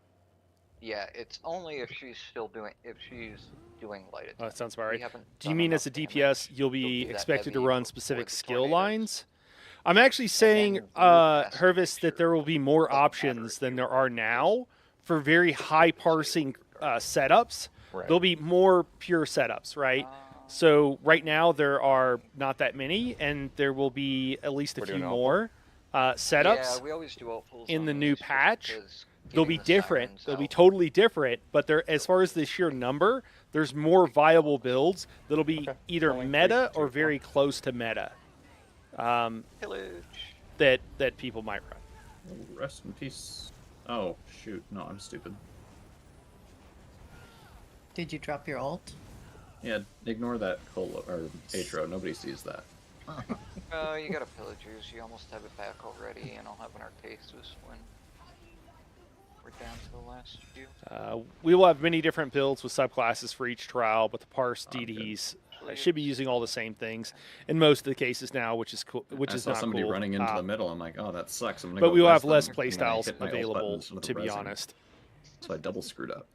Yeah, it's only if she's doing light attack. Oh, that sounds about right. Do you done mean enough as a damage. DPS, you'll be You'll do that expected to heavy run before specific the skill tornadoes. lines? I'm actually saying, group has to Hervis, that there will be more Doesn't matter options if than you there run are now for very high parsing setups. Right. There'll be more pure setups, right? So right now there are not that many, and there will be at least a We're few doing more setups Yeah, we always do ult pulls in on the these new just patch. because They'll getting be the different. sirens They'll be out- totally different. But they're, as far as the sheer number, there's more viable builds that'll be Okay. either Rolling meta 3, or 2, very close to meta. Pillage. That people might run. Oh, rest in peace. Oh, shoot. No, I'm stupid. Did you drop your ult? Yeah, ignore that Colo or Atro. Nobody sees that. You got a pillagers. You almost have it back already, and I'll have an Arcasus when we're down to the last few. We will have many different builds with subclasses for each trial, but the parse good. DDs should be using all the same things in most of the cases now, which is cool. Which I is saw not somebody cool. running into the middle. I'm like, oh, that sucks. I'm gonna But go we will res have them, less and then I playstyles hit my ult available, button instead of to be resing. honest. So I double screwed up.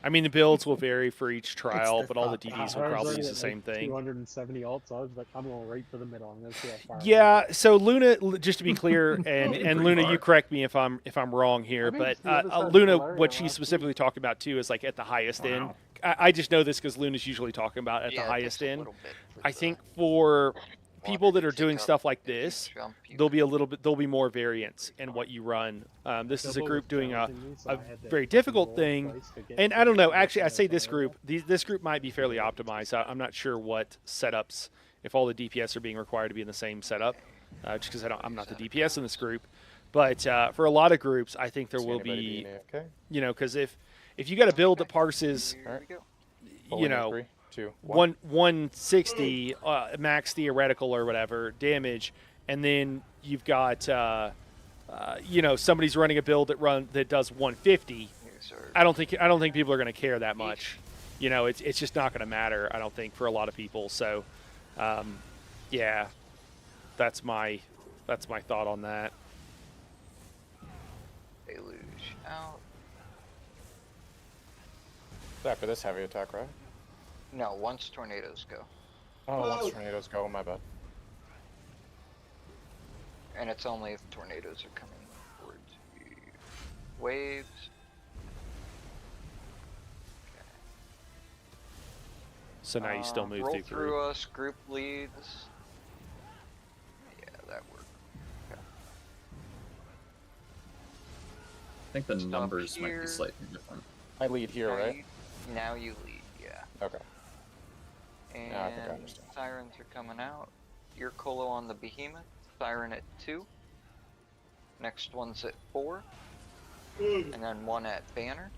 I mean, the builds will vary for each trial, the but all the thought DDs I will was probably already use the at, same thing. 270 ults, so I was like, I'm going right for the middle. I'm gonna see how far. I Yeah, so Luna, just to be clear, and pretty Luna, far. you correct me if I'm wrong here, I mean, but the other side of Luna, Valeria what she's last specifically talking about too is like at the highest end. Wow. I just know this because Luna's usually talking about at Yeah, the it highest takes a end. little bit for I the think for people water that to are doing pick up. stuff like If you this, jump, you there'll be more variance in what you run. This is a Double group was doing a challenging me, so a I had to very fucking difficult roll thing. twice to get And to I don't know. the Actually, I say finish this area. group. This group might be fairly optimized. I'm not sure what setups, if all the DPS are being required to be in the same setup, just because I'm not the DPS in this group. But for a lot of groups, I think there See will anybody be, being AFK? because if you got a build that parses, Here we go. Pulling in 3, 2, 1. 160 max theoretical or whatever damage, and then you've got you know, somebody's running a build that does 150. I don't think people are going to care that much. You know, it's just not going to matter. I don't think for a lot of people. So, yeah, that's my thought on that. Deluge out. After this heavy attack, right? No, once tornadoes go. Oh, once tornadoes go, my bad. And it's only if tornadoes are coming towards you. Waves. Okay. So now you still move roll through through us, group leads. Yeah, that worked. Okay. I think the Stop numbers might here. be slightly different. I lead here, right? Now you lead, yeah. Okay. And I think I understand. sirens are coming out. Your Colo on the Behemoth. Siren at 2. Next one's at 4. And then one at Banner.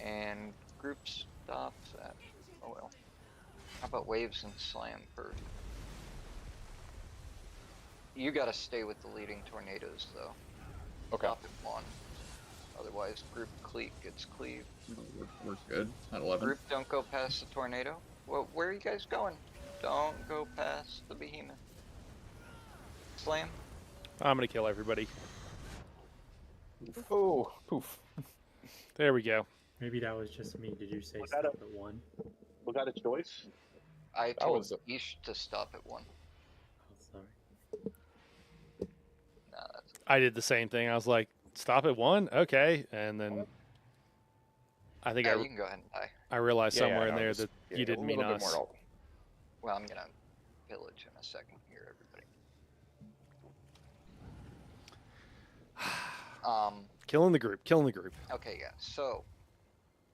And group stops at... Oh well. How about Waves and Slam first? You gotta stay with the leading tornadoes though. Okay. Stop at 1. Otherwise, group gets cleaved. We're good at 11. Group don't go past the tornado. Well, where are you guys going? Don't go past the Behemoth. Slam. I'm going to kill everybody. Oh, poof. There we go. Maybe that was just me. Did you say Was stop that at 1? Was that a choice? I told Ish to stop at 1. Oh, sorry. Nah, that's... I did the same thing. I was like, stop at 1? Okay. And then I think you can go ahead and die. I realized somewhere in no, there just- that you didn't mean a little bit us. more ult. Well, I'm gonna pillage in a second here, everybody. Killing the group. Okay, yeah. So,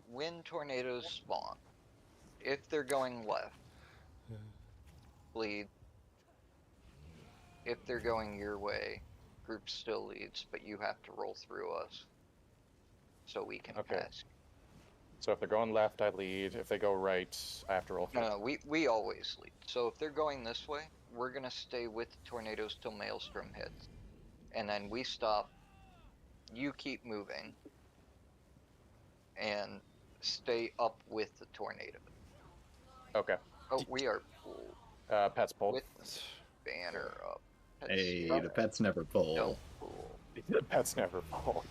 when tornadoes spawn, if they're going left, bleed. If they're going your way, group still leads, but you have to roll through us so we can pass. So if they're going left, I lead. If they go right, I have to roll through. No, we always lead. So if they're going this way, we're gonna stay with the tornadoes till Maelstrom hits, and then we stop. You keep moving, and stay up with the tornado. Okay. Oh, we are pulled. Pet's pulled. With Banner up. Hey, the pets never pull. Don't pull. The pets never pull.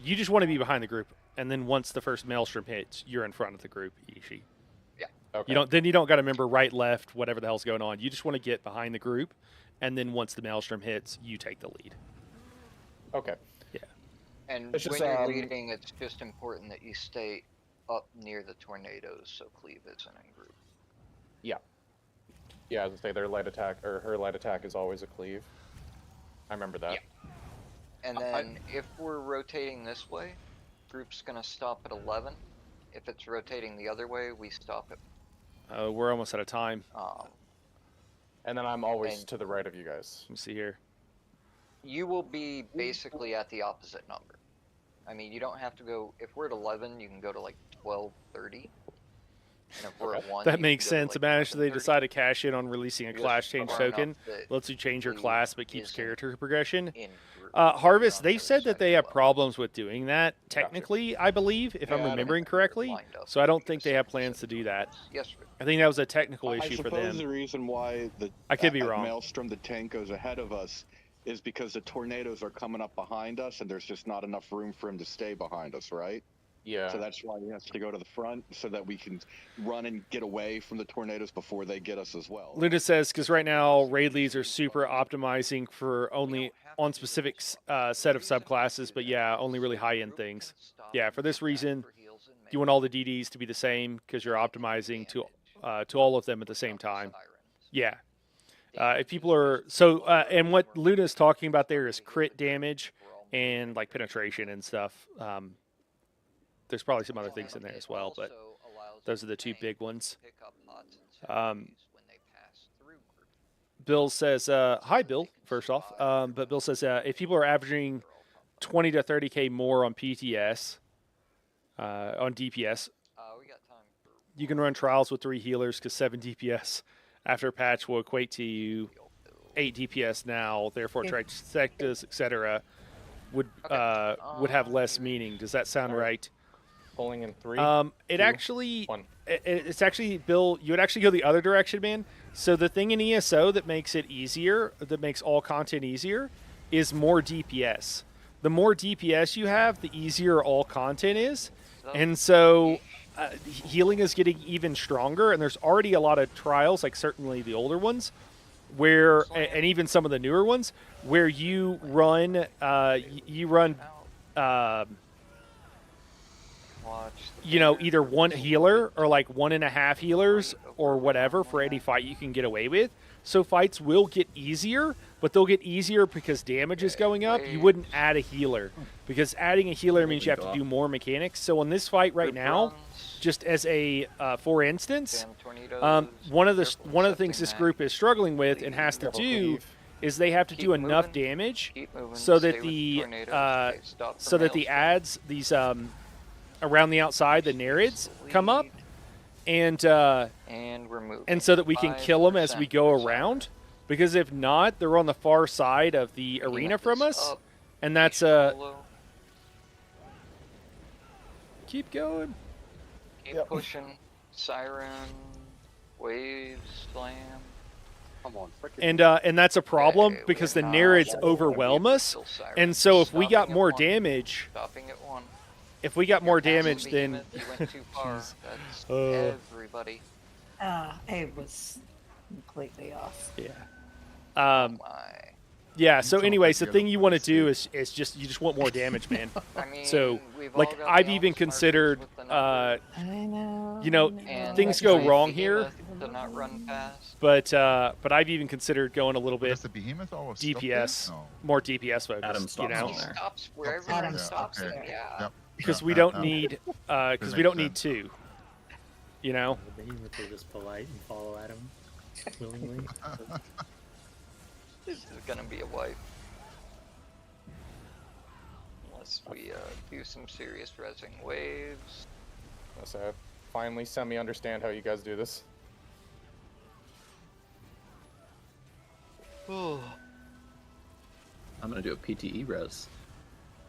You just want to be behind the group, and then once the first Maelstrom hits, you're in front of the group, Ishi. Yeah. Okay. You don't got to remember right, left, whatever the hell's going on. You just want to get behind the group, and then once the Maelstrom hits, you take the lead. Okay. Yeah. And It's when just, you're leading, it's just important that you stay up near the tornadoes so Cleve isn't in group. Yeah. Yeah, as I say, their light attack, or her light attack is always a cleave. I remember that. Yeah. And then if we're rotating this way, group's gonna stop at 11. If it's rotating the other way, we stop at... We're almost out of time. And then I'm always to the right of you guys. Let me see here. You will be basically at the opposite number. I mean, you don't have to go... If we're at 11, you can go to like 12, 30. And if we're at 1, That you makes can go to, sense. like, Imagine they 30. decide to cash in on releasing a Just class change far token. enough that Lets you change your Cleve class, but keeps isn't character progression. in group. Harvest, On they've the said other that side they as have well. problems with doing that, technically, I believe, if I'm Yeah, I don't remembering think they're correctly. lined up So I don't to think do they have the plans to do that. Yes, sir. I think that was a technical I issue for suppose them. the reason why I could be at wrong. Maelstrom, the tank goes ahead of us is because the tornadoes are coming up behind us, and there's just not enough room for him to stay behind us, right? Yeah. So that's why he has to go to the front so that we can run and get away from the tornadoes before they get us as well. Luna says, because right now raid leads are super optimizing for only on specific set of subclasses, but yeah, only really high-end things. Yeah, for this reason, you want all the DDs to be the same because you're optimizing to all of them at the same time. Yeah. If people are and what Luna's talking about there is crit damage and like penetration and stuff. There's probably some other things in there as well, but those are the two big ones. Bill says, hi, Bill, first off. But Bill says, if people are averaging 20 to 30K more on PTS, on DPS, you can run trials with 3 healers because 7 DPS after patch will equate to you 8 DPS now, therefore trifectas, etc., would have less meaning. Does that sound right? Pulling in 3. It 2, actually 1. It's actually, Bill, you would actually go the other direction, man. So the thing in ESO that makes it easier, that makes all content easier, is more DPS. The more DPS you have, the easier all content is. And so healing is getting even stronger, and there's already a lot of trials, like certainly the older ones, where, and even some of the newer ones, where you run, you know, either one healer or like 1.5 healers or whatever for any fight you can get away with. So fights will get easier, but they'll get easier because damage is going up. You wouldn't add a healer because adding a healer means you have to do more mechanics. So in this fight right now, just as a for instance, one of the things this group is struggling with and has to do is they have to do enough damage so that the ads, these around the outside, the Nereids come up, and so that we can kill them as we go around, because if not, they're on the far side of the arena from us, and that's keep going. Keep pushing. Siren, waves, slam. Come on, and that's a problem because the Nereids overwhelm us, and so if we got more damage. Stopping at 1. If we got more damage, then you went too far. That's everybody. It was completely off. Yeah. Yeah. So, anyways, the thing you want to do is just you want more damage, man. I mean, so, like, I've even considered, I know. you know, things go wrong here. To not run fast. But I've even considered going a little bit the behemoth always DPS, more DPS focused. Adam stops you know, there. Stops wherever Adam stops. there. Yeah. Yep. because Yeah, we don't need need 2. You know. The behemoth will just polite and follow Adam willingly. This is gonna be a wipe. Unless we do some serious resing waves. So I finally semi-understand how you guys do this. I'm gonna do a PTE res.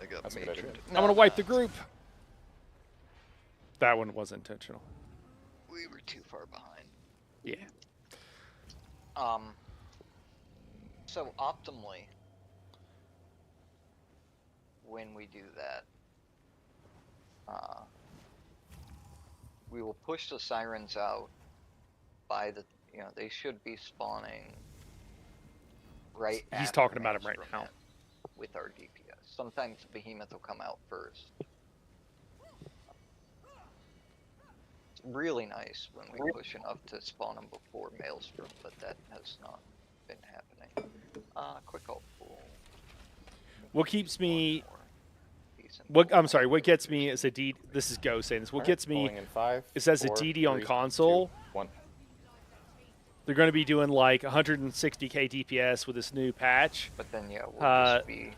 I got That's a good majored. idea. I'm gonna wipe the group. That one was intentional. We were too far behind. Yeah. So optimally, when we do that, we will push the sirens out by the, you know, they should be spawning right He's at talking the about him right maelstrom now. with our DPS. Sometimes the behemoth will come out first. It's really nice when we push enough to spawn them before maelstrom, but that has not been happening. Quick ult pool. What keeps me? What I'm sorry. What gets me is a D. This is Go saying this. What gets me Pulling in 5, is as a 4, DD on 3, console. 2, 1. They're going to be doing like 160k DPS with this new patch. But then yeah, we'll just be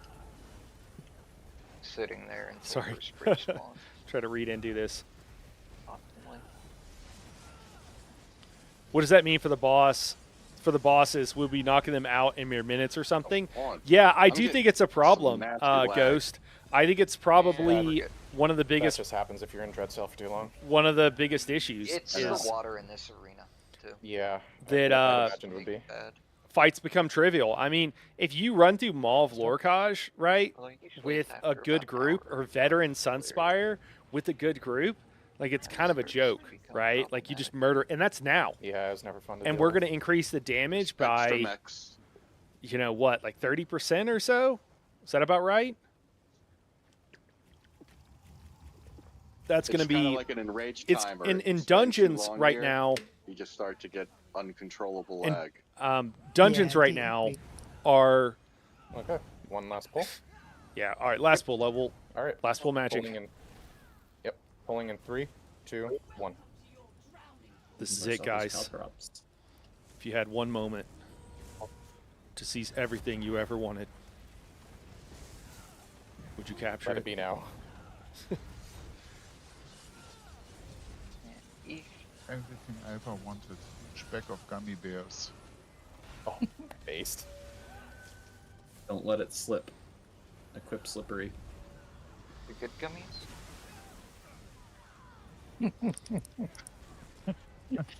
sitting there until Sorry. first bridge spawn. Try to read and do this. Optimally. What does that mean for the boss? For the bosses, we'll be knocking them out in mere minutes or something. Yeah, I do think it's a problem, Ghost. I think it's probably one of the biggest. That just happens if you're in Dreadsail for too long. One of the biggest issues It's is the water in this arena too. Yeah. that I imagine would be. fights become trivial. I mean, if you run through Mauve Lorcage, right, with a good group, or Veteran Sunspire with a good group, like it's kind of a joke, right? Like you just murder, and that's now. Yeah, it's never fun to And deal we're with. going to increase the damage by, you know what, like 30% or so? Is that about right? That's going to be like an enraged it's timer. in Spend too dungeons long right here, now. You just start to get uncontrollable lag. Dungeons right now are Okay, one last pull. yeah. All right, last pull level. All right, last pull magic. Pulling in, yep, pulling in 3, 2, 1. This is it, guys. If you had one moment to seize everything you ever wanted, would you capture Let it? it be now. Everything I ever wanted. Speck of gummy bears. Oh, based. Don't let it slip. Equip slippery. The good gummies?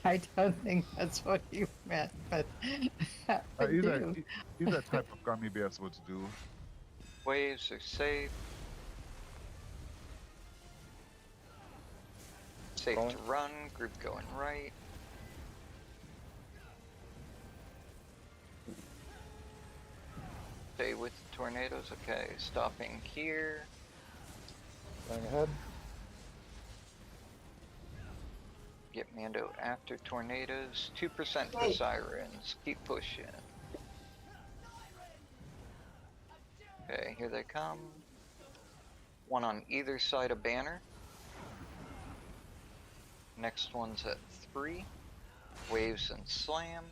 I don't think that's what you meant, but I do. Either type of gummy bears would do. Waves are safe. Safe to run. Group going right. Stay with the tornadoes. Okay, stopping here. Going ahead. Get Mando after tornadoes. 2% for sirens. Keep pushing. Okay, here they come. One on either side of banner. Next one's at 3. Waves and slam.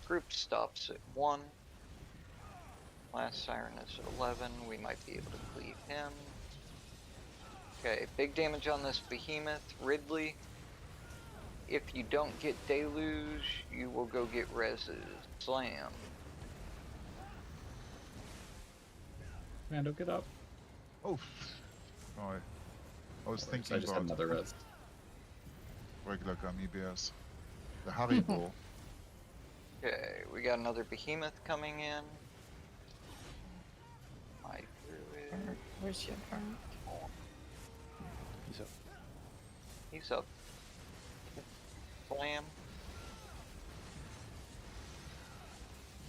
Group stops at 1. Last siren is at 11. We might be able to cleave him. Okay, big damage on this behemoth. Ridley, if you don't get deluge, you will go get reses. Slam. Mando, get up. Oh, sorry. I was thinking I just had about another res. regular gummy bears. The Haribo. Okay, we got another behemoth coming in. I threw it. Where's your turn? He's up. He's up. Slam.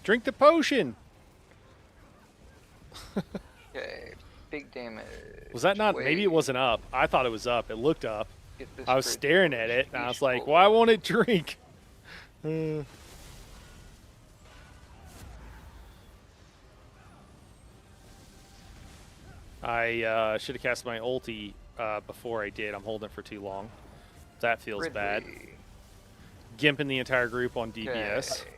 Drink the potion. Okay, big damage. Was that not? Maybe it wasn't up. I thought it was up. It looked up. I was staring at it, and I was like, "Why won't it drink?" I should have cast my ulti before I did. I'm holding it for too long. That feels bad. Gimping the entire group on DPS. Okay.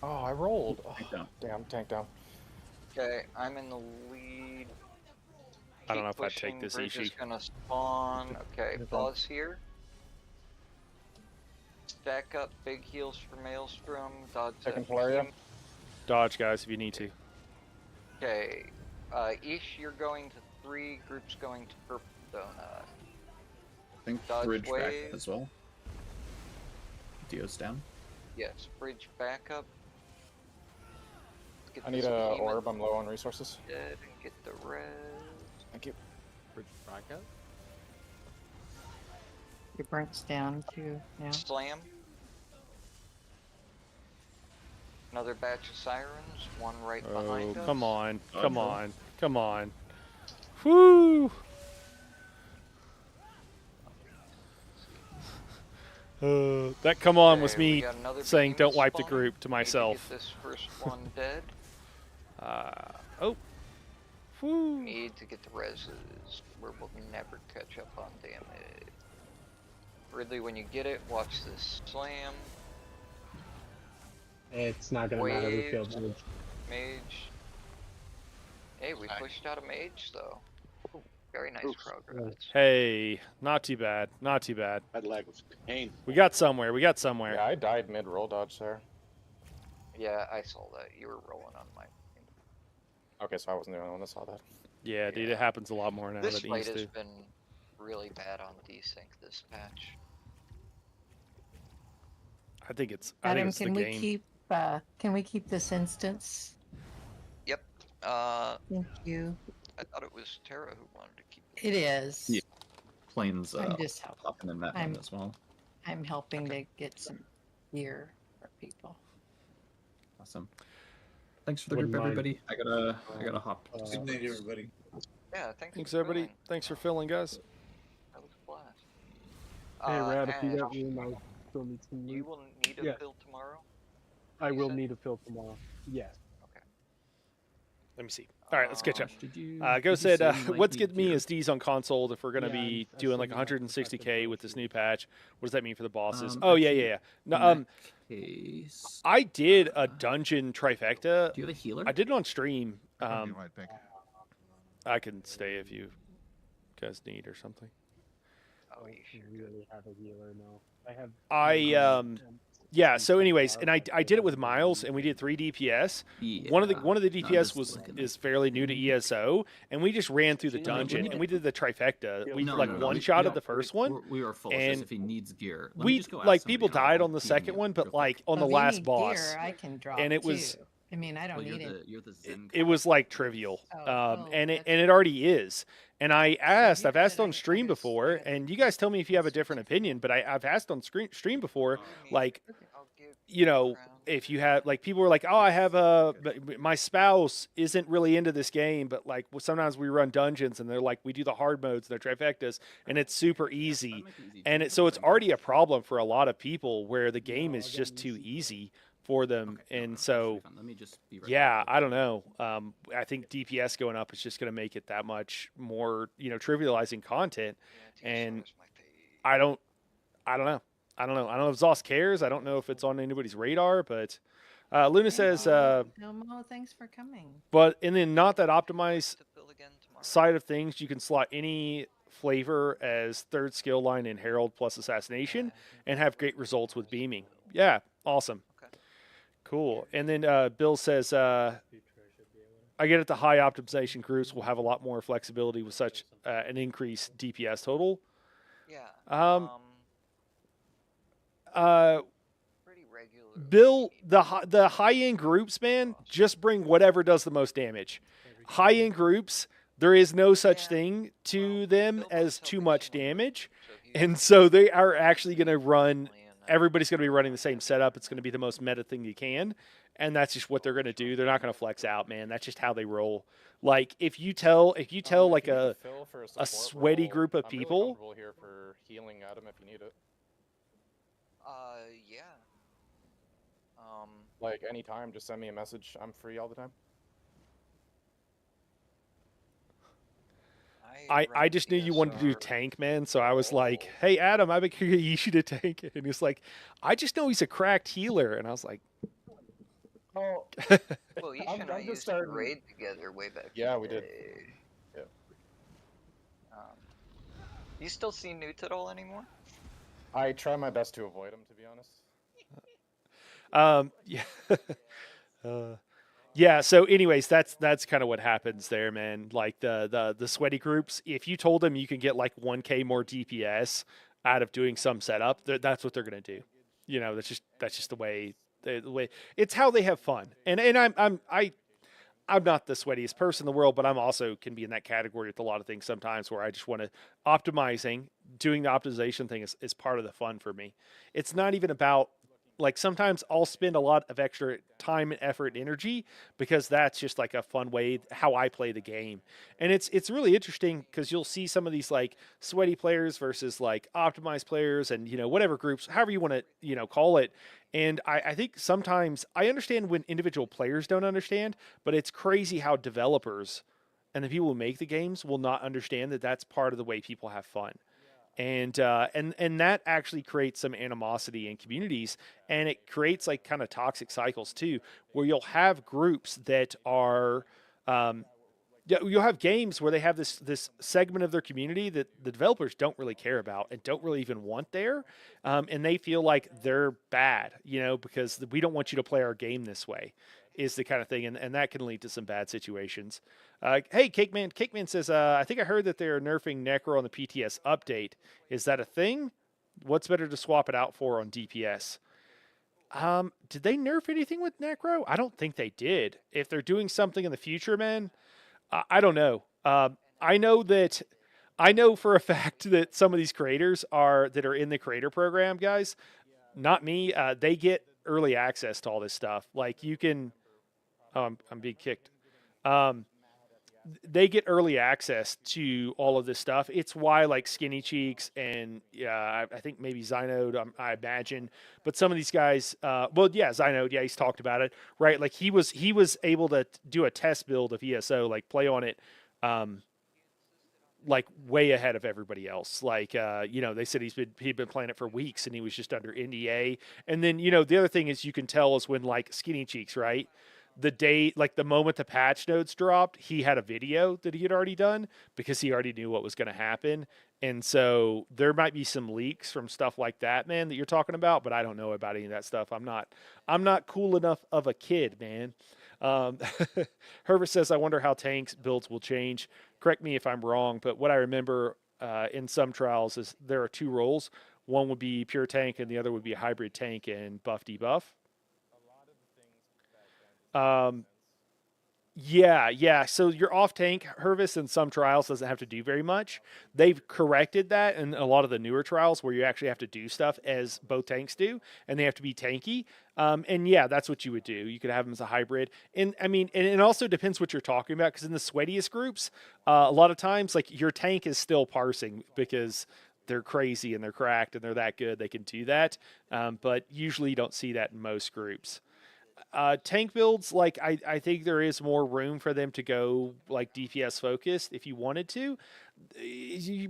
Oh, I rolled. Oh, damn, tank down. Okay, I'm in the lead. I don't know if I'd Pushing, take this Bridge is Ishii. gonna spawn. Okay, pause here. Stack up big heals for Maelstrom. Dodge that. Second Polaria. Dodge, guys, if you need to. Okay, Ish, you're going to 3. Group's going to purple donut. I think Dodge bridge back wave. as well. Dio's down. Yes, bridge backup. I need a orb. I'm low on resources. Dead and get the res. Thank you. Bridge back up. Your burnt's down too now. Slam. Another batch of sirens. One right behind us. Come on. Come on. Come on. Whoo! That come on was Okay, we me got another saying behemoth don't wipe the spawn. group to Need myself. get this first one dead. Oh. Whoo. Need to get the reses, where we'll never catch up on damage. Ridley, when you get it, watch this slam. It's not gonna matter. We feel damage. Mage. Hey, we pushed out a mage though. Ooh, very nice progress. Hey, not too bad. Not too bad. That lag was painful. We got somewhere. We got somewhere. Yeah, I died mid-roll dodge there. Yeah, I saw that. You were rolling on my. Okay, so I wasn't the only one that saw that. Yeah, dude, it happens a lot more now This than it fight used has to. been really bad on desync this patch. I think it's the Adam, game. can we keep this instance? Yep. Thank you. I thought it was Tara who wanted to keep it. It is. Yeah. Planes I'm just helping. popping in that one as well. I'm helping to get some gear for people. Awesome. Thanks for the Wouldn't group, mind. everybody. I gotta hop. Good night, everybody. Yeah, Thanks, everybody. Thanks for filling, guys. That was a blast. Hey, Rad, if you Ash, got room, I still need some you loot. will need a Yeah. fill tomorrow. I you will said? need a fill tomorrow. Yes. Let me see. All right, let's catch up. Did you, Go did you said, say you might what's need getting me gear? is D's on console if we're going to Yeah, be I doing like still need my 160k with this new patch. What does that mean for the bosses? Um, Oh, yeah, actually, yeah, yeah. No, in that case, I did a dungeon trifecta. do you have a healer? I did it on stream. You might think. I can stay if you guys need or something. Oh, you sure really have a healer now. I have. Yeah. So, anyways, and I did it with Miles, and we did 3 DPS. Yeah. One of the DPS just looking is fairly new to ESO, and we just ran through the dungeon and we did the trifecta. We one shot of the first one. We were full. And It's just if he needs gear, let me we just go ask like somebody people and I'll died on the PM second you one, real but quick. like on the If you last need boss, gear, I can drop and it was. too. I mean, I don't Well, need you're the Zen It was like trivial, Oh, and that's it already is. And I've asked on I stream before, and you guys tell me if you have a different opinion. But I've asked on stream before, like, I'll give you know, if you have like people were like, oh, I have my spouse isn't really into this game, but like sometimes we run dungeons and they're like we do the hard modes, they're trifectas, and it's super easy, and so it's already a problem for a lot of people where the game is just too easy for them, and so Let me just be right yeah, I don't know. I think DPS going up is just going to make it that much more, trivializing content, and I don't know. I don't know if Zoss cares. I don't know if it's on anybody's radar, but Luna says, Elmo, thanks for coming. but in the not that optimized side of things, you can slot any flavor as third skill line in Herald plus Assassination and have great results with beaming. Yeah, awesome. Cool. And then Bill says, I get it, the high optimization groups will have a lot more flexibility with such an increased DPS total. Yeah. Pretty regular. Bill, the high-end groups, man, just bring whatever does the most damage. High-end groups, there is no such thing to them as too much damage. And so they are actually going to run, everybody's going to be running the same setup. It's going to be the most meta thing you can. And that's just what they're going to do. They're not going to flex out, man. That's just how they roll. Like, if you tell like a sweaty group of people. I'm really here for healing Adam if you need it. Yeah. Like anytime, just send me a message. I'm free all the time. I just knew you wanted to do tank, man. So I was like, hey, Adam, I think you should do tank. And he's like, I just know he's a cracked healer. And I was like, oh. Well, Ish and I used to raid together way back. Yeah, we did. Yeah. You still see Newt at all anymore? I try my best to avoid him, to be honest. Yeah. Yeah, so anyways, that's kind of what happens there, man. Like the sweaty groups, if you told them you can get like 1k more DPS out of doing some setup, that's what they're going to do. That's just the way it's how they have fun. And I'm not the sweatiest person in the world, but I'm also can be in that category with a lot of things sometimes where I just want to doing the optimization thing is part of the fun for me. It's not even about, like, sometimes I'll spend a lot of extra time and effort and energy because that's just like a fun way how I play the game. And it's really interesting because you'll see some of these like sweaty players versus like optimized players and, whatever groups, however you want to, call it. And I think sometimes I understand when individual players don't understand, but it's crazy how developers and the people who make the games will not understand that that's part of the way people have fun. And that actually creates some animosity in communities, and it creates like kind of toxic cycles too, where you'll have groups that are, you'll have games where they have this segment of their community that the developers don't really care about and don't really even want there, and they feel like they're bad, because we don't want you to play our game this way, is the kind of thing, and that can lead to some bad situations. Hey, Cakeman says, I think I heard that they're nerfing Necro on the PTS update. Is that a thing? What's better to swap it out for on DPS? Did they nerf anything with Necro? I don't think they did. If they're doing something in the future, man, I don't know. I know for a fact that some of these creators that are in the creator program, guys, not me, they get early access to all this stuff. Like you can, I'm being kicked. They get early access to all of this stuff. It's why like Skinny Cheeks and I think maybe Zynode, I imagine, but some of these guys, Zynode, he's talked about it, right? Like he was able to do a test build of ESO, like play on it, like way ahead of everybody else. Like, they said he'd been playing it for weeks and he was just under NDA. And then, the other thing is you can tell is when like Skinny Cheeks, right? the day, like the moment the patch notes dropped, he had a video that he had already done because he already knew what was going to happen. And so there might be some leaks from stuff like that, man, that you're talking about, but I don't know about any of that stuff. I'm not cool enough of a kid, man. Herbert says, I wonder how tanks builds will change. Correct me if I'm wrong, but what I remember in some trials is there are two roles. One would be pure tank and the other would be a hybrid tank and buff debuff. Yeah. So your off tank Hervis in some trials doesn't have to do very much. They've corrected that in a lot of the newer trials where you actually have to do stuff as both tanks do, and they have to be tanky. And yeah, that's what you would do. You could have them as a hybrid. And I mean, and it also depends what you're talking about, because in the sweatiest groups, a lot of times, like your tank is still parsing because they're crazy and they're cracked and they're that good. They can do that. But usually you don't see that in most groups. Tank builds, like I think there is more room for them to go like DPS focused if you wanted to.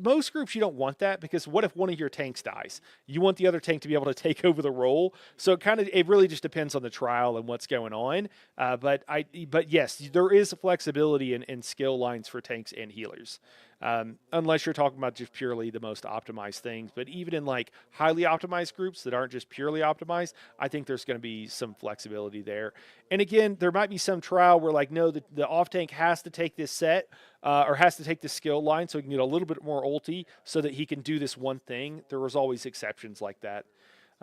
Most groups you don't want that, because what if one of your tanks dies? You want the other tank to be able to take over the role. So it really just depends on the trial and what's going on. But yes, there is flexibility in skill lines for tanks and healers. Unless you're talking about just purely the most optimized things. But even in like highly optimized groups that aren't just purely optimized, I think there's going to be some flexibility there. And again, there might be some trial where like, no, the off tank has to take this set or has to take the skill line so he can get a little bit more ulti so that he can do this one thing. There was always exceptions like that.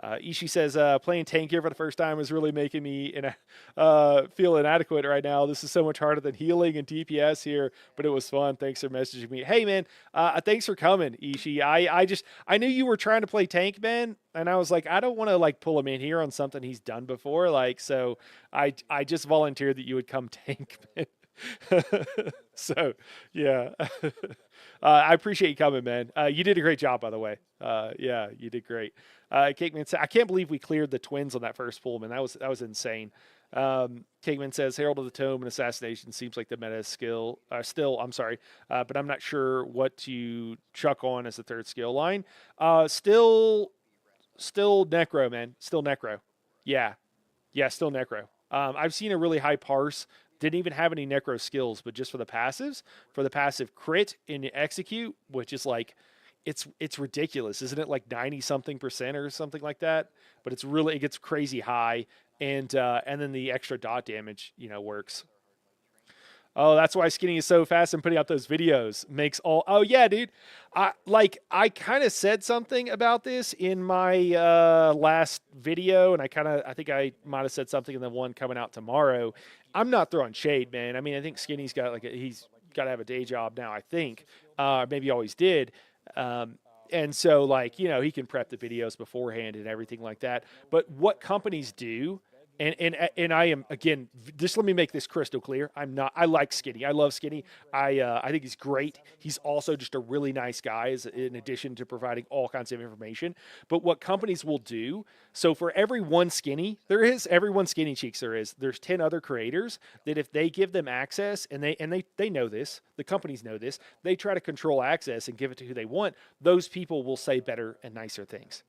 Ishii says, playing tank here for the first time is really making me feel inadequate right now. This is so much harder than healing and DPS here, but it was fun. Thanks for messaging me. Hey, man, thanks for coming, Ishii. I knew you were trying to play tank, man, and I was like, I don't want to like pull him in here on something he's done before. Like, so I just volunteered that you would come tank, man. So, yeah. I appreciate you coming, man. You did a great job, by the way. Yeah, you did great. Cakeman said, I can't believe we cleared the twins on that first pull, man. That was insane. Cakeman says, Herald of the Tome and Assassination seems like the meta skill. But I'm not sure what to chuck on as the third skill line. Still Necro, man. Still Necro. Yeah, still Necro. I've seen a really high parse. Didn't even have any Necro skills, but just for the passives, for the passive crit and execute, which is like, it's ridiculous, isn't it? Like 90-something% or something like that. But it gets crazy high, and then the extra dot damage, works. Oh, that's why Skinny is so fast and putting out those videos. Oh yeah, dude. I kind of said something about this in my last video, and I think I might have said something in the one coming out tomorrow. I'm not throwing shade, man. I mean, I think Skinny's got he's got to have a day job now, I think. Maybe he always did. And so he can prep the videos beforehand and everything like that. But what companies do, and I am, again, just let me make this crystal clear. I like Skinny. I love Skinny. I think he's great. He's also just a really nice guy, in addition to providing all kinds of information. But what companies will do, so for every one Skinny Cheeks there's 10 other creators that if they give them access, and they know this, the companies know this, they try to control access and give it to who they want, those people will say better and nicer things.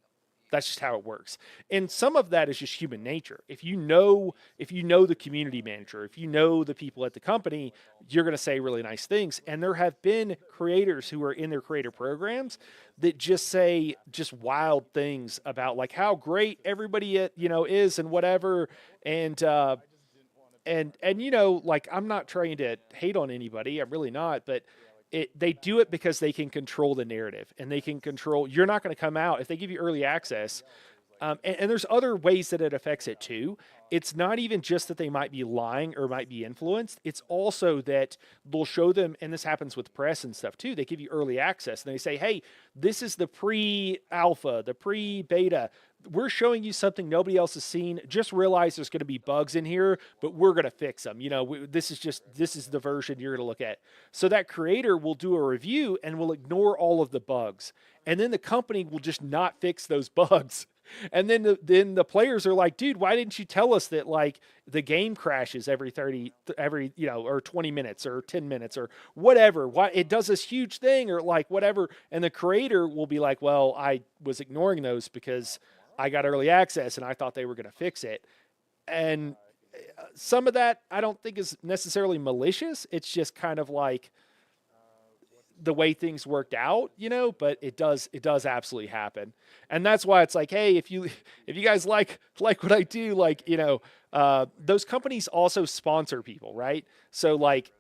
That's just how it works. And some of that is just human nature. If you know the community manager, if you know the people at the company, you're going to say really nice things. And there have been creators who are in their creator programs that just say just wild things about like how great everybody is and whatever. And like, I'm not trying to hate on anybody. I'm really not, but they do it because they can control the narrative, and they can control. You're not going to come out if they give you early access. And there's other ways that it affects it too. It's not even just that they might be lying or might be influenced. It's also that they'll show them, and this happens with press and stuff too. They give you early access and they say, hey, this is the pre-alpha, the pre-beta. We're showing you something nobody else has seen. Just realize there's going to be bugs in here, but we're going to fix them. This is the version you're going to look at. So that creator will do a review and will ignore all of the bugs. And then the company will just not fix those bugs. And then the players are like, dude, why didn't you tell us that like the game crashes every 20 minutes or 10 minutes or whatever? Why it does this huge thing or like whatever. And the creator will be like, well, I was ignoring those because I got early access and I thought they were going to fix it. And some of that I don't think is necessarily malicious. It's just kind of like the way things worked out, you know, but it does absolutely happen. And that's why it's like, hey, if you guys like what I do, like, you know, those companies also sponsor people, right? So like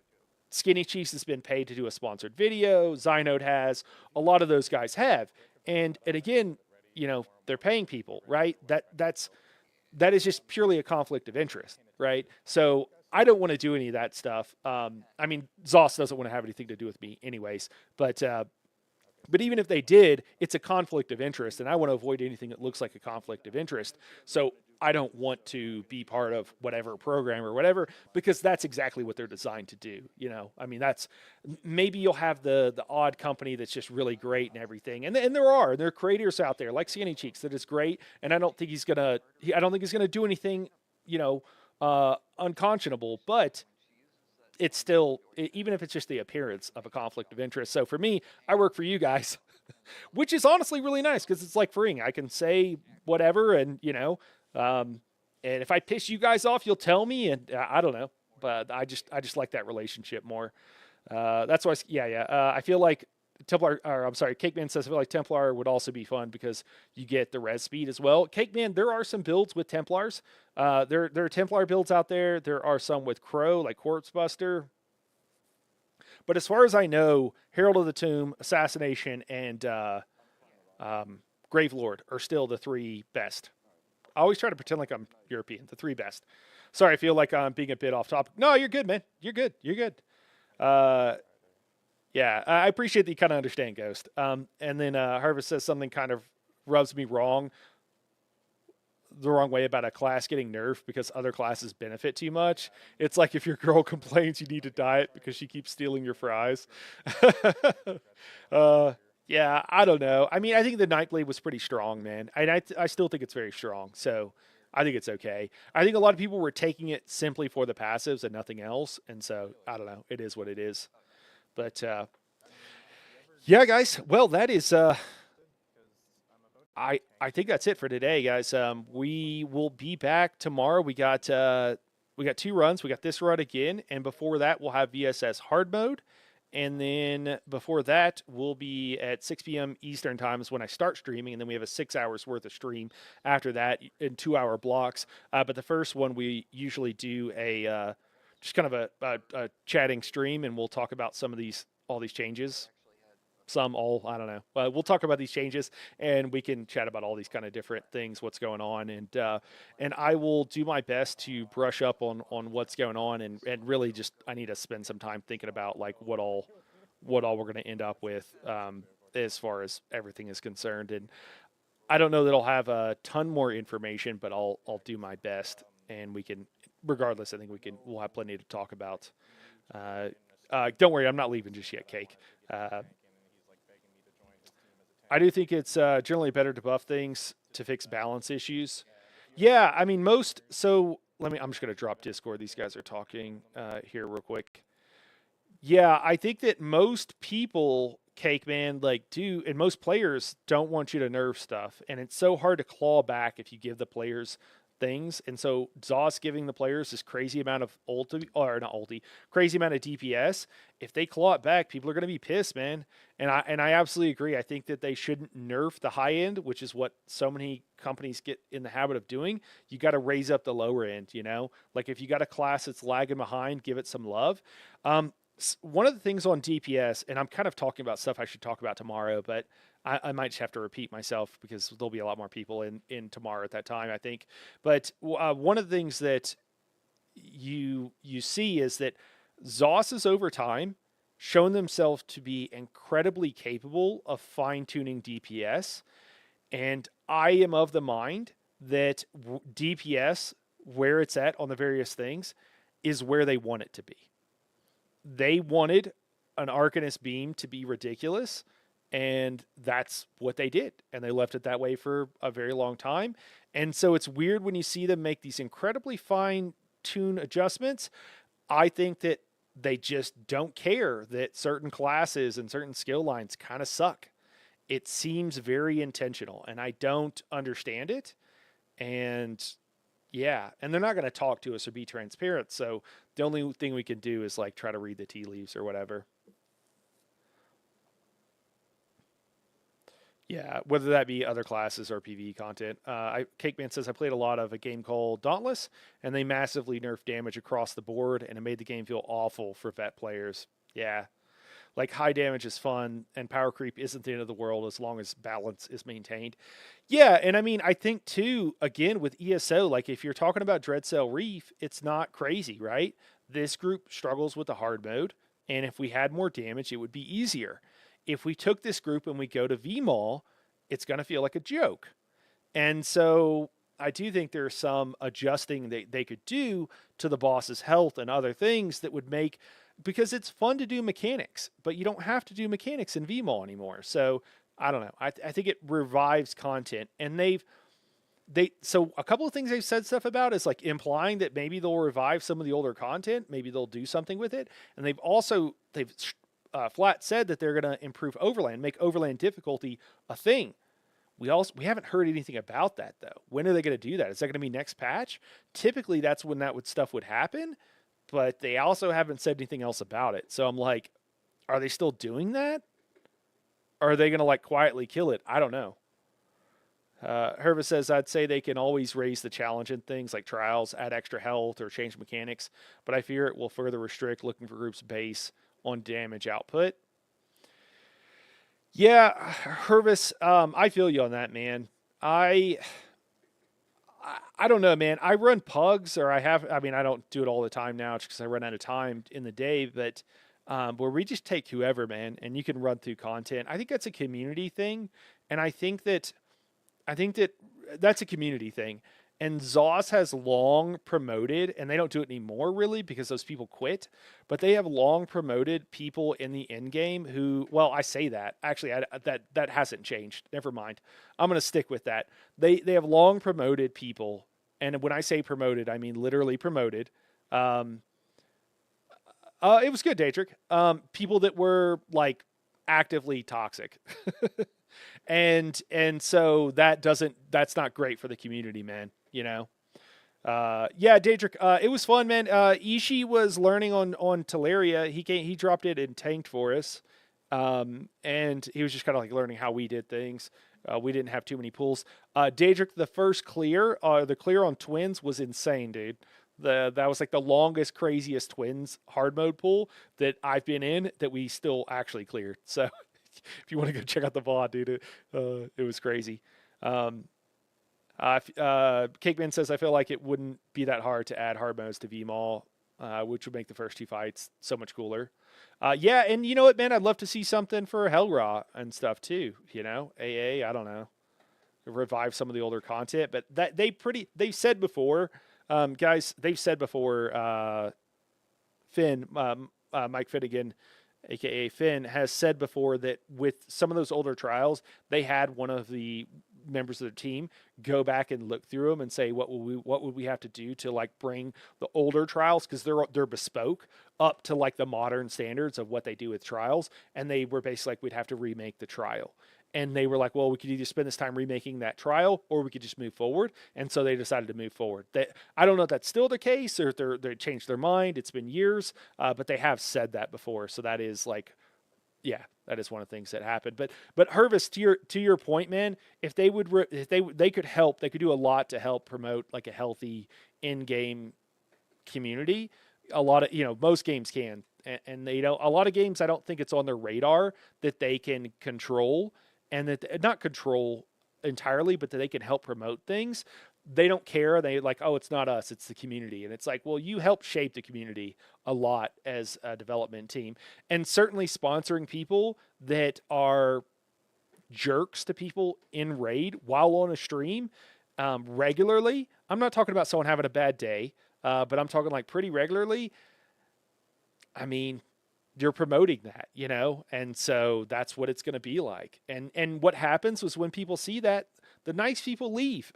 Skinny Cheese has been paid to do a sponsored video, Zynode has, a lot of those guys have. And again, you know, they're paying people, right? That is just purely a conflict of interest, right? So I don't want to do any of that stuff. I mean, Zoss doesn't want to have anything to do with me anyways, but even if they did, it's a conflict of interest, and I want to avoid anything that looks like a conflict of interest. So I don't want to be part of whatever program or whatever, because that's exactly what they're designed to do. You know, I mean, maybe you'll have the odd company that's just really great and everything. And there are creators out there like Skinny Cheeks that is great. And I don't think he's going to do anything, you know, unconscionable, but it's still, even if it's just the appearance of a conflict of interest. So for me, I work for you guys, which is honestly really nice because it's like freeing. I can say whatever, and you know, and if I piss you guys off, you'll tell me, and I don't know, but I just like that relationship more. That's why, I feel like Cake Man says I feel like Templar would also be fun because you get the res speed as well. Cake Man, there are some builds with Templars. There are Templar builds out there. There are some with Crow, like Corpse Buster. But as far as I know, Herald of the Tomb, Assassination, and Gravelord are still the three best. I always try to pretend like I'm European. The three best. Sorry, I feel like I'm being a bit off topic. No, you're good, man. You're good. You're good. Yeah, I appreciate that you kind of understand, Ghost. And then Harvest says something kind of rubs me the wrong way about a class getting nerfed because other classes benefit too much. It's like if your girl complains you need to diet because she keeps stealing your fries. Yeah, I don't know. I mean, I think the Nightblade was pretty strong, man. And I still think it's very strong. So I think it's okay. I think a lot of people were taking it simply for the passives and nothing else. And so, I don't know. It is what it is. But, yeah, guys. Well, that is, I think that's it for today, guys. We will be back tomorrow. We got 2 runs. We got this run again. And before that, we'll have VSS hard mode. And then before that, we'll be at 6 p.m. Eastern time is when I start streaming. And then we have a 6 hours worth of stream after that in 2-hour blocks. But the first one, we usually do just kind of a chatting stream, and we'll talk about all these changes. I don't know. We'll talk about these changes, and we can chat about all these kind of different things, what's going on. And I will do my best to brush up on what's going on, and really just, I need to spend some time thinking about like what all we're going to end up with as far as everything is concerned. And I don't know that I'll have a ton more information, but I'll do my best, and we can, regardless, I think we'll have plenty to talk about. Don't worry, I'm not leaving just yet, Cake. I do think it's generally better to buff things to fix balance issues. Yeah, I mean, I'm just going to drop Discord. These guys are talking here real quick. Yeah, I think that most people, Cake Man, and most players don't want you to nerf stuff. And it's so hard to claw back if you give the players things. And so Zoss giving the players this crazy amount of crazy amount of DPS. If they claw it back, people are going to be pissed, man. And I absolutely agree. I think that they shouldn't nerf the high end, which is what so many companies get in the habit of doing. You got to raise up the lower end, you know? Like if you got a class that's lagging behind, give it some love. One of the things on DPS, and I'm kind of talking about stuff I should talk about tomorrow, but I might just have to repeat myself because there'll be a lot more people in tomorrow at that time, I think. But one of the things that you see is that Zoss has over time shown themselves to be incredibly capable of fine-tuning DPS. And I am of the mind that DPS, where it's at on the various things, is where they want it to be. They wanted an Arcanist beam to be ridiculous, and that's what they did. And they left it that way for a very long time. And so it's weird when you see them make these incredibly fine-tuned adjustments. I think that they just don't care that certain classes and certain skill lines kind of suck. It seems very intentional, and I don't understand it. And Yeah, and they're not going to talk to us or be transparent. So the only thing we can do is like try to read the tea leaves or whatever. Yeah, whether that be other classes or PvE content. Cakeman says, I played a lot of a game called Dauntless, and they massively nerfed damage across the board, and it made the game feel awful for vet players. Yeah, like high damage is fun, and power creep isn't the end of the world as long as balance is maintained. Yeah, and I mean, I think too, again, with ESO, like if you're talking about Dreadsail Reef, it's not crazy, right? This group struggles with the hard mode, and if we had more damage, it would be easier. If we took this group and we go to VMAL, it's going to feel like a joke. And so I do think there's some adjusting that they could do to the boss's health and other things that would make, because it's fun to do mechanics, but you don't have to do mechanics in VMAL anymore. So I don't know. I think it revives content, and so a couple of things they've said stuff about is like implying that maybe they'll revive some of the older content. Maybe they'll do something with it. And they've flat said that they're going to improve Overland, make Overland difficulty a thing. We haven't heard anything about that though. When are they going to do that? Is that going to be next patch? Typically that's when stuff would happen, but they also haven't said anything else about it. So I'm like, are they still doing that? Or are they going to like quietly kill it? I don't know. Herva says, I'd say they can always raise the challenge in things like trials, add extra health, or change mechanics, but I fear it will further restrict looking for groups base on damage output. Yeah, Hervis, I feel you on that, man. I don't know, man. I run pugs, or I don't do it all the time now just because I run out of time in the day, but where we just take whoever, man, and you can run through content. I think that's a community thing, and I think that that's a community thing. And Zoss has long promoted, and they don't do it anymore really because those people quit, but they have long promoted people in the end game who, well, I say that actually that hasn't changed. Never mind. I'm going to stick with that. They have long promoted people. And when I say promoted, I mean literally promoted. It was good, Daedric. People that were like actively toxic. And so that's not great for the community, man. You know? Yeah, Daedric, it was fun, man. Ishii was learning on Teleria. He dropped it and tanked for us. And he was just kind of like learning how we did things. We didn't have too many pools. Daedric, the first clear, the clear on Twins was insane, dude. That was like the longest, craziest Twins hard mode pool that I've been in that we still actually cleared. So if you want to go check out the VOD, dude, it was crazy. Cakeman says, I feel like it wouldn't be that hard to add hard modes to VMAL, which would make the first two fights so much cooler. Yeah, and you know what, man? I'd love to see something for Hellraw and stuff too. You know, AA, I don't know, revive some of the older content, but that they've said before, guys, they've said before. Finn, Mike Finnegan, aka Finn, has said before that with some of those older trials, they had one of the members of the team go back and look through them and say what would we have to do to like bring the older trials, because they're bespoke, up to like the modern standards of what they do with trials. And they were basically like, we'd have to remake the trial. And they were like, well, we could either spend this time remaking that trial or we could just move forward. And so they decided to move forward. I don't know if that's still the case or if they changed their mind. It's been years, but they have said that before. So that is like, yeah, that is one of the things that happened. But Hervis, to your point, man, if they could help, they could do a lot to help promote like a healthy in-game community. A lot of, most games can, and they don't. A lot of games, I don't think it's on their radar that they can control, and that not control entirely, but that they can help promote things. They don't care. They like, oh, it's not us, it's the community. And it's like, well, you help shape the community a lot as a development team. And certainly sponsoring people that are jerks to people in raid while on a stream regularly. I'm not talking about someone having a bad day, but I'm talking like pretty regularly. I mean, you're promoting that, and so that's what it's going to be like. And what happens was when people see that, the nice people leave.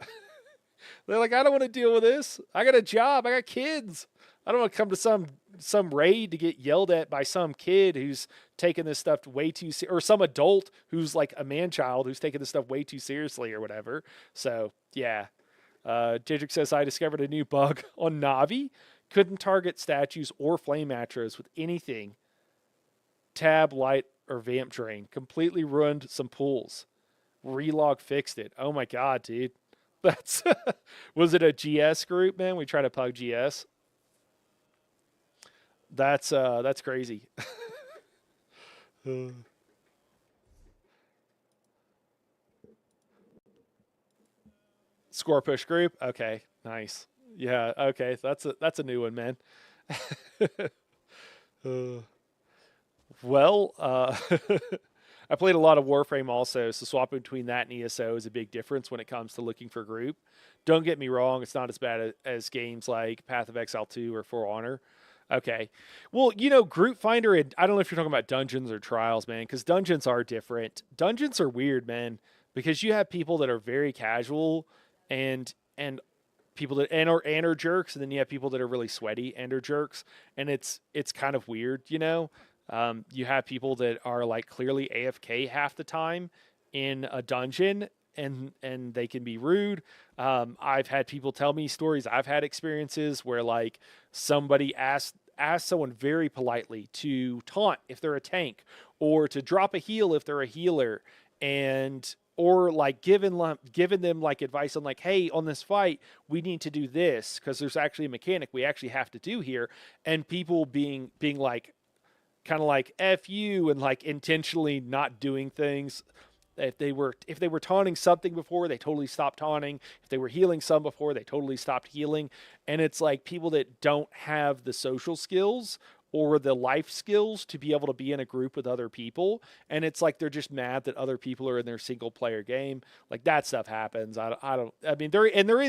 They're like, I don't want to deal with this. I got a job. I got kids. I don't want to come to some raid to get yelled at by some kid who's taking this stuff way too or some adult who's like a man-child who's taking this stuff way too seriously or whatever. So yeah, Jadric says, I discovered a new bug on Navi. Couldn't target statues or flame arrows with anything. Tab, light, or vamp drain. Completely ruined some pools. Relog fixed it. Oh my god, dude. That's was it a GS group, man? We try to pug GS. That's crazy. Score push group. Okay, nice. Yeah. Okay, that's a new one, man. Well, I played a lot of Warframe also, so swapping between that and ESO is a big difference when it comes to looking for group. Don't get me wrong, it's not as bad as games like Path of Exile 2 or For Honor. Okay. Well, Group Finder, and I don't know if you're talking about dungeons or trials, man, because dungeons are different. Dungeons are weird, man, because you have people that are very casual and people that and are jerks, and then you have people that are really sweaty and are jerks, and it's kind of weird, You have people that are like clearly AFK half the time in a dungeon, and they can be rude. I've had people tell me stories. I've had experiences where like somebody asked someone very politely to taunt if they're a tank, or to drop a heal if they're a healer, or like giving them like advice on like, hey, on this fight we need to do this because there's actually a mechanic we actually have to do here, and people being like kind of like F you and like intentionally not doing things. If they were taunting something before, they totally stopped taunting. If they were healing some before, they totally stopped healing. And it's like people that don't have the social skills or the life skills to be able to be in a group with other people. And it's like they're just mad that other people are in their single player game. Like that stuff happens. There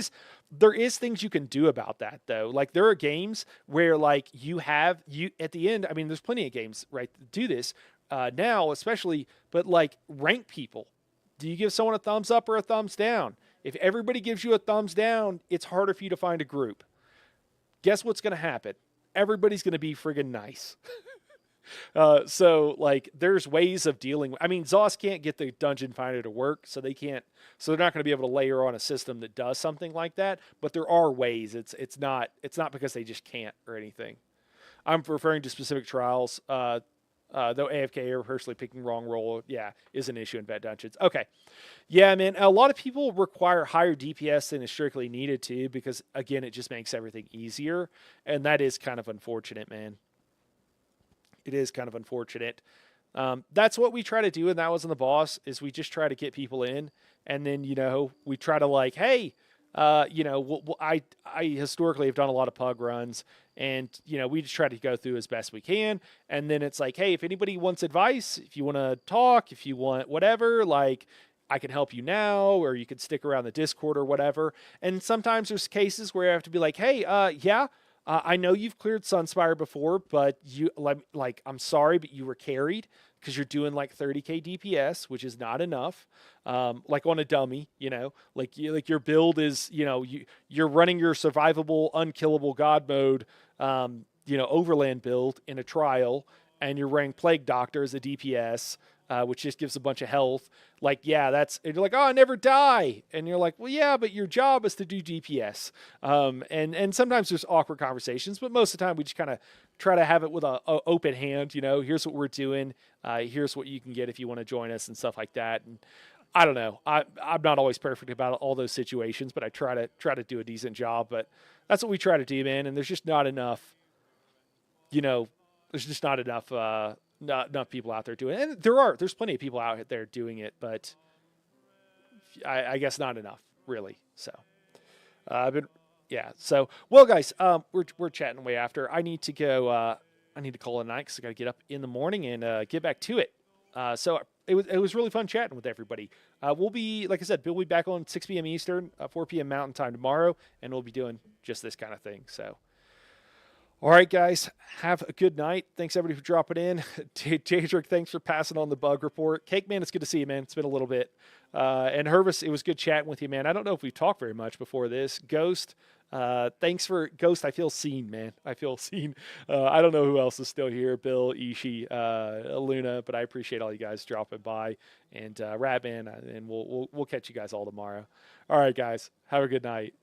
is things you can do about that though. Like there are games where like you at the end, there's plenty of games, right, that do this now especially, but like rank people. Do you give someone a thumbs up or a thumbs down? If everybody gives you a thumbs down, it's harder for you to find a group. Guess what's going to happen? Everybody's going to be friggin' nice. So like there's ways of dealing. ZOS can't get the dungeon finder to work, so they're not going to be able to layer on a system that does something like that, but there are ways. It's not because they just can't or anything. I'm referring to specific trials. Though AFK or personally picking wrong role, is an issue in vet dungeons. Okay. Yeah, man. A lot of people require higher DPS than is strictly needed to, because again, it just makes everything easier. And that is kind of unfortunate, man. It is kind of unfortunate. That's what we try to do. And that was in the boss, is we just try to get people in, and then, we try to like, hey, I historically have done a lot of pug runs, and we just try to go through as best we can, and then it's like, hey, if anybody wants advice, if you want to talk, if you want whatever, like I can help you now, or you can stick around the Discord or whatever. And sometimes there's cases where I have to be like, hey, I know you've cleared Sunspire before, but I'm sorry, but you were carried because you're doing like 30k DPS, which is not enough. Like on a dummy, like your build is, you're running your survivable, unkillable God mode, overland build in a trial, and you're running Plague Doctor as a DPS, which just gives a bunch of health. Like, and you're like, oh, I never die. And you're like, well, yeah, but your job is to do DPS. And sometimes there's awkward conversations, but most of the time we just kind of try to have it with a open hand. Here's what we're doing. Here's what you can get if you want to join us and stuff like that. And I don't know. I'm not always perfect about all those situations, but I try to do a decent job. But that's what we try to do, man. And there's just not enough. There's just not enough. Not enough people out there doing it. And there's plenty of people out there doing it, but I guess not enough, really. So, So, well, guys, we're chatting way after. I need to go. I need to call it a night because I got to get up in the morning and get back to it. So it was really fun chatting with everybody. We'll be, like I said, we'll be back on 6 p.m. Eastern, 4 p.m. Mountain Time tomorrow, and we'll be doing just this kind of thing. So. All right, guys, have a good night. Thanks, everybody, for dropping in. Jadric, thanks for passing on the bug report. Cake Man, it's good to see you, man. It's been a little bit. And Hervis, it was good chatting with you, man. I don't know if we've talked very much before this. Ghost, thanks for Ghost. I feel seen, man. I feel seen. I don't know who else is still here. Bill, Ishi, Luna, but I appreciate all you guys dropping by. And Radman, and we'll catch you guys all tomorrow. All right, guys, have a good night.